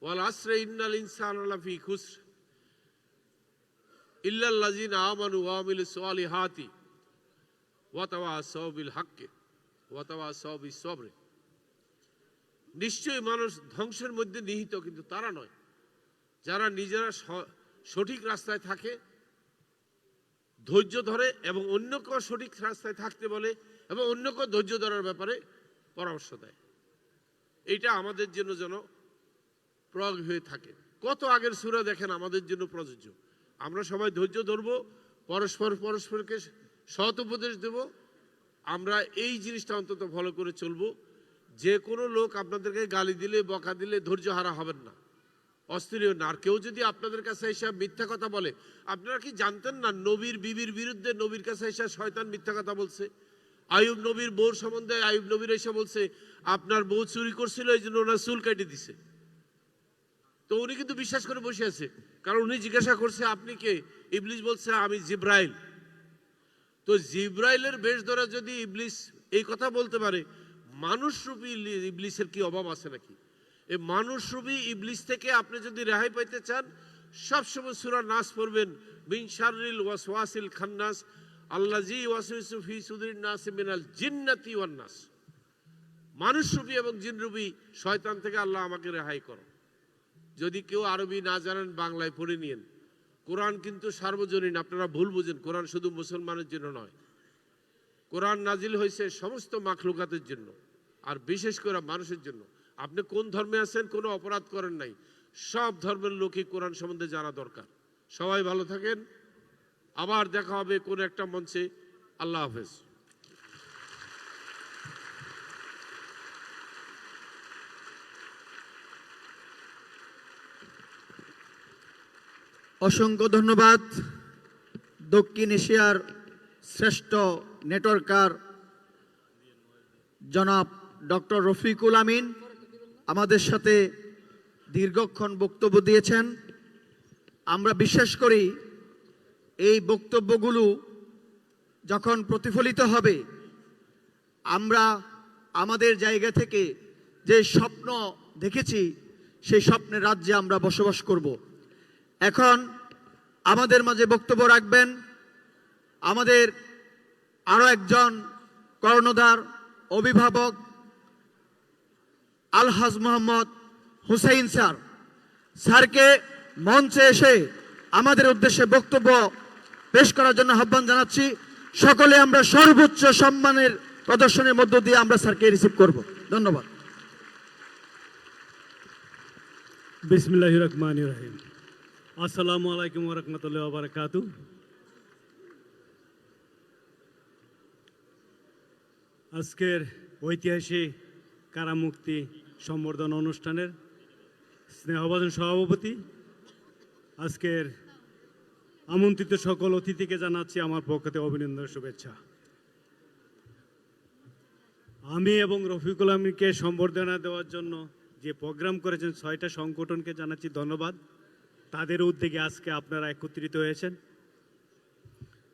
ওয়াল আসরে ইন্নাল ইনসানা লাফি খুসর ইল্লাল্লাযিনা আমানু ওয়া আমিলুস সালিহাতি ওয়া তাওয়াসাউ বিল হাক্কি ওয়া তাওয়াসাউ বিস সবর। নিশ্চয়ই মানুষ ধ্বংসের মধ্যে নিহিত, কিন্তু তারা নয় যারা নিজেরা সঠিক রাস্তায় থাকে, ধৈর্য ধরে এবং অন্যকেও সঠিক রাস্তায় থাকতে বলে এবং অন্যকেও ধৈর্য ধরার ব্যাপারে পরামর্শ দেয়। এটা আমাদের জন্য যেন প্রয়োগ হয়ে থাকে। কত আগের সূরা দেখেন আমাদের জন্য প্রযোজ্য। আমরা সবাই ধৈর্য ধরবো, পরস্পরকে সৎ উপদেশ দেব। আমরা এই জিনিসটা অন্তত ফলো করে চলবো। যে কোনো লোক আপনাদেরকে গালি দিলে, বকা দিলে ধৈর্য হারা হবেন না। অস্থিরীয় না। আর কেউ যদি আপনাদের কাছে এসে মিথ্যা কথা বলে, আপনারা কি জানতেন না নবীর বিবির বিরুদ্ধে নবীর কাছে এসে শয়তান মিথ্যা কথা বলছে? আইয়ুব নবীর বউর সম্বন্ধে আইয়ুব নবীর এসে বলছে আপনার বউ চুরি করছিল, এই জন্য ওনার চুল কেটে দিছে। তো উনি কিন্তু বিশ্বাস করে বসে আছে, কারণ উনি জিজ্ঞাসা করছে আপনি কে? ইবলিস বলছে আমি জিব্রাইল। তো জিব্রাইলের বেশ ধরে যদি ইবলিস এই কথা বলতে পারে, মানুষরূপী ইবলিসের কি অভাব আছে নাকি? এই মানুষরূপী ইবলিস থেকে আপনি যদি রেহাই পাইতে চান, সবসময় সূরা নাস পড়বেন, মিন শাররিল ওয়াসওয়াসিল খান্নাস আল্লাযী ওয়াসওয়াসু ফি সুদুরিন নাস মিনাল জিন্নাতি ওয়ান নাস। মানুষরূপী এবং জিনরূপী শয়তান থেকে আল্লাহ আমাকে রেহাই করো। যদি কেউ আরবি না জানেন, বাংলায় পড়ে নিয়েন। কোরআন কিন্তু সার্বজনীন, আপনারা ভুল বুঝেন। কোরআন শুধু মুসলমানের জন্য নয়, কোরআন নাজিল হয়েছে সমস্ত মাখলুকাতের জন্য, আর বিশেষ করে মানুষের জন্য। আপনি কোন ধর্মে আছেন, কোনো অপরাধ করেন নাই, সব ধর্মের লোকই কোরআন সম্বন্ধে জানা দরকার। সবাই ভালো থাকেন, আবার দেখা হবে কোন একটা মঞ্চে। আল্লাহ হাফেজ। অসংখ্য ধন্যবাদ। দক্ষিণ এশিয়ার শ্রেষ্ঠ নেটওয়ার্কার জনাব ডক্টর রফিকুল আমিন আমাদের সাথে দীর্ঘক্ষণ বক্তব্য দিয়েছেন। আমরা বিশ্বাস করি এই বক্তব্যগুলো যখন প্রতিফলিত হবে, আমরা আমাদের জায়গা থেকে যে স্বপ্ন দেখেছি সেই স্বপ্নের রাজ্যে আমরা বসবাস করব। এখন আমাদের মাঝে বক্তব্য রাখবেন আমাদের আরো একজন কর্ণধার অভিভাবক আলহাজ মোহাম্মদ হুসাইন স্যার। স্যারকে মঞ্চে এসে আমাদের উদ্দেশ্যে বক্তব্য পেশ করার জন্য আহ্বান জানাচ্ছি। সকলে আমরা সর্বোচ্চ সম্মানের প্রদর্শনের মধ্য দিয়ে আমরা স্যারকে রিসিভ করব। ধন্যবাদ। বিসমিল্লাহির রহমানির রহিম। আসসালামু আলাইকুম ওয়া রাহমাতুল্লাহি ওয়া বারাকাতুহু। আজকের ঐতিহাসিক কারামুক্তি সম্বর্ধনা অনুষ্ঠানের স্নেহভাজন সভাপতি, আজকের আমন্ত্রিত সকল অতিথিকে জানাচ্ছি আমার পক্ষ থেকে অভিনন্দন শুভেচ্ছা। আমি এবং রফিকুল আমিনকে সম্বর্ধনা দেওয়ার জন্য যে প্রোগ্রাম করেছেন ৬টা সংগঠনকে জানাচ্ছি ধন্যবাদ। তাদের উদ্যোগে আজকে আপনারা একত্রিত হয়েছেন।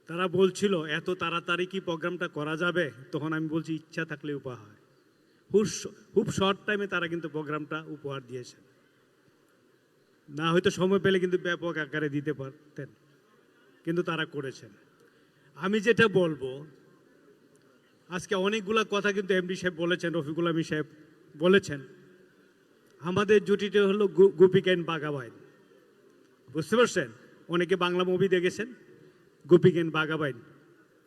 তারা বলছিল এত তাড়াতাড়ি কি প্রোগ্রামটা করা যাবে, তখন আমি বলছি ইচ্ছা থাকলে উপহার। খুব শর্ট টাইমে তারা কিন্তু প্রোগ্রামটা উপহার দিয়েছেন, না হয়তো সময় পেলে কিন্তু ব্যাপক আকারে দিতে পারতেন, কিন্তু তারা করেছেন। আমি যেটা বলবো, আজকে অনেকগুলা কথা কিন্তু এমডি সাহেব বলেছেন, রফিকুল আমিন সাহেব বলেছেন। আমাদের জুটিটা হলো গোপীকাইন বাঘাবাইন, বুঝতে পারছেন? অনেকে বাংলা মুভি দেখেছেন, গোপীকাইন বাঘাবাইন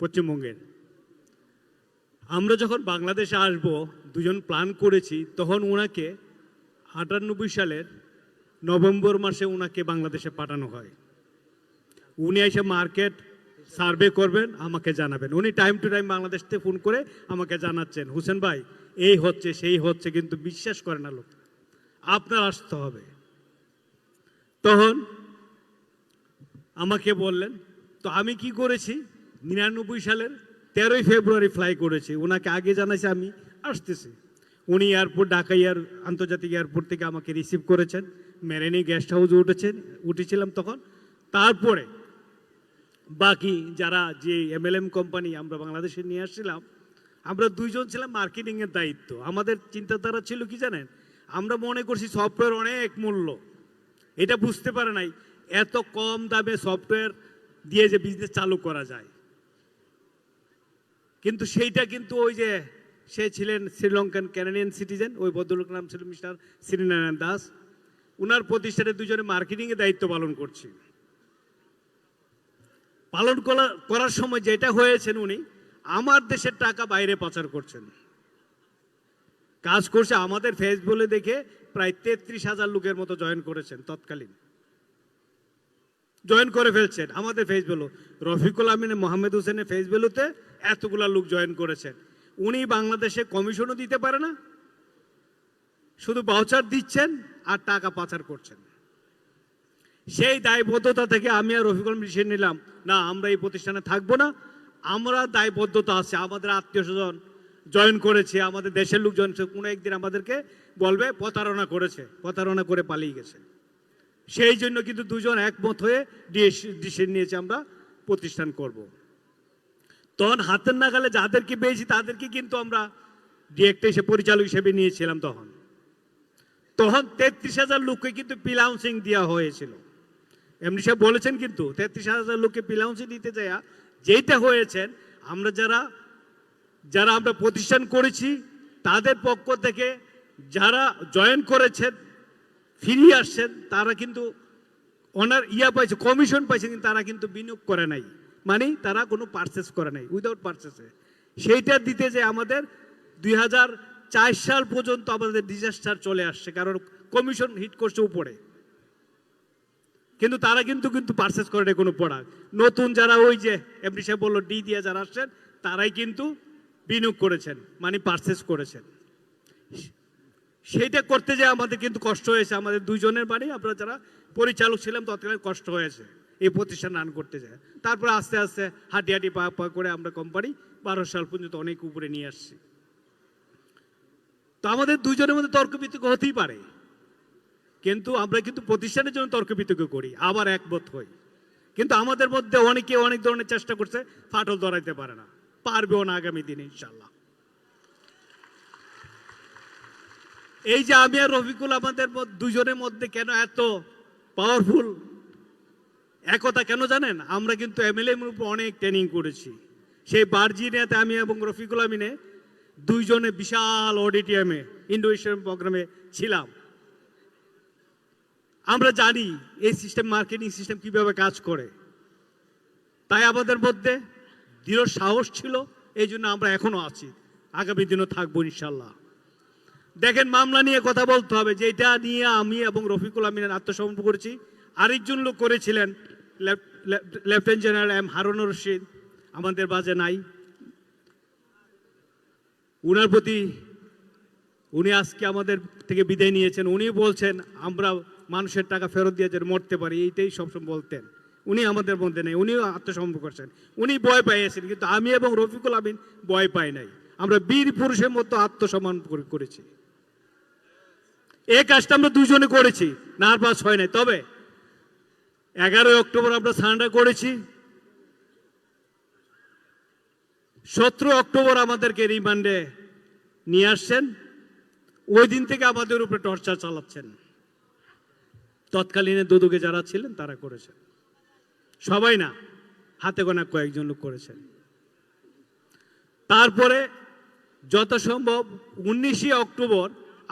পশ্চিমবঙ্গের। আমরা যখন বাংলাদেশে আসব দুজন প্ল্যান করেছি, তখন ওনাকে 98 সালের নভেম্বর মাসে ওনাকে বাংলাদেশে পাঠানো হয়। উনি এসে মার্কেট সার্ভে করবেন, আমাকে জানাবেন। উনি টাইম টু টাইম বাংলাদেশ থেকে ফোন করে আমাকে জানাচ্ছেন, হোসেন ভাই এই হচ্ছে সেই হচ্ছে, কিন্তু বিশ্বাস করে না লোক, আপনার আসতে হবে। তখন আমাকে বললেন, তো আমি কি করেছি, 99 সালের 13ই ফেব্রুয়ারি ফ্লাই করেছি। ওনাকে আগে জানাইছি আমি আসতেছি। উনি এয়ারপোর্ট, ঢাকা আন্তর্জাতিক এয়ারপোর্ট থেকে আমাকে রিসিভ করেছেন, মেরিনি গেস্ট হাউসে উঠেছিলাম তখন। তারপরে বাকি যারা যে MLM কোম্পানি আমরা বাংলাদেশে নিয়ে আসছিলাম, আমরা দুইজন ছিলাম মার্কেটিংয়ের দায়িত্ব। আমাদের চিন্তাধারা ছিল কি জানেন, আমরা মনে করছি সফটওয়্যার অনেক মূল্য, এটা বুঝতে পারে নাই এত কম দামে সফটওয়্যার দিয়ে যে বিজনেস চালু করা যায়। কিন্তু সেইটা কিন্তু ওই যে সে ছিলেন শ্রীলঙ্কান ক্যানাডিয়ান সিটিজেন, ওই ভদ্রলোক নাম ছিল মিস্টার শ্রীনারায়ণ দাস। উনার প্রতিষ্ঠানে দুজনে মার্কেটিংয়ের দায়িত্ব পালন করছি। পালন করার সময় যেটা হয়েছেন, উনি আমার দেশের টাকা বাইরে পাচার করছেন, কাজ করছে। আমাদের ফেসবুকে দেখে প্রায় 33,000 লোকের মতো জয়েন করেছেন, তৎকালীন জয়েন করে ফেলছেন আমাদের ফেসবুক। রফিকুল আমিন মোহাম্মদ হোসেনের ফেসবুকে এতগুলা লোক জয়েন করেছেন। উনি বাংলাদেশে কমিশনও দিতে পারে না, শুধু ভাউচার দিচ্ছেন আর টাকা পাচার করছেন। সেই দায়বদ্ধতা থেকে আমি আর রফিকুল ডিসিশন নিলাম, না আমরা এই প্রতিষ্ঠানে থাকবো না, আমরা দায়বদ্ধতা আছে, আমাদের আত্মীয় স্বজন জয়েন করেছে, আমাদের দেশের লোক জয়েন করেছে, কোনো একদিন আমাদেরকে বলবে প্রতারণা করেছে, প্রতারণা করে পালিয়ে গেছে। সেই জন্য কিন্তু দুজন একমত হয়ে ডিসিশন নিয়েছে আমরা প্রতিষ্ঠান করব। তখন হাতের নাগালে যাদেরকে পেয়েছি তাদেরকে কিন্তু আমরা ডিরেক্টর হিসেবে পরিচালক হিসেবে নিয়েছিলাম। তখন 33,000 লোককে কিন্তু পিলাউন্সিং দেওয়া হয়েছিল। এমনি সব বলেছেন কিন্তু 33,000 লোককে পিলাউন্সিং দিতে যায় যেটা হয়েছেন, আমরা যারা আমরা প্রতিষ্ঠান করেছি তাদের পক্ষ থেকে যারা জয়েন করেছেন ফিরিয়ে আসছেন তারা কিন্তু ওনার পাইছে, কমিশন পাইছে, কিন্তু তারা কিন্তু বিনিয়োগ করে নাই, মানে তারা কোনো পারচেস করে নাই, উইদাউট পারচেসে। সেইটা দিতে যে আমাদের 2004 সাল পর্যন্ত আমাদের ডিজাস্টার চলে আসছে, কারণ কমিশন হিট করছে উপরে, কিন্তু তারা কিন্তু পারচেস করে নাই কোনো প্রোডাক্ট। নতুন যারা ওই যে এমনি সাহেব বললো ডি দিয়ে যারা আসছেন তারাই কিন্তু বিনিয়োগ করেছেন, মানে পারচেস করেছেন। সেইটা করতে যে আমাদের কিন্তু কষ্ট হয়েছে, আমাদের দুইজনের, মানে আমরা যারা পরিচালক ছিলাম তৎকালীন কষ্ট হয়েছে এই প্রতিষ্ঠান রান করতে যায়। তারপরে আস্তে আস্তে হাঁটি পা করে আমরা কোম্পানি 12 সাল পর্যন্ত অনেক উপরে নিয়ে আসছি। তো আমাদের দুইজনের মধ্যে তর্ক বিতর্ক হতেই পারে, কিন্তু আমরা কিন্তু প্রতিষ্ঠানের জন্য তর্ক বিতর্ক করি, আবার একমত হই। কিন্তু আমাদের মধ্যে অনেকে অনেক ধরনের চেষ্টা করছে, ফাটল ধরাইতে পারে না, পারবেও না আগামী দিনে ইনশাল্লাহ। এই যে আমি আর রফিকুল আমাদের দুজনের মধ্যে কেন এত পাওয়ারফুল একতা কেন জানেন? আমরা কিন্তু এমএলএ উপর অনেক ট্রেনিং করেছি। সেই ভার্জিনিয়াতে আমি এবং রফিকুল আমিনে দুইজনে বিশাল অডিটোরিয়ামে ইন্ডোনেশিয়ান প্রোগ্রামে ছিলাম। আমরা জানি এই সিস্টেম, মার্কেটিং সিস্টেম কিভাবে কাজ করে, তাই আমাদের মধ্যে দৃঢ় সাহস ছিল, এই জন্য আমরা এখনো আছি, আগামী দিনও থাকবো ইনশাল্লাহ। দেখেন, মামলা নিয়ে কথা বলতে হবে, যেটা নিয়ে আমি এবং রফিকুল আমিনের আত্মসমর্পণ করেছি, আরেকজন লোক করেছিলেন lieutenant general M Harunur Rashid, আমাদের বাজে নাই। উনার প্রতি উনি আজকে আমাদের থেকে বিদায় নিয়েছেন। উনি বলছেন আমরা মানুষের টাকা ফেরত দিয়ে যেন মরতে পারি, এইটাই সবসময় বলতেন। উনি আমাদের মধ্যে নেই, উনিও আত্মসমর্পণ করছেন, উনি ভয় পেয়েছেন, কিন্তু আমি এবং রফিকুল আমিন ভয় পাই নাই। আমরা বীর পুরুষের মতো আত্মসমর্পণ করেছি। এই কাজটা আমরা দুজনে করেছি, নার্ভাস হয় নাই। তবে 11 অক্টোবর আমরা সারেন্ডার করেছি, 17 অক্টোবর আমাদেরকে রিমান্ডে নিয়ে আসছেন। ওই দিন থেকে আমাদের উপরে টর্চার চালাচ্ছেন। তৎকালীন দুদকে যারা ছিলেন তারা করেছেন, সবাই না, হাতে গোনা কয়েকজন লোক করেছেন। তারপরে যথাসম্ভব 19 অক্টোবর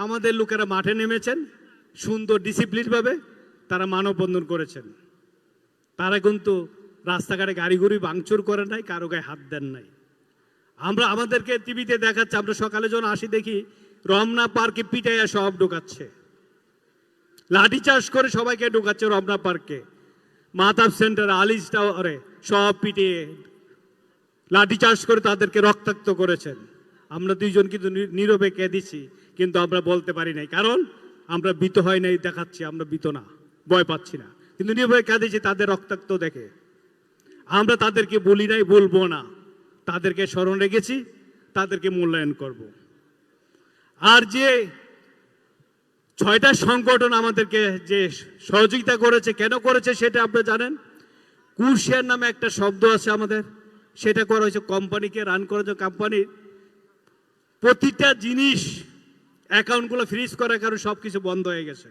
আমাদের লোকেরা মাঠে নেমেছেন, সুন্দর ডিসিপ্লিনভাবে তারা মানববন্ধন করেছেন। তারা কিন্তু রাস্তাঘাটে গাড়ি ভাঙচুর করে নাই, কারো গায়ে হাত দেন নাই। আমাদেরকে টিভিতে দেখাচ্ছে, আমরা সকালে যখন আসি দেখি রমনা পার্কে পিটাইয়া সব ঢোকাচ্ছে, লাঠি চার্জ করে সবাইকে ঢোকাচ্ছে রমনা পার্কে, মাহতাব সেন্টার, আলিস টাওয়ারে সব পিটিয়ে লাঠি চার্জ করে তাদেরকে রক্তাক্ত করেছেন। আমরা দুইজন কিন্তু নীরবে কেঁদেছি, কিন্তু আমরা বলতে পারি নাই, কারণ আমরা ভীত হয় নাই দেখাচ্ছি, আমরা ভীত না, ভয় পাচ্ছি না, কিন্তু নীরবে কেঁদেছি তাদের রক্তাক্ত দেখে। আমরা তাদেরকে বলি নাই, বলবো না, তাদেরকে স্মরণ রেখেছি, তাদেরকে মূল্যায়ন করব। আর যে 6টা সংগঠন আমাদেরকে যে সহযোগিতা করেছে, কেন করেছে সেটা আপনারা জানেন। কুশিয়ার নামে একটা শব্দ আছে আমাদের, সেটা করা হয়েছে কোম্পানিকে রান করার জন্য। কোম্পানির প্রতিটা জিনিস অ্যাকাউন্টগুলো ফ্রিজ করার কারণে সবকিছু বন্ধ হয়ে গেছে।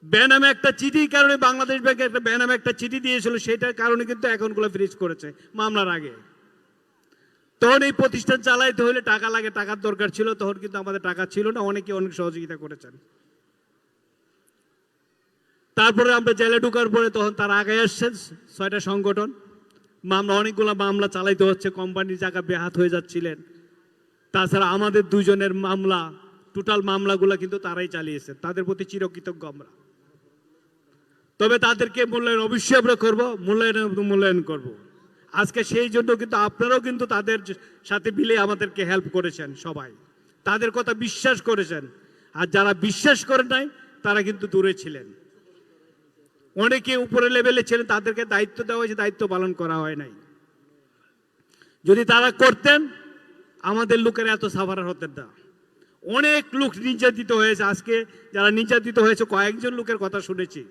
বেনামে একটা চিঠির কারণে বাংলাদেশ ব্যাংকে একটা বেনামে একটা চিঠি দিয়েছিল, সেটার কারণে কিন্তু অ্যাকাউন্টগুলো ফ্রিজ করেছে মামলার আগে। তখন এই প্রতিষ্ঠান চালাইতে হলে টাকা লাগে, টাকার দরকার ছিল, তখন কিন্তু আমাদের টাকা ছিল না, অনেকে অনেক সহযোগিতা করেছেন। তারপরে আমরা জেলে ঢোকার পরে তখন তারা আগে আসছেন 6টা সংগঠন, মামলা অনেকগুলো মামলা চালাইতে হচ্ছে, কোম্পানির জায়গা বেহাত হয়ে যাচ্ছিলেন। তাছাড়া আমাদের দুজনের মামলা, টোটাল মামলাগুলো কিন্তু তারাই চালিয়েছে, তাদের প্রতি চিরকৃতজ্ঞ আমরা। তবে তাদেরকে মূল্যায়ন অবশ্যই আমরা করবো, মূল্যায়ন করব। আজকে সেই জন্য কিন্তু আপনারাও কিন্তু তাদের সাথে মিলে আমাদেরকে হেল্প করেছেন, সবাই তাদের কথা বিশ্বাস করেছেন। আর যারা বিশ্বাস করে নাই তারা কিন্তু দূরে ছিলেন। অনেকে উপরে লেভেলে ছিলেন, তাদেরকে দায়িত্ব দেওয়া হয়েছে, দায়িত্ব পালন করা হয় নাই। যদি তারা করতেন আমাদের লোকেরা এত সাফারার হতেন না। অনেক লোক নির্যাতিত হয়েছে। আজকে যারা নির্যাতিত হয়েছে কয়েকজন লোকের কথা শুনেছি,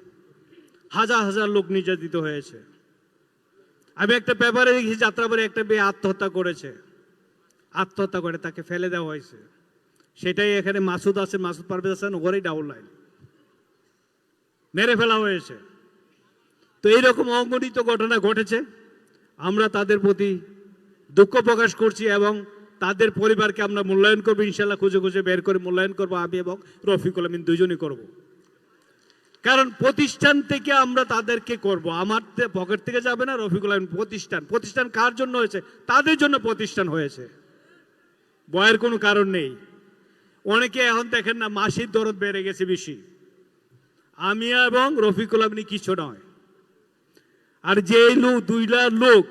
হাজার হাজার লোক নির্যাতিত হয়েছে। আমি একটা পেপারে দেখি যাত্রাবাড়ি একটা মেয়ে আত্মহত্যা করেছে, আত্মহত্যা করে তাকে ফেলে দেওয়া হয়েছে। সেটাই এখানে মাসুদ আছে, মাসুদ পারভেজ হাসান, ওরই ডাউন লাইন মেরে ফেলা হয়েছে। তো এইরকম অগণিত ঘটনা ঘটেছে। আমরা তাদের প্রতি দুঃখ প্রকাশ করছি এবং তাদের পরিবারকে আমরা মূল্যায়ন করবো, ইনশাল্লাহ খুঁজে খুঁজে বের করে মূল্যায়ন করবো। আমি এবং রফিকুল আমিন দুজনই করব। কারণ প্রতিষ্ঠান থেকে আমরা তাদেরকে করব, আমার পকেট থেকে যাবে না। রফিকুল আমিন প্রতিষ্ঠান, প্রতিষ্ঠান কার জন্য হয়েছে? তাদের জন্য প্রতিষ্ঠান হয়েছে, ভয়ের কোনো কারণ নেই। অনেকে এখন দেখেন না মাসির দরদ বেড়ে গেছে বেশি, আমি এবং রফিকুল আমিন কিছু নয়। আর যে লোক 2 লাখ লোক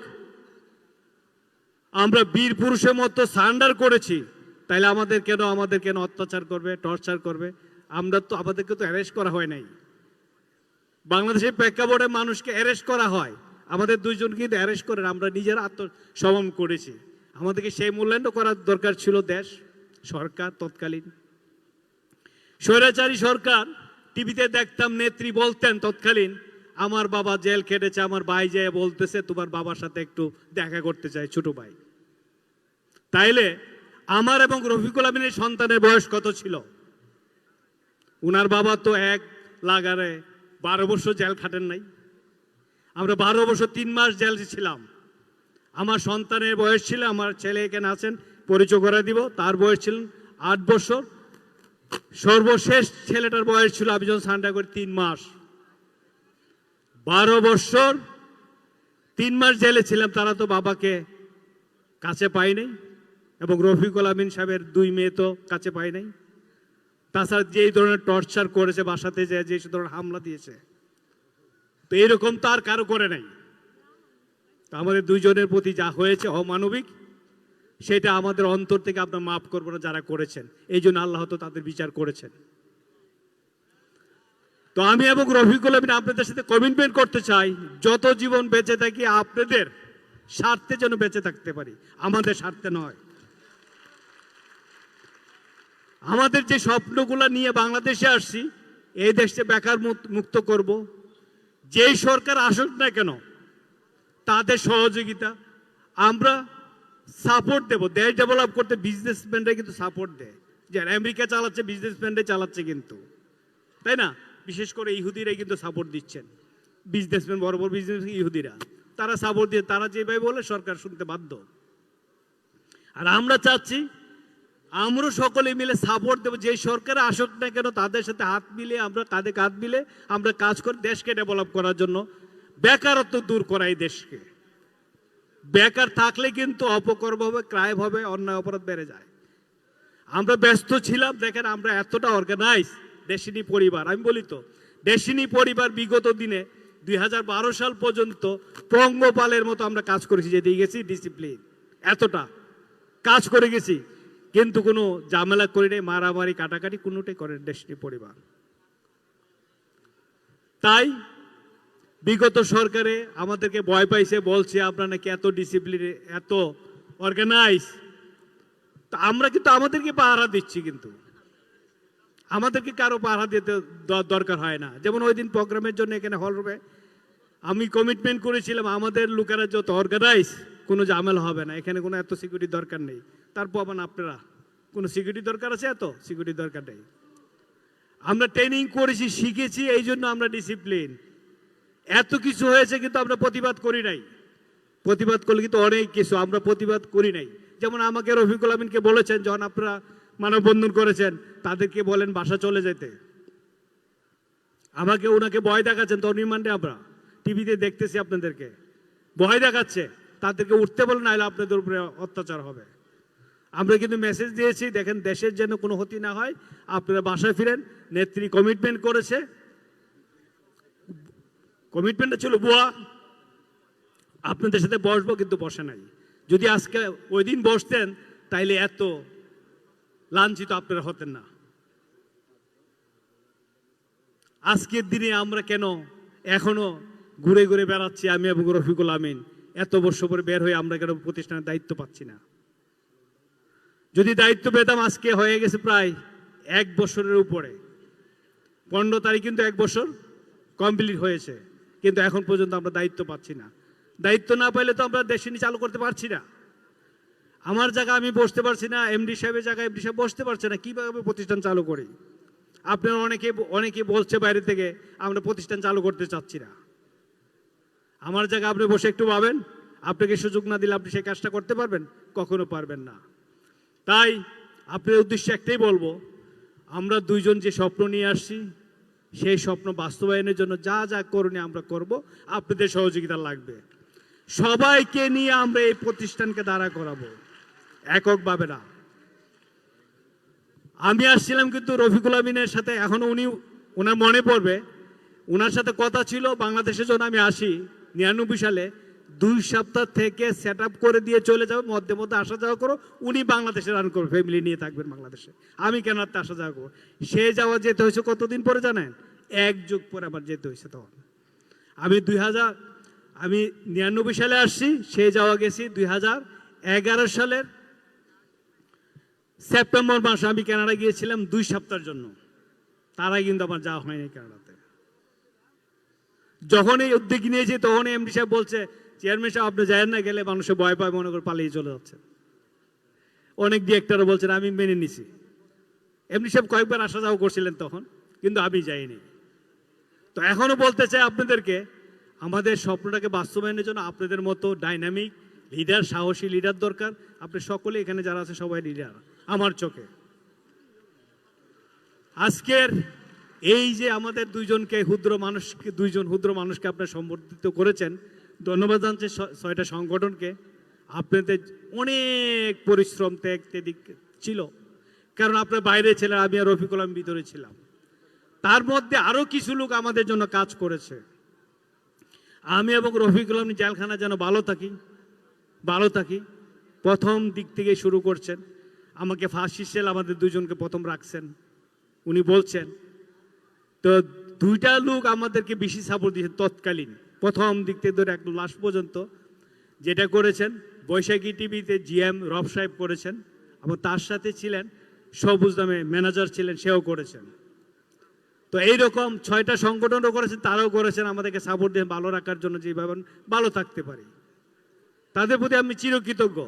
আমরা বীর পুরুষের মতো সারেন্ডার করেছি, তাইলে আমাদের কেন অত্যাচার করবে, টর্চার করবে? আমাদেরকে তো অ্যারেস্ট করা হয় নাই। বাংলাদেশের প্রেক্ষাপটে মানুষকে অ্যারেস্ট করা হয়, আমাদের 2 জনকে কিন্তু অ্যারেস্ট করেন, আমরা নিজেরা আত্মসমর্পণ করেছি। আমাদেরকে সেই মূল্যায়ন করার দরকার ছিল দেশ সরকার তৎকালীন। স্বৈরাচারী সরকার, টিভিতে দেখতাম নেত্রী বলতেন তৎকালীন, আমার বাবা জেল খেটেছে, আমার ভাই যায় বলতেছে তোমার বাবার সাথে একটু দেখা করতে চাই, ছোট ভাই। তাইলে আমার এবং রফিকুল আমিনের সন্তানের বয়স কত ছিল? উনার বাবা তো এক লাগারে 12 বছর জেল খাটেন নাই। আমরা 12 বছর 3 মাস জেল ছিলাম। আমার সন্তানের বয়স ছিল, আমার ছেলে এখানে আছেন, পরিচয় করে দিব, তার বয়স ছিল 8 বছর। সর্বশেষ ছেলেটার বয়স ছিল আমি যখন সান্ডা করি 3 মাস। 12 বছর 3 মাস জেলে ছিলাম, তারা তো বাবাকে কাছে পাই নাই। এবং রফিকুল আমিন সাহেবের 2 মেয়ে তো কাছে পাই নাই। তাছাড়া যেই ধরনের টর্চার করেছে, বাসাতে যে ধরনের হামলা দিয়েছে, তো এরকম তো আর কারো করে নাই। তো আমাদের 2 জনের প্রতি যা হয়েছে অমানবিক, সেটা আমাদের অন্তর থেকে আমরা মাফ করবো না যারা করেছেন। এই জন্য আল্লাহ তো তাদের বিচার করেছেন। তো আমি এবং রফিকুল আমিন আপনাদের সাথে কমিটমেন্ট করতে চাই, যত জীবন বেঁচে থাকি আপনাদের স্বার্থে যেন বেঁচে থাকতে পারি, আমাদের স্বার্থে নয়। আমাদের যে স্বপ্নগুলো নিয়ে বাংলাদেশে আসছি, এই দেশে বেকার মুক্ত করব। যেই সরকার আসুক না কেন তাদের সহযোগিতা আমরা সাপোর্ট দেব। দেশ ডেভেলপ করতে বিজনেসম্যানরা কিন্তু সাপোর্ট দেয়, যে আমেরিকা চালাচ্ছে বিজনেসম্যানরা চালাচ্ছে কিন্তু, তাই না? বিশেষ করে ইহুদিরাই কিন্তু সাপোর্ট দিচ্ছেন। বিজনেসম্যান, বড় বড় বিজনেস ইহুদিরা, তারা সাপোর্ট দিয়ে, তারা যেভাবে বলে সরকার শুনতে বাধ্য। আর আমরা চাচ্ছি আমরা সকলে মিলে সাপোর্ট দেবো। যে সরকার আসুক না কেন তাদের সাথে হাত মিলে, আমরা কাঁধে কাঁধ মিলে আমরা কাজ করি দেশকে ডেভেলপ করার জন্য, বেকারত্ব দূর করা এই দেশকে। বেকার থাকলে কিন্তু অপকর্ম হবে, ক্রাইম হবে, অন্যায় অপরাধ বেড়ে যায়। আমরা ব্যস্ত ছিলাম, দেখেন আমরা এতটা অর্গানাইজ। ডেস্টিনি পরিবার, আমি বলি তো, ডেস্টিনি পরিবার বিগত দিনে 2012 সাল পর্যন্ত পঙ্গপালের মতো আমরা কাজ করেছি, যেদিকে গেছি ডিসিপ্লিন, এতটা কাজ করে গেছি, কিন্তু কোনো ঝামেলা করি নাই, মারামারি কাটাকাটি কোনোটাই করে ডেস্টিনি পরিবার। তাই বিগত সরকারে আমাদেরকে ভয় পাইছে, বলছে আপনারা নাকি এত ডিসিপ্লিনে, এত অর্গানাইজ। তা আমরা কিন্তু আমাদেরকে পাহারা দিচ্ছি, কিন্তু আমাদেরকে কারো পাহারা দিতে দরকার হয় না। যেমন ওই দিন প্রোগ্রামের জন্য এখানে হল রুমে আমি কমিটমেন্ট করেছিলাম আমাদের লোকেরা যত অর্গানাইজ, কোনো ঝামেলা হবে না, এখানে কোনো এত সিকিউরিটি দরকার নেই। তারপর আবার আপনারা কোনো সিকিউরিটি দরকার আছে? এত সিকিউরিটি দরকার নেই। আমরা ট্রেনিং করেছি, শিখেছি, এই জন্য আমরা ডিসিপ্লিন। এত কিছু হয়েছে কিন্তু আমরা প্রতিবাদ করি নাই। প্রতিবাদ করলে কিন্তু অনেক কিছু আমরা প্রতিবাদ করি নাই। যেমন আমাকে রফিকুল আমিনকে বলেছেন, যখন আপনারা মানববন্ধন করেছেন তাদেরকে বলেন বাসা চলে যেতে, আমাকে ওনাকে ভয় দেখাচ্ছেন। তো রিমান্ডে আমরা টিভিতে দেখতেছি আপনাদেরকে ভয় দেখাচ্ছে, তাদেরকে উঠতে বলেন, নাহলে আপনাদের উপরে অত্যাচার হবে। আমরা কিন্তু মেসেজ দিয়েছি, দেখেন দেশের যেন কোনো ক্ষতি না হয়, আপনারা বাসায় ফিরেন। নেত্রী কমিটমেন্ট করেছে, কমিটমেন্টটা ছিল বুয়া আপনাদের সাথে বসবো, কিন্তু বসে নাই। যদি আজকে ওই দিন বসতেন তাইলে এত লাঞ্ছিত আপনারা হতেন না। আজকের দিনে আমরা কেন এখনো ঘুরে ঘুরে বেড়াচ্ছি আমি এবং রফিকুল আমিন। এত বছর পরে বের হয়ে আমরা কেন প্রতিষ্ঠানের দায়িত্ব পাচ্ছি না? যদি দায়িত্ব পেতাম আজকে হয়ে গেছে প্রায় 1 বছরের উপরে। 15 তারিখ কিন্তু 1 বছর কমপ্লিট হয়েছে, কিন্তু এখন পর্যন্ত আমরা দায়িত্ব পাচ্ছি না। দায়িত্ব না পাইলে তো আমরা দেশে চালু করতে পারছি না। আমার জায়গা আমি বসতে পারছি না, এমডি সাহেবের জায়গায় এমডি সাহেব বসতে পারছে না, কিভাবে প্রতিষ্ঠান চালু করি? আপনারা অনেকে বলছে বাইরে থেকে আমরা প্রতিষ্ঠান চালু করতে চাচ্ছি না। আমার জায়গা আপনি বসে একটু ভাবেন, আপনাকে সুযোগ না দিলে আপনি সেই কাজটা করতে পারবেন? কখনো পারবেন না। তাই আপনার উদ্দেশ্যে একটাই বলবো, আমরা দুইজন যে স্বপ্ন নিয়ে আসছি সেই স্বপ্ন বাস্তবায়নের জন্য যা যা করণীয় আমরা করব, আপনাদের সহযোগিতা লাগবে। সবাইকে নিয়ে আমরা এই প্রতিষ্ঠানকে দাঁড়া করাবো, এককভাবে না। আমি আসছিলাম কিন্তু রফিকুল আমিনের সাথে, এখনো ওনার মনে পড়বে, ওনার সাথে কথা ছিল বাংলাদেশের জন্য আমি আসি 99 সালে 2 সপ্তাহ থেকে সেট আপ করে দিয়ে চলে যাবে, মধ্যে মধ্যে আসা যাওয়া করো, উনি বাংলাদেশে রান করবে, ফ্যামিলি নিয়ে থাকবেন বাংলাদেশে, আমি কেন আর আসা যাওয়া করবো? সে যাওয়া যেতে হয়েছে কতদিন পরে জানেন? 1 যুগ পরে আমার যেতে হয়েছে। তখন আমি 99 সালে আসছি, সে যাওয়া গেছি 2011 সালের সেপ্টেম্বর মাসে। আমি কানাডা গিয়েছিলাম 2 সপ্তাহের জন্য, তার আগে কিন্তু আমার যাওয়া হয়নি কানাডাতে। যখন এই উদ্যোগ নিয়েছি তখন এমডি সাহেব বলছে, চেয়ারম্যান সাহেব আপনি যায় না, গেলে মানুষে ভয় পায়, মনে করে পালিয়ে চলে যাচ্ছে। অনেক ডিরেক্টরও বলছেন, আমি মেনে নিছি। এমডি সাহেব কয়েকবার আসা যাওয়া করছিলেন তখন, কিন্তু আমি যাইনি। তো এখনো বলতে চাই আপনাদেরকে, আমাদের স্বপ্নটাকে বাস্তবায়নের জন্য আপনাদের মতো ডাইনামিক লিডার, সাহসী লিডার দরকার। আপনি সকলে এখানে যারা আছে সবাই লিডার আমার চোখে। আজকের এই যে আমাদের দুইজন ক্ষুদ্র মানুষকে আপনারা সম্বর্ধিত করেছেন, ধন্যবাদ জানাচ্ছি 6টা সংগঠনকে। আপনাদের অনেক পরিশ্রম ত্যাগ ছিল, কারণ আপনার বাইরে ছিলেন, আমি আর রফিকুল আমিন ভিতরে ছিলাম। তার মধ্যে আরো কিছু লোক আমাদের জন্য কাজ করেছে। আমি এবং রফিকুল আমিন জেলখানা যেন ভালো থাকি প্রথম দিক থেকে শুরু করছেন। আমাকে ফাঁসি সেল আমাদের দুজনকে প্রথম রাখছেন, উনি বলছেন। তো 2টা লোক আমাদেরকে বেশি সাপোর্ট দিয়েছেন তৎকালীন, প্রথম দিক থেকে ধরে একদম লাস্ট পর্যন্ত। যেটা করেছেন বৈশাখী টিভিতে জিএম রব সাহেব করেছেন, এবং তার সাথে ছিলেন সবুজ নামে ম্যানেজার ছিলেন, সেও করেছেন। তো এইরকম 6টা সংগঠনও করেছেন, তারাও করেছেন আমাদেরকে সাপোর্ট দিয়ে ভালো রাখার জন্য, যেভাবে ভালো থাকতে পারি। তাদের প্রতি আমি চিরকৃতজ্ঞ,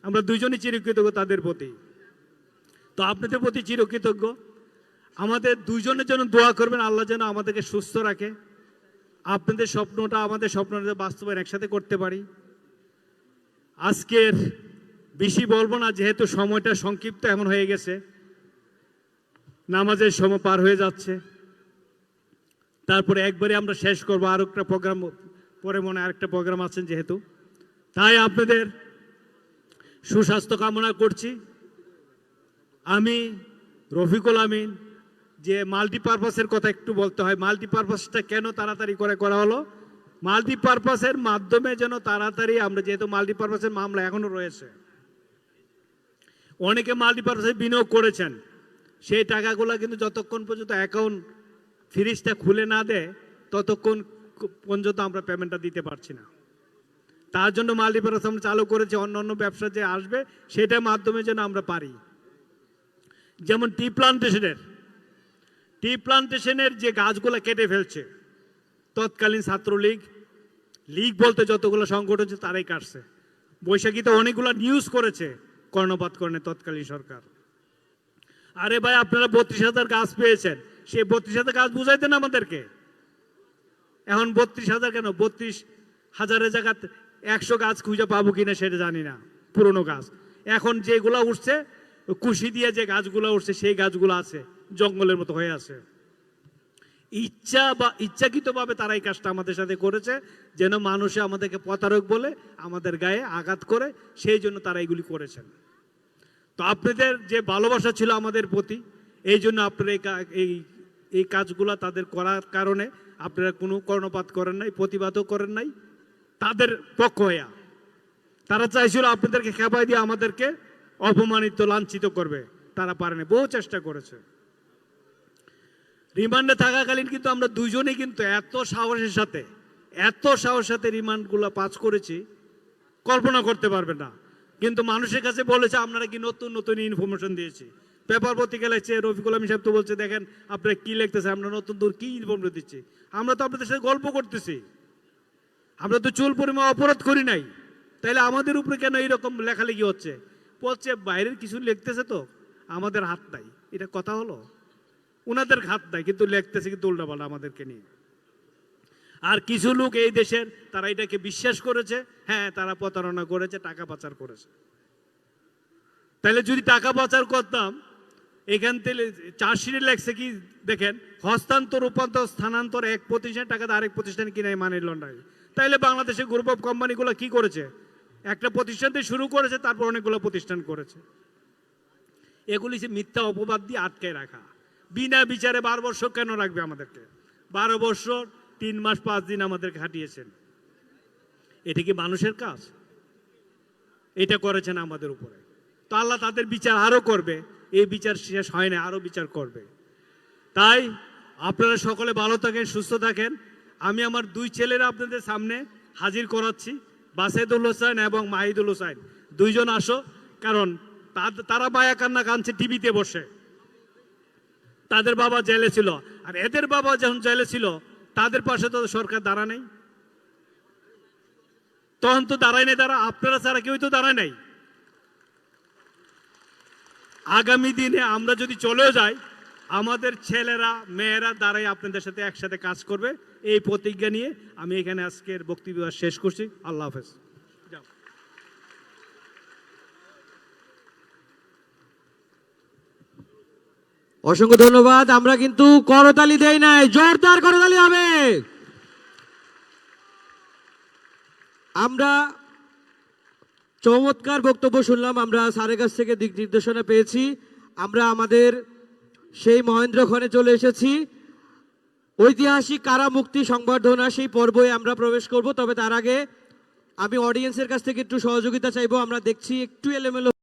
আমরা দুইজনই চিরকৃতজ্ঞ তাদের প্রতি। তো আপনাদের প্রতি চিরকৃতজ্ঞ। আমাদের দুইজনের জন্য দোয়া করবেন, আল্লাহ যেন আমাদেরকে সুস্থ রাখে, আপনাদের স্বপ্নটা আমাদের স্বপ্নটা বাস্তবায়ন একসাথে করতে পারি। আজকের বেশি বলবো না, যেহেতু সময়টা সংক্ষিপ্ত এমন হয়ে গেছে, নামাজের সময় পার হয়ে যাচ্ছে। তারপরে একবারে আমরা শেষ করবো, আর একটা প্রোগ্রাম পরে মনে আরেকটা প্রোগ্রাম আছেন যেহেতু। তাই আপনাদের সুস্বাস্থ্য কামনা করছি। আমি রফিকুল আমিন, যে মাল্টিপারপাসের কথা একটু বলতে হয়। মাল্টিপারপাসটা কেন তাড়াতাড়ি করা হলো? মাল্টিপারপাসের মাধ্যমে যেন তাড়াতাড়ি আমরা, যেহেতু মাল্টিপারপাসের মামলা এখনো রয়েছে, অনেকে মাল্টিপারপাসে বিনিয়োগ করেছেন, সেই টাকাগুলো কিন্তু যতক্ষণ পর্যন্ত অ্যাকাউন্ট ফ্রিজটা খুলে না দেয় ততক্ষণ পর্যন্ত আমরা পেমেন্টটা দিতে পারছি না। তার জন্য মাল্টিপারপাস আমরা চালু করেছি, অন্য ব্যবসা যে আসবে সেটার মাধ্যমে যেন আমরা পারি। যেমন টি প্লান্টেশনের যে গাছগুলো কেটে ফেলছে, তৎকালীন ছাত্রলীগ বলতে যতগুলো সংগঠন আছে তারাই কাটছে। বৈশাখীতে অনেকগুলো নিউজ করেছে, কর্ণপাত করেন তৎকালীন সরকার। আরে ভাই, আপনারা 32,000 গাছ পেয়েছেন, সেই 32,000 গাছ বুঝাইতেন আমাদেরকে। এখন 32,000 কেন, 32,000-এর জায়গা 100 গাছ খুঁজে পাবো কিনা সেটা জানি না, পুরনো গাছ। এখন যেগুলো উঠছে কুশি দিয়ে যে গাছগুলো উঠছে, সেই গাছগুলো আছে জঙ্গলের মতো হয়ে আছে। ইচ্ছাকৃতভাবে তারা এই কাজটা আমাদের সাথে করেছে, যেন মানুষে আমাদেরকে প্রতারক বলে আমাদের গায়ে আঘাত করে, সেই জন্য তারা এগুলি করেছেন। তো আপনাদের যে ভালোবাসা ছিল আমাদের প্রতি, এই জন্য আপনারা এই কাজগুলো তাদের করার কারণে আপনারা কোনো কর্ণপাত করেন নাই, প্রতিবাদও করেন নাই তাদের পক্ষ হইয়া। তারা চাইছিল আপনাদেরকে খেপাই দিয়ে আমাদেরকে অপমানিত লাঞ্ছিত করবে, তারা পারেনি, বহু চেষ্টা করেছে। রিমান্ডে থাকাকালীন কিন্তু আমরা দুইজনেই কিন্তু এত সাহসের সাথে রিমান্ডগুলো পাস করেছি, কল্পনা করতে পারবে না। কিন্তু মানুষের কাছে বলেছে আপনারা কি নতুন নতুন ইনফরমেশন দিয়েছি, পেপার পত্রিকা লিখছে, রফিকুল আমিন সাহেব তো বলছে দেখেন আপনারা কি লিখতেছে, আমরা নতুন নতুন কি ইনফরমেশন দিচ্ছি। আমরা তো আপনাদের সাথে গল্প করতেছি, আমরা তো চুল পরিমাণ অপরাধ করি নাই, তাইলে আমাদের উপরে কেন এইরকম লেখালেখি হচ্ছে? বলছে বাইরের কিছু লিখতেছে তো আমাদের হাত নাই। এটা কথা হলো? ওনাদের হাত নাই, কিন্তু লিখতেছে কিন্তু উল্টাপাল্টা আমাদেরকে নিয়ে। আর কিছু লোক এই দেশের তারা এটাকে বিশ্বাস করেছে, হ্যাঁ তারা প্রতারণা করেছে, টাকা পাচার করেছে। তাহলে যদি টাকা পাচার করতাম, এখান থেকে চার্জশিটে লেখছে কি দেখেন, হস্তান্তর রূপান্তর স্থানান্তর এক প্রতিষ্ঠান টাকাতে আরেক প্রতিষ্ঠানে কিনে মানি লন্ডারি। তাইলে বাংলাদেশের গ্রুপ অফ কোম্পানিগুলো কি করেছে? একটা প্রতিষ্ঠান থেকে শুরু করেছে, তারপর অনেকগুলো প্রতিষ্ঠান করেছে। এগুলি সে মিথ্যা অপবাদ দিয়ে আটকে রাখা, বিনা বিচারে 12 বছর কেন রাখবে আমাদেরকে? 12 বছর 3 মাস 5 দিন আমাদেরকে হাঁটিয়েছেন। এটা কি মানুষের কাজ? এটা করেছেন আমাদের উপরে। তো আল্লাহ তাদের বিচার আরো করবে, এই বিচার শেষ হয় না, আরো বিচার করবে। তাই আপনারা সকলে ভালো থাকেন, সুস্থ থাকেন। আমি আমার 2 ছেলেরা আপনাদের সামনে হাজির করাচ্ছি, বাসেদুল হোসেন এবং মাহিদুল হোসেন। 2 জন আসো, কারণ তারা মায়া কান্না কাঁদছে টিভিতে বসে। তাদের বাবা জেলে ছিল, আর এদের বাবা যখন জেলে ছিল তাদের পাশে তো সরকার দাঁড়া নেই, তখন তো দাঁড়ায় নাই তারা, আপনারা ছাড়া কেউ তো দাঁড়ায় নাই। আগামী দিনে আমরা যদি চলেও যাই, আমাদের ছেলেরা মেয়েরা দাঁড়াই আপনাদের সাথে একসাথে কাজ করবে, এই প্রতিজ্ঞা নিয়ে আমি এখানে আজকের বক্তব্য শেষ করছি। আল্লাহ হাফেজ। অসংখ্য ধন্যবাদ। আমরা কিন্তু করতালি দেই নাই, জোরদার করতালি হবে। আমরা চমৎকার বক্তব্য শুনলাম, আমরা স্যারের কাছ থেকে দিক নির্দেশনা পেয়েছি। আমরা আমাদের সেই মহেন্দ্রক্ষণে চলে এসেছি। ঐতিহাসিক কারা মুক্তি সংবর্ধনা সেই পর্বে আমরা প্রবেশ করব। তবে তার আগে আমি অডিয়েন্সের কাছ থেকে একটু সহযোগিতা চাইবো। আমরা দেখছি একটু এলোমেলো